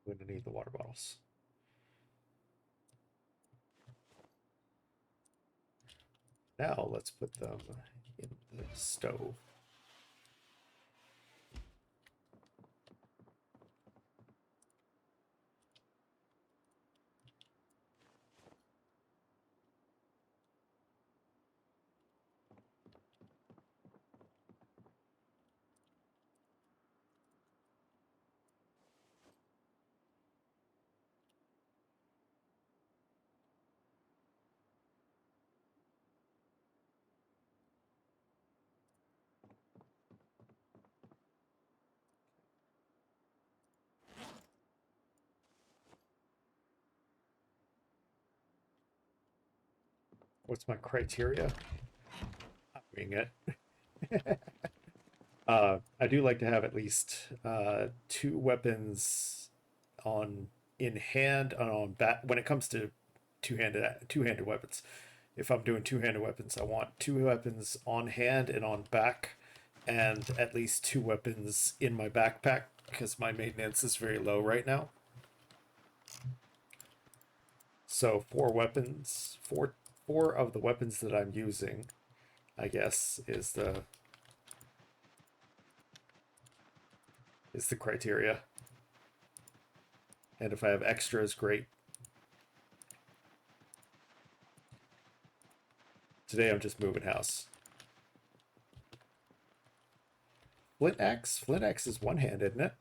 We're gonna need the water bottles. Now let's put them in the stove. What's my criteria? I'm doing it. I do like to have at least two weapons on in hand and on back when it comes to two-handed weapons. If I'm doing two-handed weapons, I want two weapons on hand and on back, and at least two weapons in my backpack because my maintenance is very low right now. So four of the weapons that I'm using, I guess, is the criteria. And if I have extras, great. Today I'm just moving house. Flint axe is one hand, isn't it?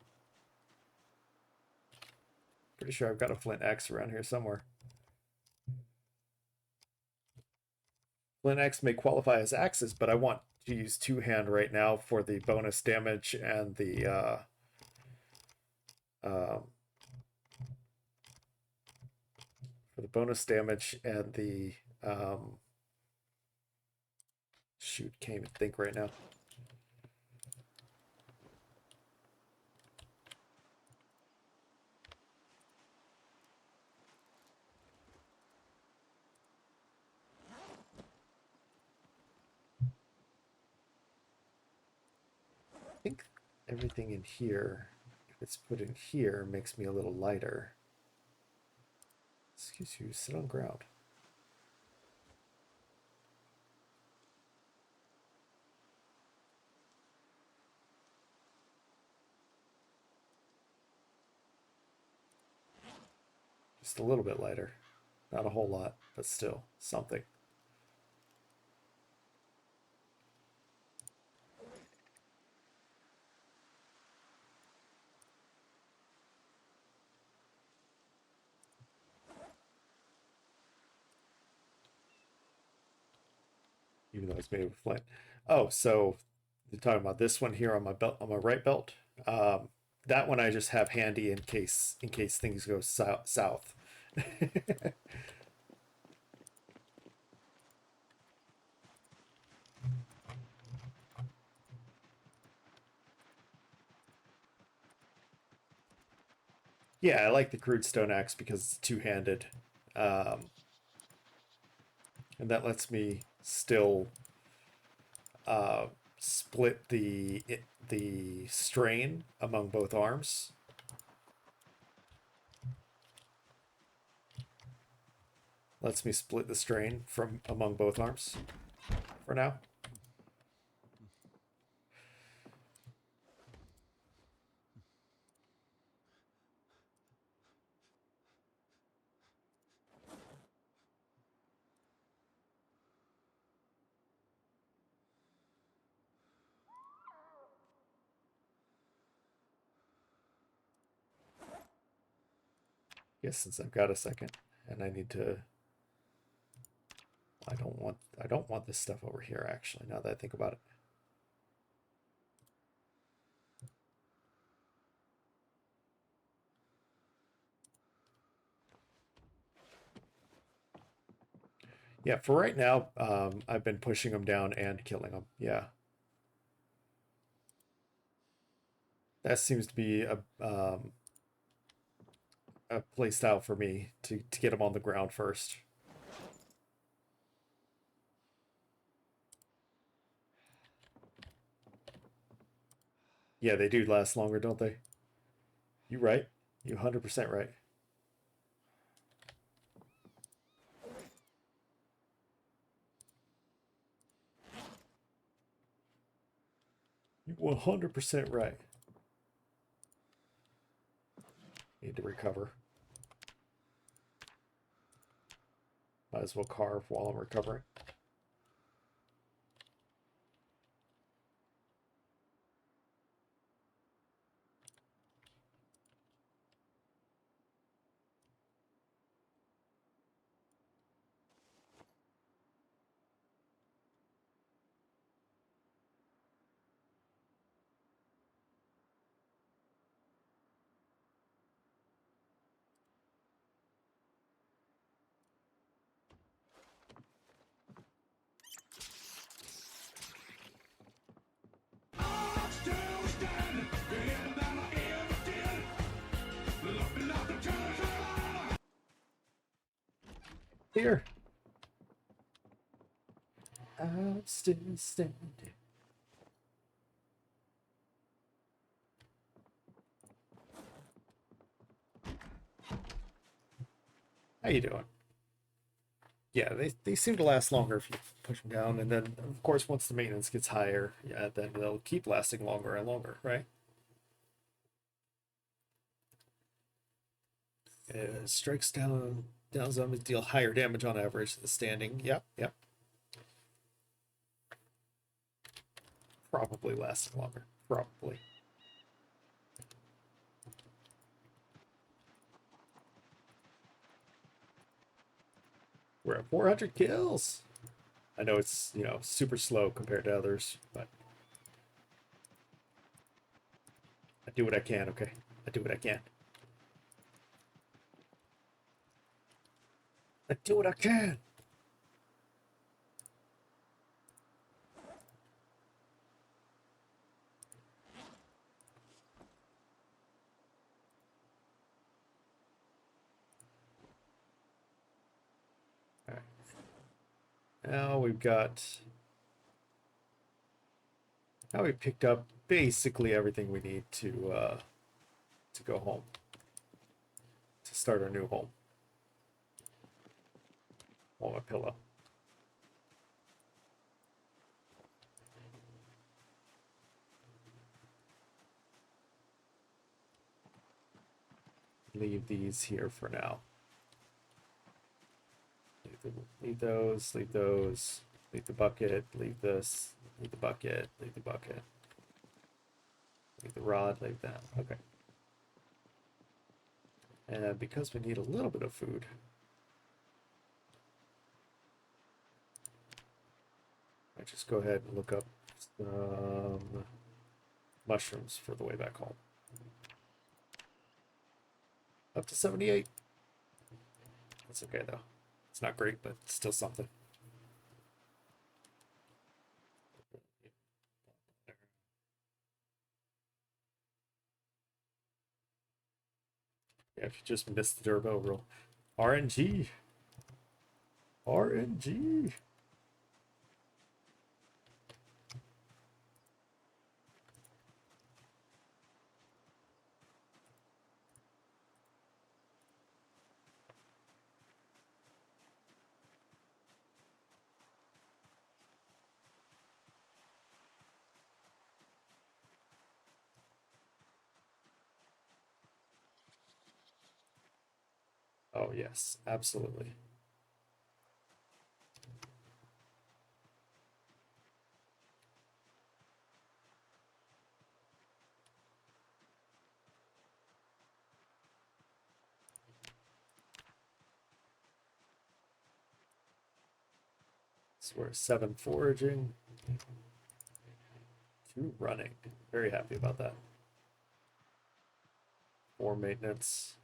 Pretty sure I've got a flint axe around here somewhere. Flint axe may qualify as axes, but I want to use two hand right now for the bonus damage and the shoot, can't even think right now. think everything in here, if it's put in here, makes me a little lighter. Excuse you, sit on ground. Just a little bit lighter. Not a whole lot, but still something. Even though it's made of flint. Oh, so you're talking about this one here on my belt, on my right belt. That one I just have handy in case things go south. Yeah, I like the crude stone axe because it's two-handed, and that lets me still split the strain among both arms. Lets me split the strain from among both arms for now. Yes, since I've got a second, and I need to. I don't want this stuff over here. Actually, now that I think about it. Yeah, for right now, I've been pushing them down and killing them. Yeah, that seems to be a play style for me to get them on the ground first. Yeah, they do last longer, don't they? You right. You 100% right. You 100% right. Need to recover. Might as well carve while I'm recovering. Here. I'm still standing. How you doing? Yeah, they seem to last longer if you push them down, and then of course once the maintenance gets higher, yeah, then they'll keep lasting longer and longer, right? Strikes down zombies deal higher damage on average than standing. Yep, yep. Probably lasting longer. Probably. We're at 400 kills. I know it's, you know, super slow compared to others, but I do what I can, okay? I do what I can. I do what I can. All right. Now we've got Now we picked up basically everything we need to go home, to start our new home. On my pillow. Leave these here for now. Leave those, leave those, leave the bucket, leave this, leave the bucket, leave the bucket. Leave the rod, leave that. Okay. And because we need a little bit of food, I just go ahead and look up some mushrooms for the way back home. Up to 78. That's okay though. It's not great, but it's still something. Yeah, if you just missed the Durbo rule. RNG. RNG. Oh, yes, absolutely. So we're 7 foraging, 2 running. Very happy about that. 4 maintenance.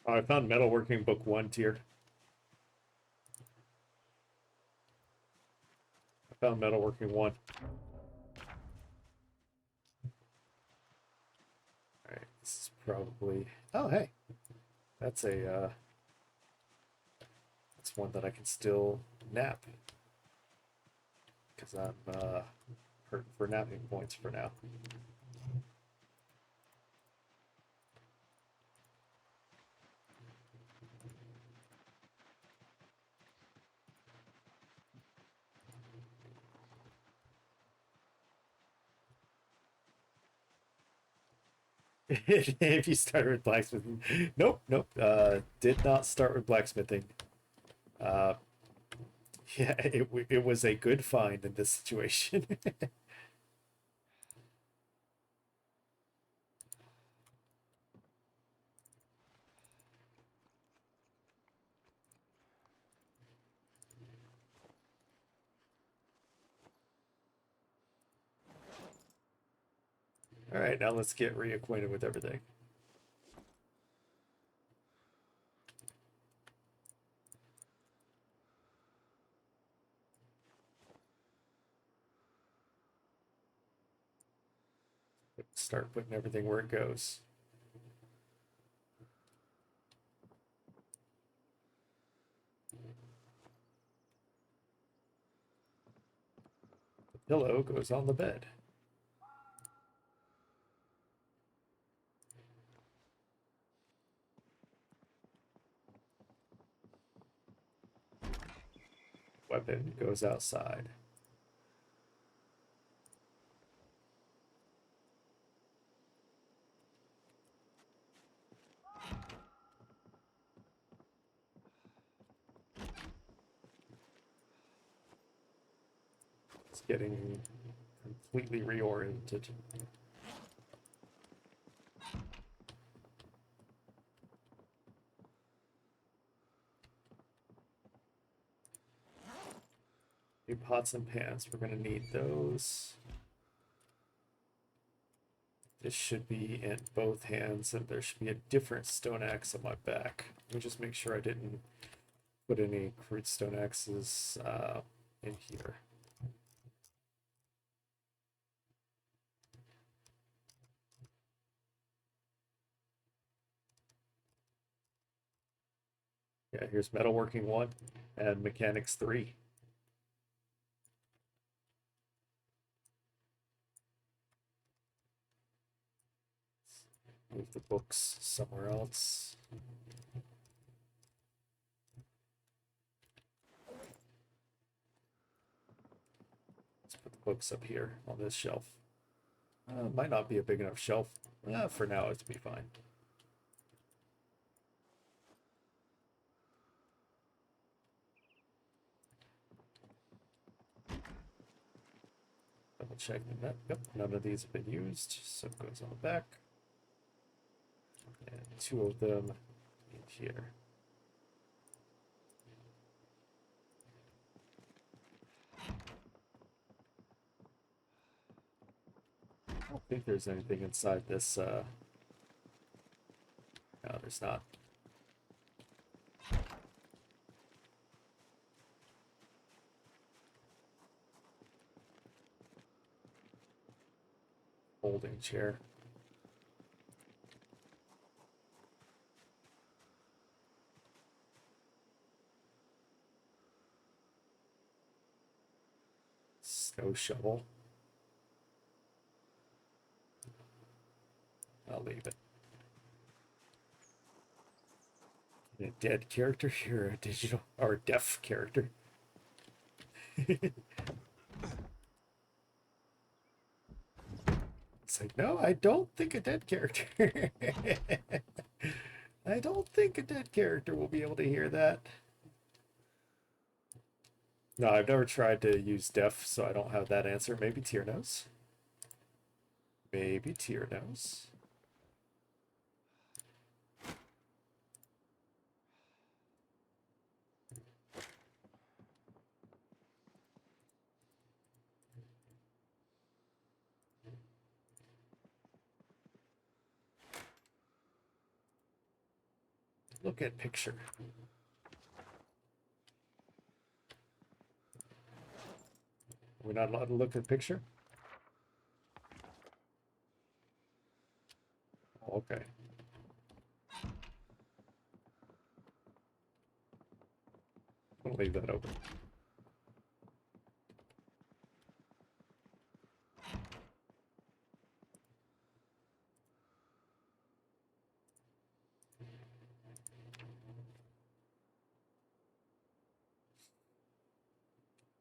Oh, I found metalworking book 1 tier. I found metalworking 1. Alright, this is probably... Oh, hey. That's a, that's one that I can still nap. Because I'm, hurting for napping points for now. If you started with blacksmithing. Nope, nope. Did not start with blacksmithing. Yeah, it was a good find in this situation. All right, now let's get reacquainted with everything. Start putting everything where it goes. The pillow goes on the bed. Weapon goes outside. It's getting completely reoriented. New pots and pans. We're going to need those. This should be in both hands, and there should be a different stone axe on my back. Let me just make sure I didn't put any crude stone axes in here. Yeah, here's metalworking 1 and mechanics 3. Move the books somewhere else. Let's put the books up here on this shelf. Might not be a big enough shelf. For now, it'll be fine. Double check that. Yep, none of these have been used, so it goes on the back. And 2 of them in here. I don't think there's anything inside this. No, there's not. Folding chair. Snow shovel. I'll leave it. A dead character? You're a digital or deaf character. It's like, no, I don't think a dead character. I don't think a dead character will be able to hear that. No, I've never tried to use deaf, so I don't have that answer. Maybe Tyr knows. Maybe Tyr knows. Look at picture. We're not allowed to look at picture? Okay. I'll leave that open.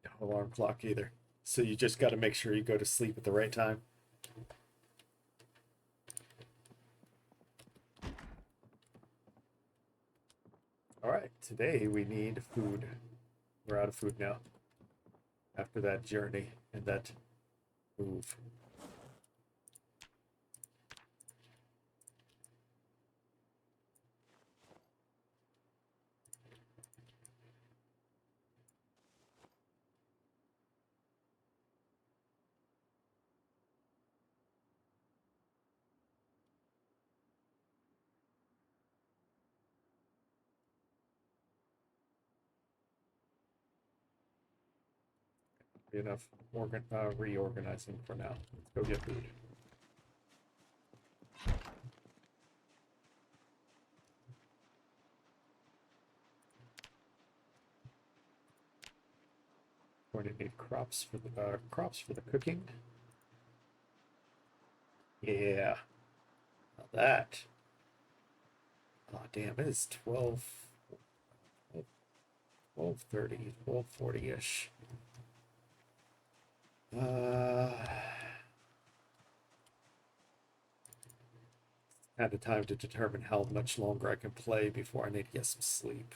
No alarm clock either. So you just got to make sure you go to sleep at the right time. All right, today we need food. We're out of food now. After that journey and that move. Enough reorganizing for now. Let's go get food. Going to need crops for the cooking. Yeah, now that. Oh damn! It is 12:30, 12:40-ish. Had the time to determine how much longer I can play before I need to get some sleep.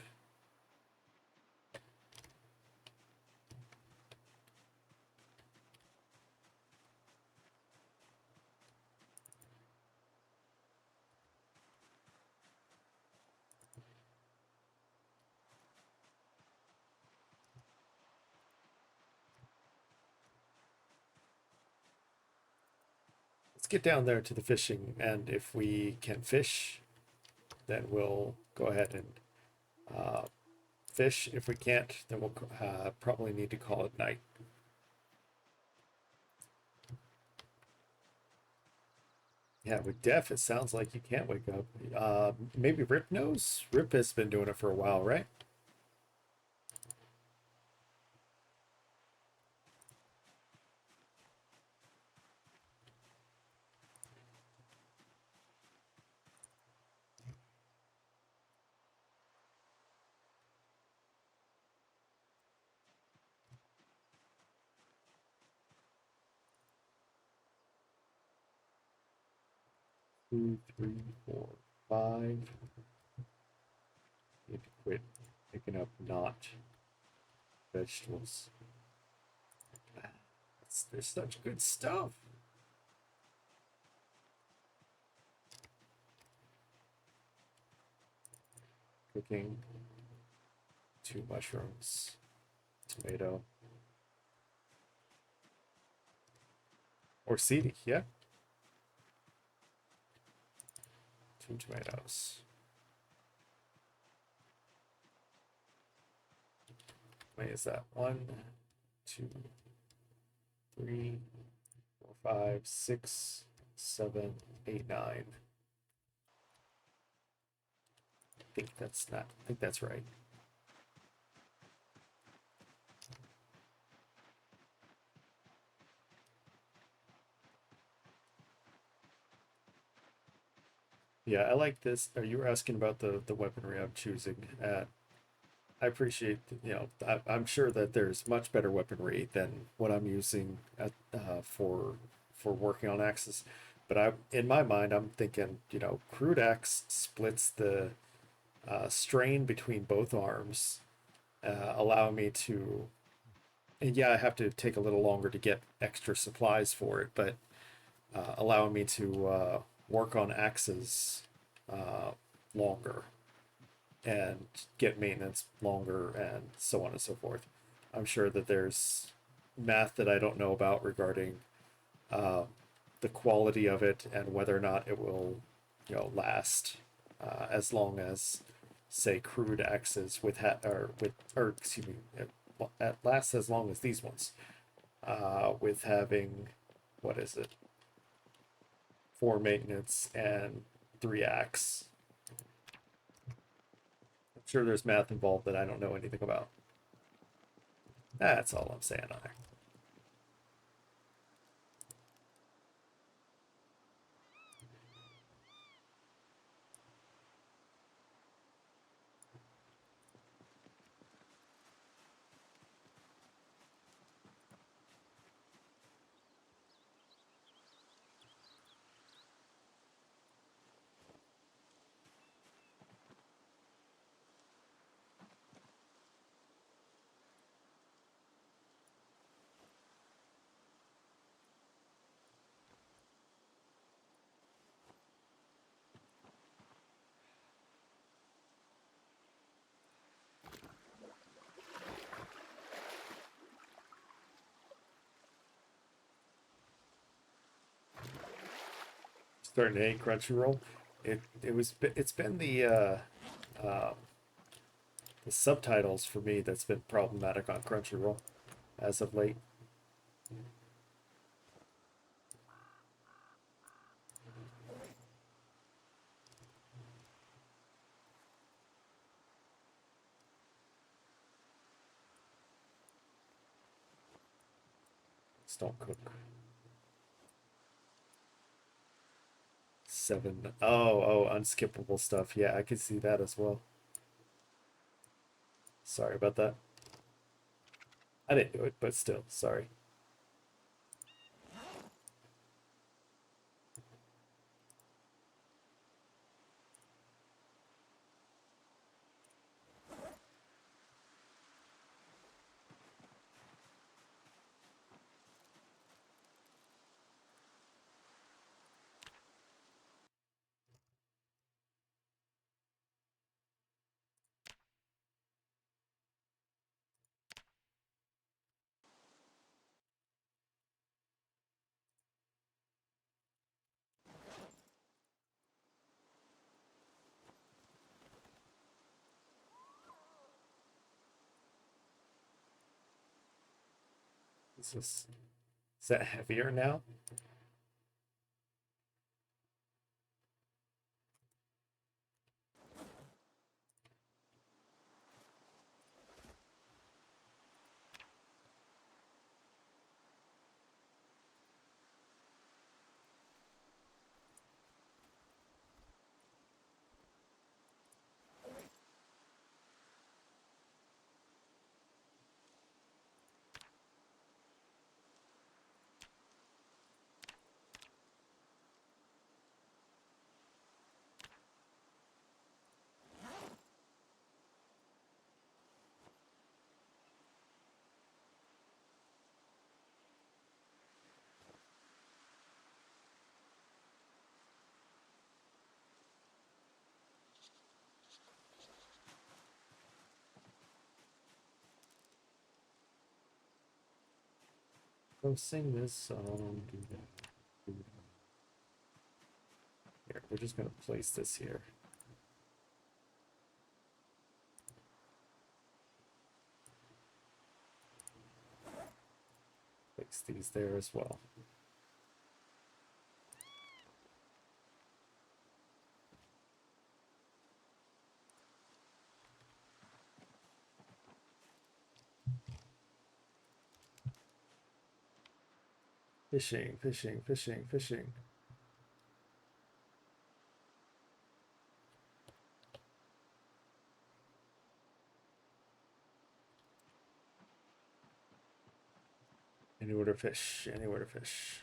let's get down there to the fishing, and if we can fish, then we'll go ahead and fish. If we can't, then we'll probably need to call it night. Yeah, with Def, it sounds like you can't wake up. Maybe Rip knows? Rip has been doing it for a while, right? Two, three, four, five. Need to quit picking up not vegetables. There's such good stuff. Cooking. 2 mushrooms. Tomato. Or seedy, yeah. 2 tomatoes. Wait, is that 1, 2, 3, 4, 5, 6, 7, 8, 9? I think that's right. Yeah, I like this. Are you asking about the weaponry I'm choosing? I appreciate, I'm sure that there's much better weaponry than what I'm using for working on axes. But in my mind, I'm thinking, crude axe splits the strain between both arms, allowing me to. And yeah, I have to take a little longer to get extra supplies for it, but allowing me to work on axes longer and get maintenance longer and so on and so forth. I'm sure that there's math that I don't know about regarding the quality of it and whether or not it will, last as long as, say, crude axes with or excuse me, it lasts as long as these ones. With having, what is it, 4 maintenance and 3 axe. I'm sure there's math involved that I don't know anything about. That's all I'm saying on there. Starting to hate Crunchyroll. It's been the subtitles for me that's been problematic on Crunchyroll as of late. Just don't cook. 7. Oh, unskippable stuff. Yeah, I could see that as well. Sorry about that. I didn't do it, but still, sorry. Is that heavier now? Go sing this song. Do that. Do that. Here, we're just gonna place this here. Place these there as well. Fishing, fishing, fishing, fishing. Anywhere to fish, anywhere to fish.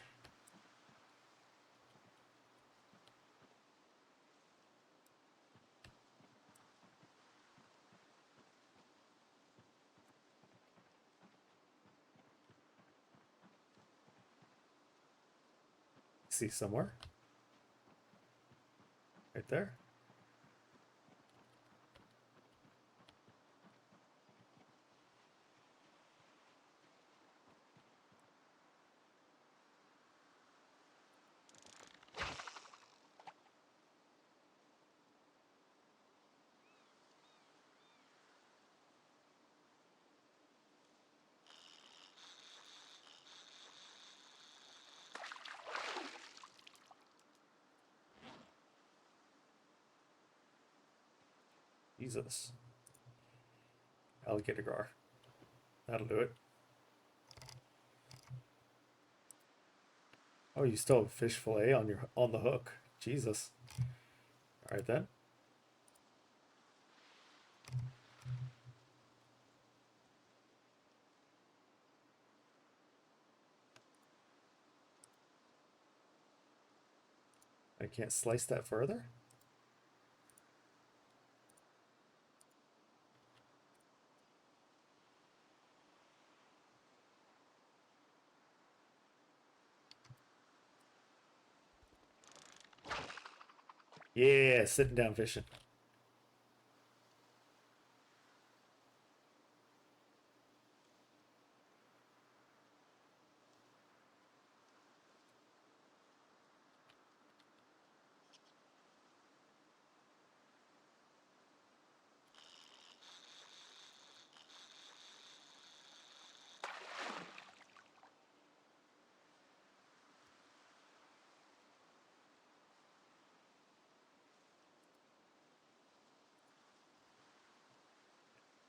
See somewhere? Right there. Jesus. Alligator gar. That'll do it. Oh, you still have fish fillet on the hook. Jesus. All right then. I can't slice that further. Yeah, sitting down fishing.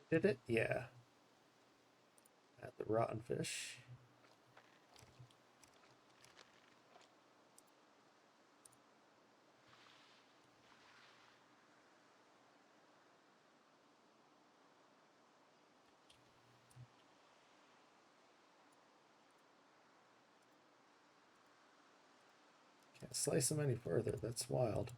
Did it? Yeah. At the rotten fish. Can't slice them any further. That's wild.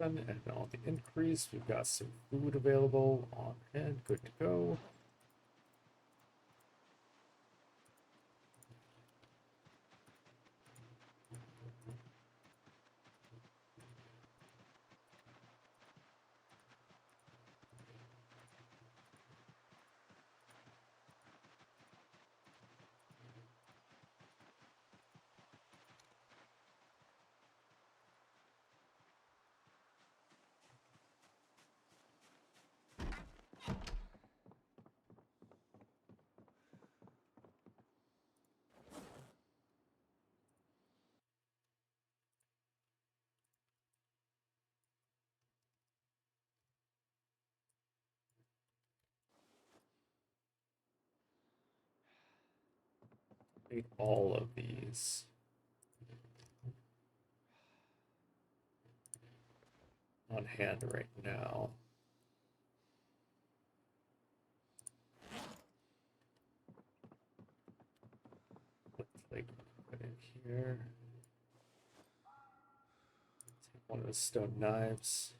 7, and on the increase, we've got some food available on hand, good to go. Need all of these. On hand right now. Let's like put in here. Take one of the stone knives.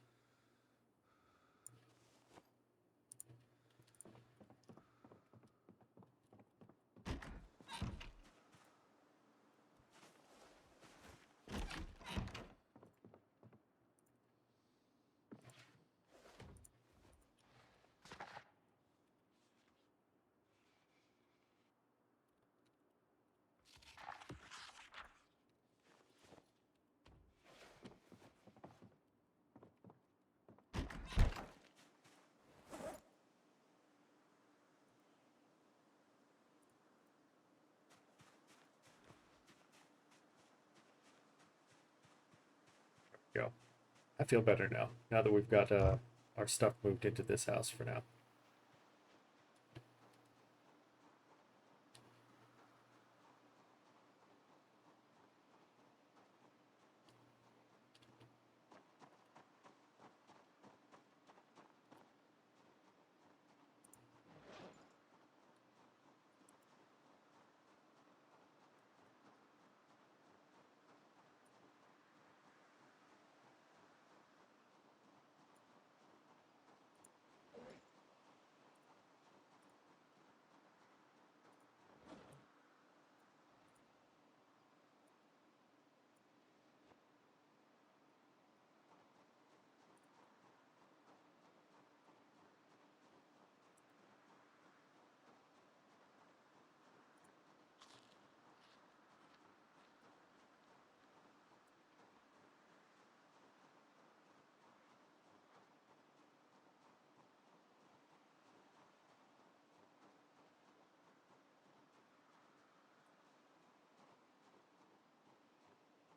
Go. I feel better now. Now that we've got our stuff moved into this house for now.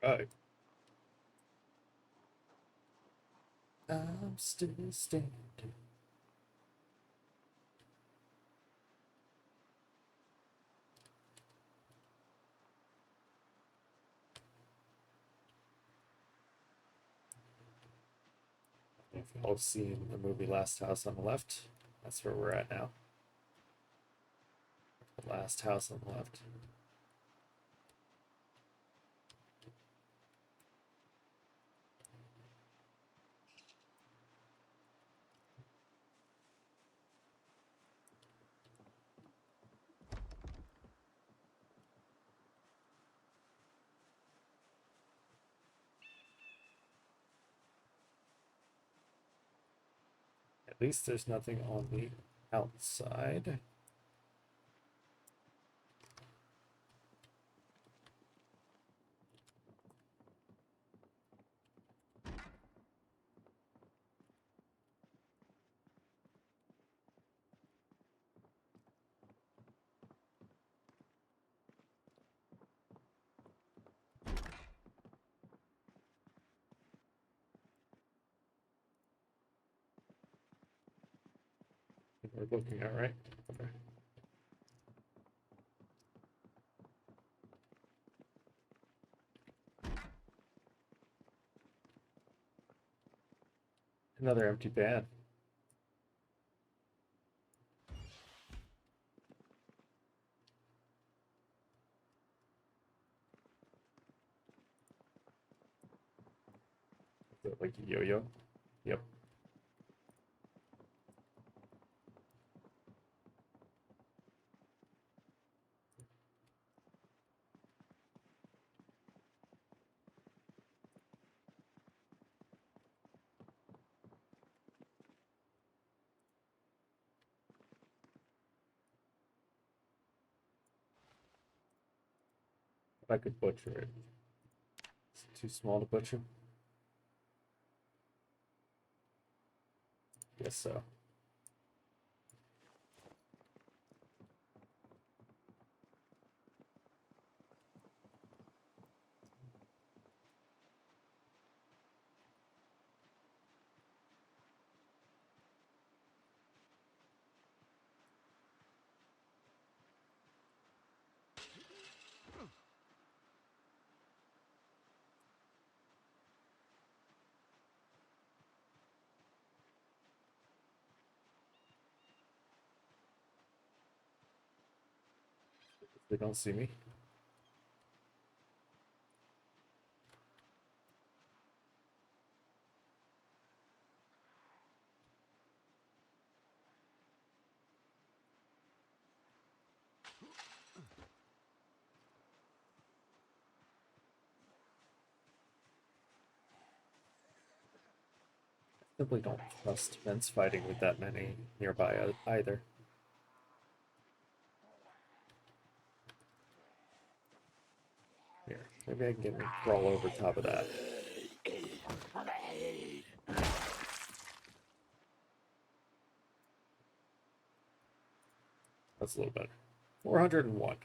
Right. I'm still standing. If y'all have seen the movie Last House on the Left, that's where we're at now. The last house on the left. At least there's nothing on the outside. We're looking at right. Okay. Another empty pan. Like Like a yo-yo. Yep. I could butcher it. Is it too small to butcher? Guess so. They don't see me. Simply don't trust fence fighting with that many nearby either. Here, maybe I can get me crawl over top of that. That's a little better. 401.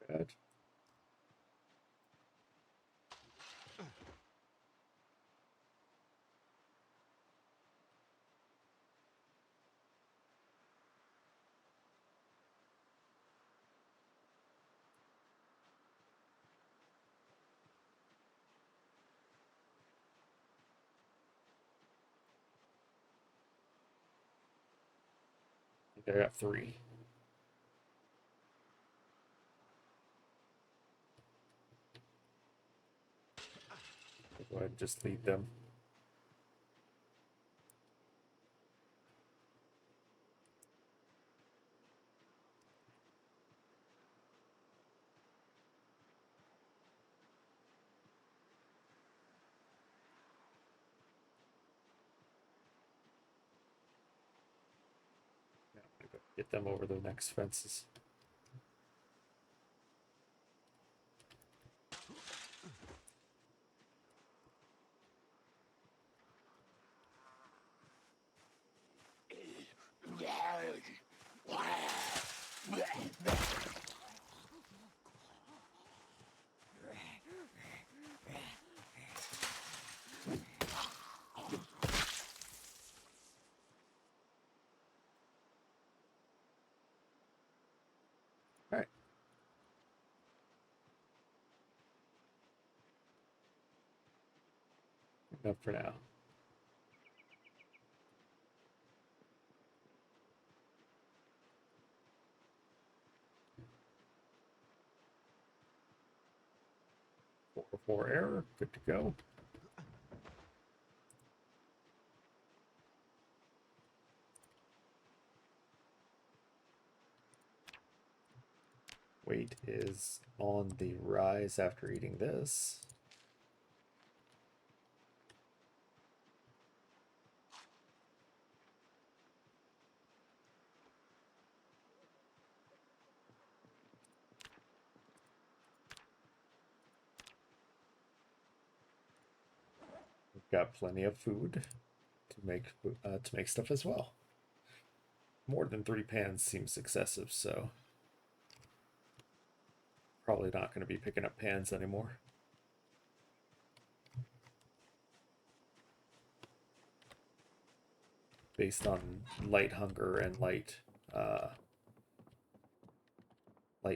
Bad. I think I got 3. Go ahead and just lead them. Yeah, I'm gonna go get them over the next fences. All right. Enough for now. Four error. Good to go. Weight is on the rise after eating this. Got plenty of food to make stuff as well. More than 3 pans seems excessive, so probably not going to be picking up pans anymore. Based on light hunger and light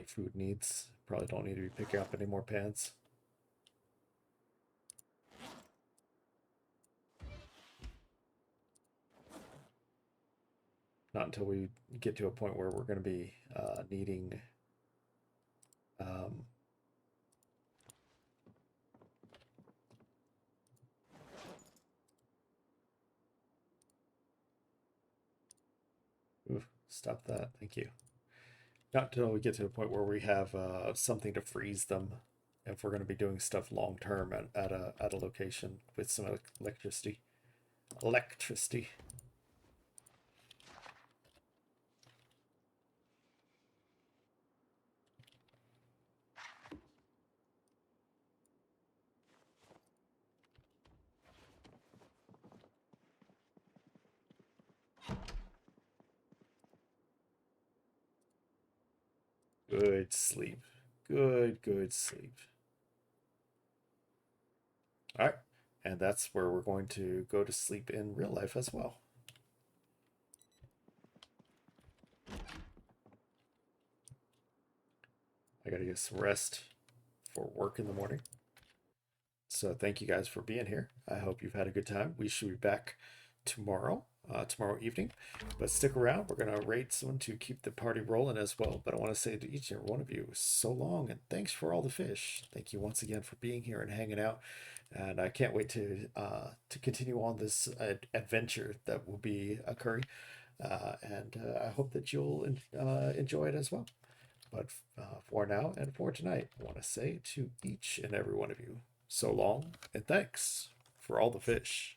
food needs, probably don't need to be picking up any more pans. Not until we get to a point where we're going to be needing oof, stop that, thank you. Not until we get to a point where we have something to freeze them if we're going to be doing stuff long term at a location with some electricity. Good sleep. Good sleep. All right. And that's where we're going to go to sleep in real life as well. I got to get some rest for work in the morning. So thank you guys for being here. I hope you've had a good time. We should be back tomorrow evening. But stick around. We're going to raid someone to keep the party rolling as well. But I want to say to each and every one of you, so long and thanks for all the fish. Thank you once again for being here and hanging out. And I can't wait to continue on this adventure that will be occurring. And I hope that you'll enjoy it as well. But for now and for tonight, I want to say to each and every one of you, so long and thanks for all the fish.